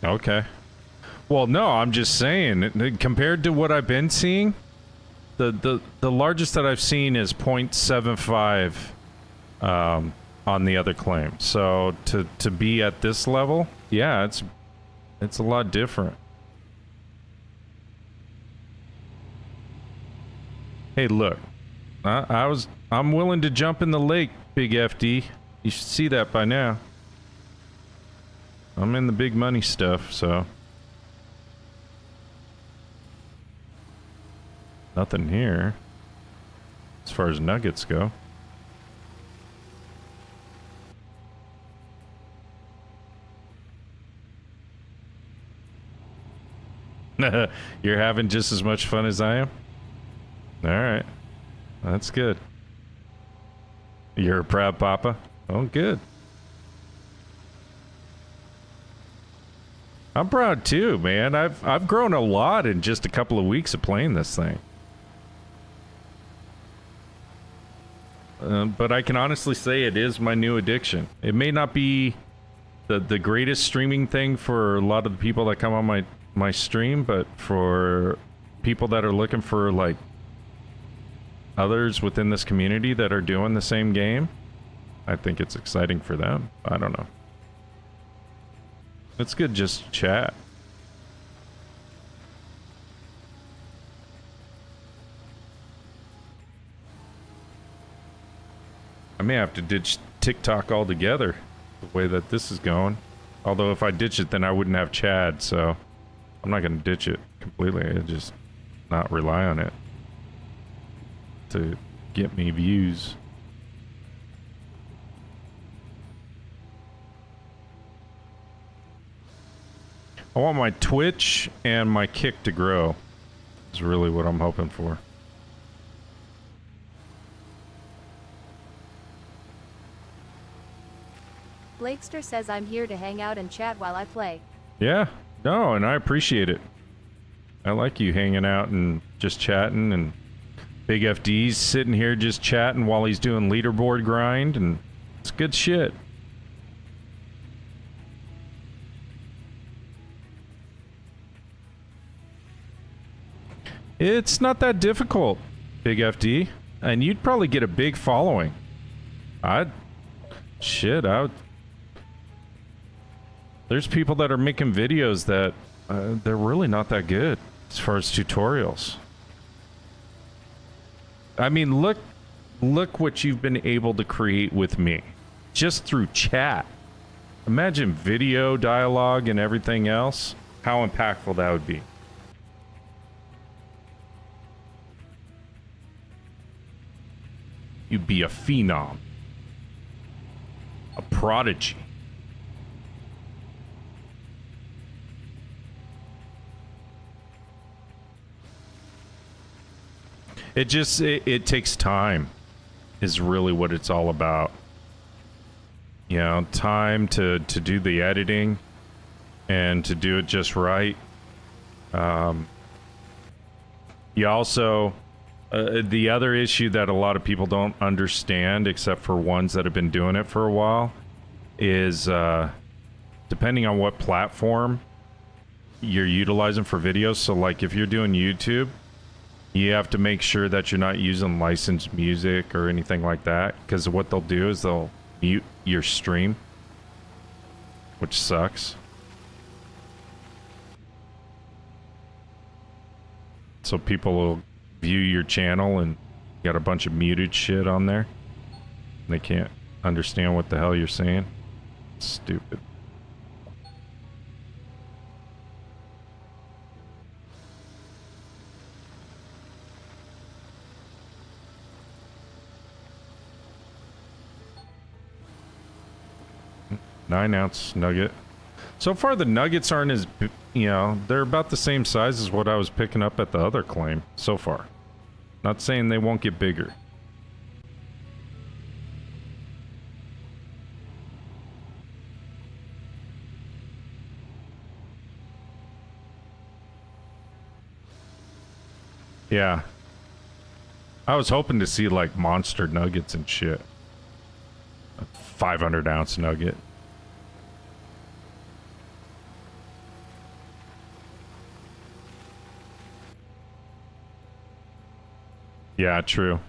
S1: Okay. Well, no, I'm just saying, compared to what I've been seeing, the largest that I've seen is 0.75 on the other claim. So to be at this level, yeah, it's a lot different. Hey, look, I'm willing to jump in the lake, Big FD. You should see that by now. I'm in the big money stuff, so. Nothing here. As far as nuggets go. You're having just as much fun as I am? Alright. That's good. You're a proud papa? Oh, good. I'm proud too, man. I've grown a lot in just a couple of weeks of playing this thing. But I can honestly say it is my new addiction. It may not be the greatest streaming thing for a lot of the people that come on my stream, but for people that are looking for like others within this community that are doing the same game, I think it's exciting for them. I don't know. It's good just to chat. I may have to ditch TikTok altogether, the way that this is going. Although if I ditch it, then I wouldn't have Chad, so I'm not going to ditch it completely. I just not rely on it to get me views. I want my Twitch and my Kick to grow. Is really what I'm hoping for.
S2: Blakester says I'm here to hang out and chat while I play.
S1: Yeah, no, and I appreciate it. I like you hanging out and just chatting, and Big FD's sitting here just chatting while he's doing leaderboard grind, and it's good shit. It's not that difficult, Big FD, and you'd probably get a big following. There's people that are making videos that they're really not that good as far as tutorials. I mean, look what you've been able to create with me just through chat. Imagine video, dialogue, and everything else. How impactful that would be. You'd be a phenom, a prodigy. It takes time is really what it's all about. You know, time to do the editing and to do it just right. You also, the other issue that a lot of people don't understand, except for ones that have been doing it for a while, is depending on what platform you're utilizing for videos. So like if you're doing YouTube, you have to make sure that you're not using licensed music or anything like that, because what they'll do is they'll mute your stream, which sucks. So people will view your channel and you got a bunch of muted shit on there. They can't understand what the hell you're saying. Stupid. Nine-ounce nugget. So far, the nuggets aren't as, you know, they're about the same size as what I was picking up at the other claim so far. Not saying they won't get bigger. Yeah. I was hoping to see like monster nuggets and shit. A 500-ounce nugget. Yeah, true.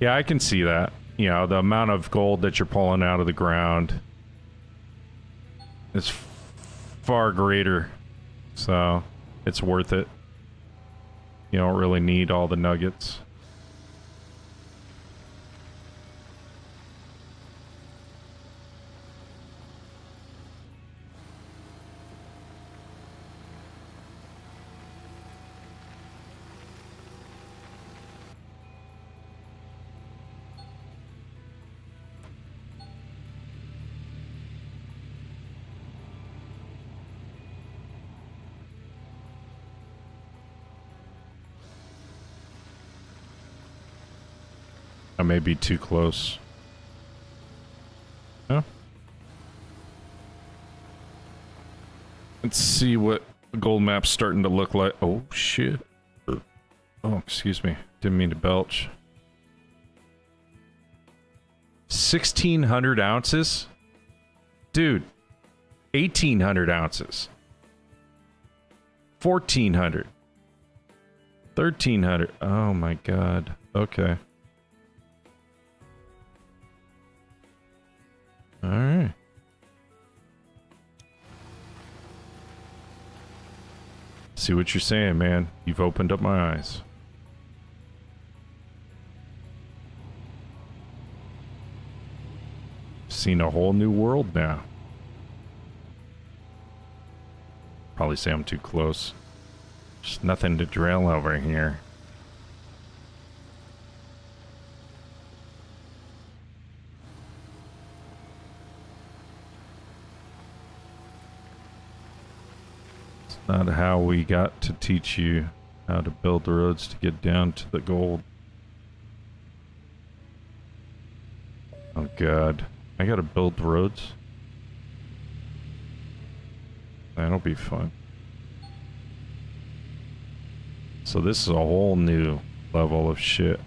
S1: Yeah, I can see that. You know, the amount of gold that you're pulling out of the ground is far greater. So, it's worth it. You don't really need all the nuggets. I may be too close. No? Let's see what the gold map's starting to look like. Oh, shit. Oh, excuse me. Didn't mean to belch. 1,600 ounces? Dude. 1,800 ounces. 1,400. 1,300. Oh my god. Okay. Alright. See what you're saying, man. You've opened up my eyes. Seen a whole new world now. Probably say I'm too close. There's nothing to drill over here. It's not how we got to teach you how to build the roads to get down to the gold. Oh god. I gotta build roads? That'll be fun. So this is a whole new level of shit.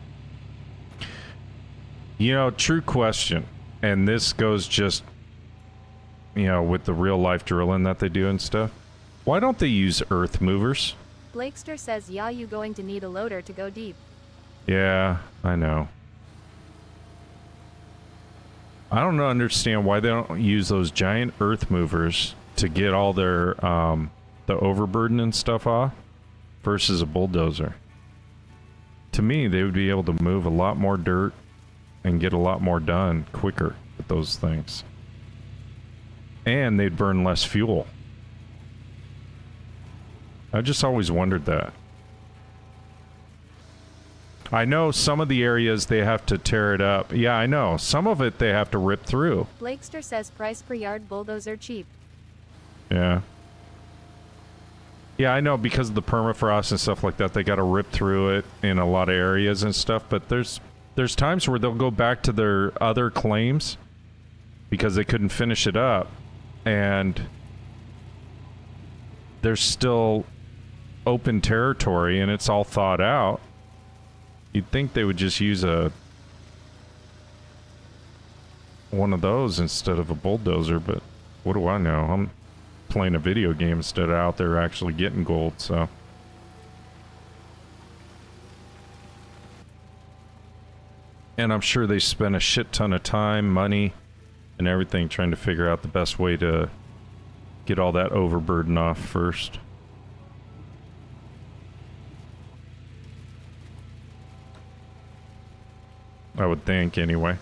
S1: You know, true question. And this goes just, you know, with the real life drilling that they do and stuff. Why don't they use earth movers?
S2: Blakester says, yeah, you going to need a loader to go deep.
S1: Yeah, I know. I don't understand why they don't use those giant earth movers to get all their, the overburden and stuff off versus a bulldozer. To me, they would be able to move a lot more dirt and get a lot more done quicker with those things. And they'd burn less fuel. I just always wondered that. I know some of the areas they have to tear it up. Yeah, I know. Some of it they have to rip through.
S2: Blakester says price per yard bulldozer cheap.
S1: Yeah. Yeah, I know because of the permafrost and stuff like that, they got to rip through it in a lot of areas and stuff, but there's times where they'll go back to their other claims because they couldn't finish it up, and there's still open territory and it's all thought out. You'd think they would just use one of those instead of a bulldozer, but what do I know? I'm playing a video game instead of out there actually getting gold, so. And I'm sure they spent a shit ton of time, money, and everything trying to figure out the best way to get all that overburden off first. I would think, anyway.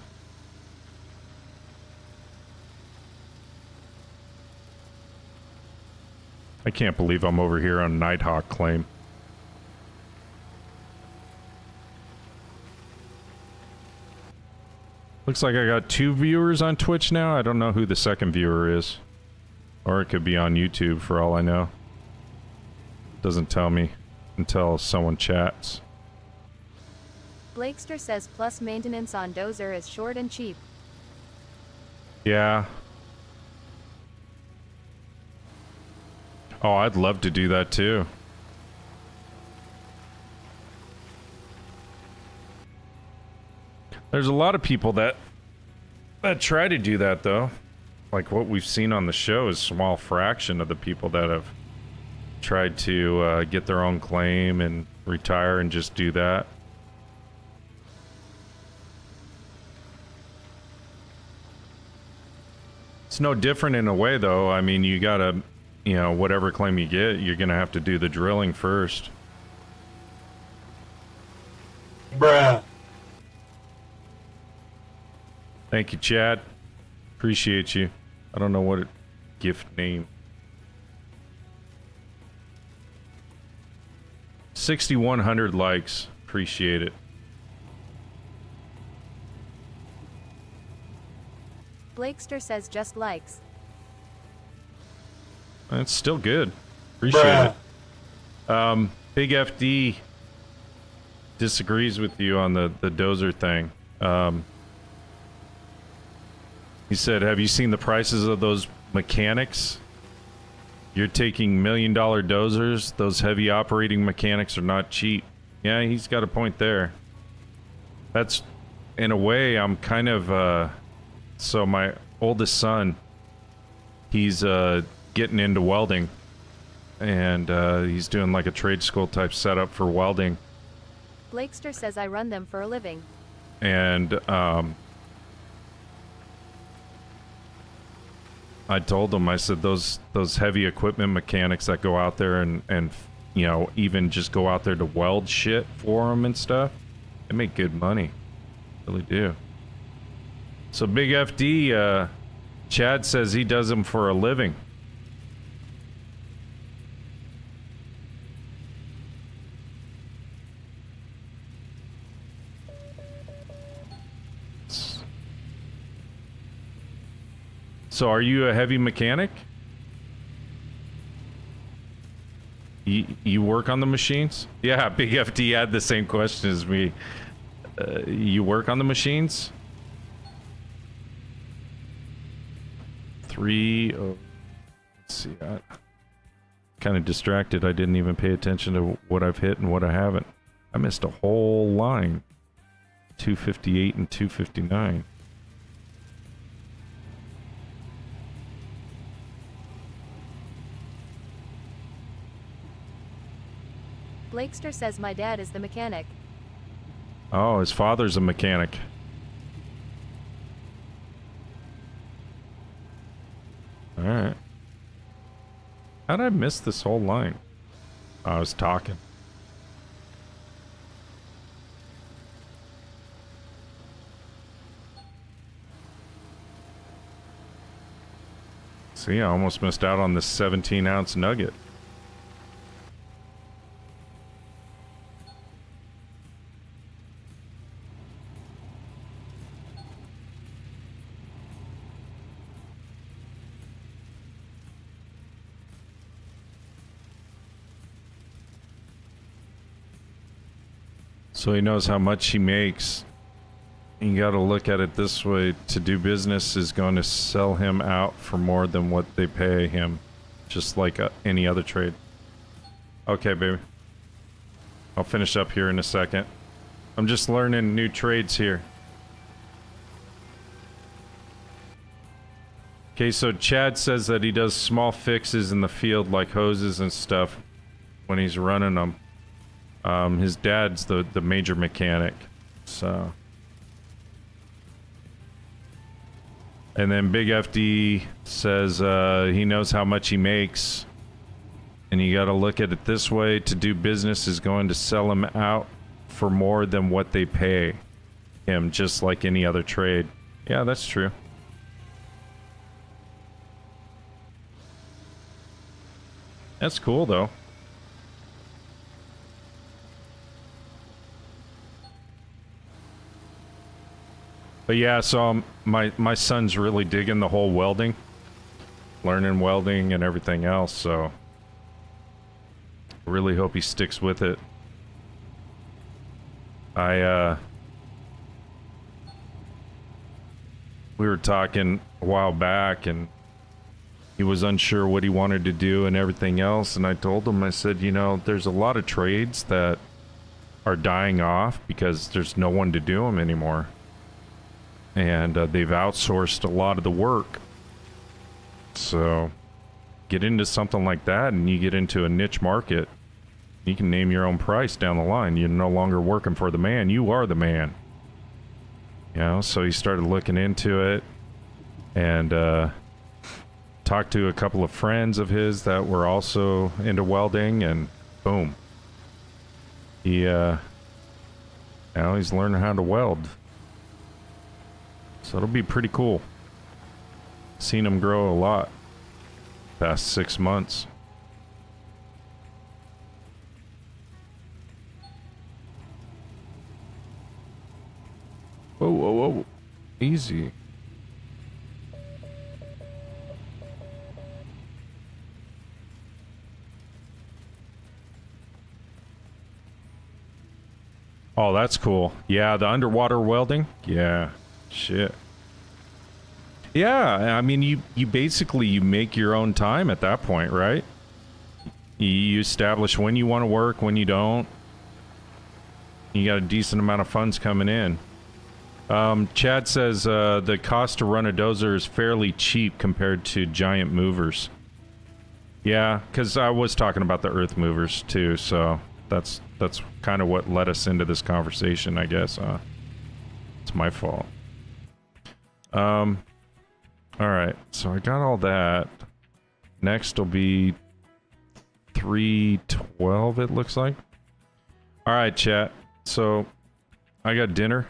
S1: I can't believe I'm over here on Nighthawk claim. Looks like I got 2 viewers on Twitch now. I don't know who the second viewer is. Or it could be on YouTube for all I know. Doesn't tell me until someone chats.
S2: Blakester says plus maintenance on dozer is short and cheap.
S1: Yeah. Oh, I'd love to do that too. There's a lot of people that try to do that though. Like what we've seen on the show is a small fraction of the people that have tried to get their own claim and retire and just do that. It's no different in a way though. I mean, you gotta, you know, whatever claim you get, you're gonna have to do the drilling first.
S3: Bruh.
S1: Thank you, Chad. Appreciate you. I don't know what gift name. 6,100 likes. Appreciate it.
S2: Blakester says just likes.
S1: That's still good. Appreciate it. Big FD disagrees with you on the dozer thing. He said, have you seen the prices of those mechanics? You're taking $1 million dozers. Those heavy operating mechanics are not cheap. Yeah, he's got a point there. That's, in a way, I'm kind of, so my oldest son, he's, getting into welding. and he's doing like a trade school type setup for welding.
S2: Blakester says I run them for a living.
S1: And I told him, I said, those heavy equipment mechanics that go out there and you know, even just go out there to weld shit for them and stuff, they make good money. Really do. So Big FD, Chad says he does them for a living. So are you a heavy mechanic? You work on the machines? Yeah, Big FD had the same question as me. You work on the machines? 3, oh, let's see. Kind of distracted. I didn't even pay attention to what I've hit and what I haven't. I missed a whole line. 258 and 259.
S2: Blakester says my dad is the mechanic.
S1: Oh, his father's a mechanic. Alright. How'd I miss this whole line? I was talking. See, I almost missed out on this 17-ounce nugget. So he knows how much he makes. You gotta look at it this way. To do business is going to sell him out for more than what they pay him. Just like any other trade. Okay, baby. I'll finish up here in a second. I'm just learning new trades here. Okay, so Chad says that he does small fixes in the field like hoses and stuff when he's running them. His dad's the major mechanic, so. And then Big FD says he knows how much he makes, and you gotta look at it this way. To do business is going to sell him out for more than what they pay him, just like any other trade. Yeah, that's true. That's cool, though. But yeah, so my son's really digging the whole welding, learning welding and everything else, so I really hope he sticks with it. We were talking a while back, and he was unsure what he wanted to do and everything else, and I told him, I said, you know, there's a lot of trades that are dying off because there's no one to do them anymore. And they've outsourced a lot of the work. So get into something like that and you get into a niche market. You can name your own price down the line. You're no longer working for the man. You are the man. You know, so he started looking into it and talked to a couple of friends of his that were also into welding, and boom. He, now he's learning how to weld. So it'll be pretty cool. Seen him grow a lot past 6 months. Whoa, whoa, whoa. Easy. Oh, that's cool. Yeah, the underwater welding. Yeah. Shit. Yeah, I mean, you basically, you make your own time at that point, right? You establish when you want to work, when you don't. You got a decent amount of funds coming in. Chad says the cost to run a dozer is fairly cheap compared to giant movers. Yeah, because I was talking about the earth movers too, so that's kind of what led us into this conversation, I guess. It's my fault. All right, so I got all that. Next will be 3:12, it looks like. All right, chat. So I got dinner.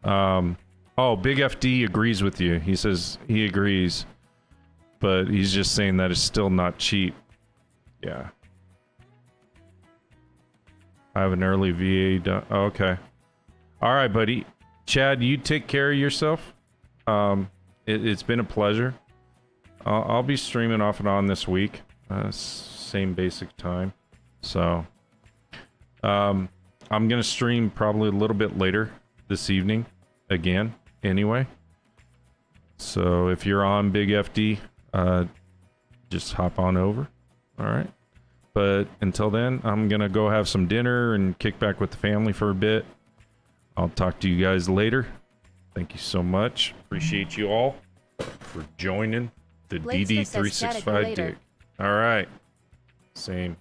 S1: Oh, Big FD agrees with you. He says he agrees, but he's just saying that it's still not cheap. Yeah. I have an early VA done. Oh, okay. All right, buddy. Chad, you take care of yourself. It's been a pleasure. I'll be streaming off and on this week. Same basic time. So, I'm gonna stream probably a little bit later this evening again. Anyway. So if you're on Big FD, just hop on over. All right. But until then, I'm gonna go have some dinner and kick back with the family for a bit. I'll talk to you guys later. Thank you so much. Appreciate you all for joining the
S2: Blakes says chat
S1: DD365
S2: later.
S1: dig. All right. Same.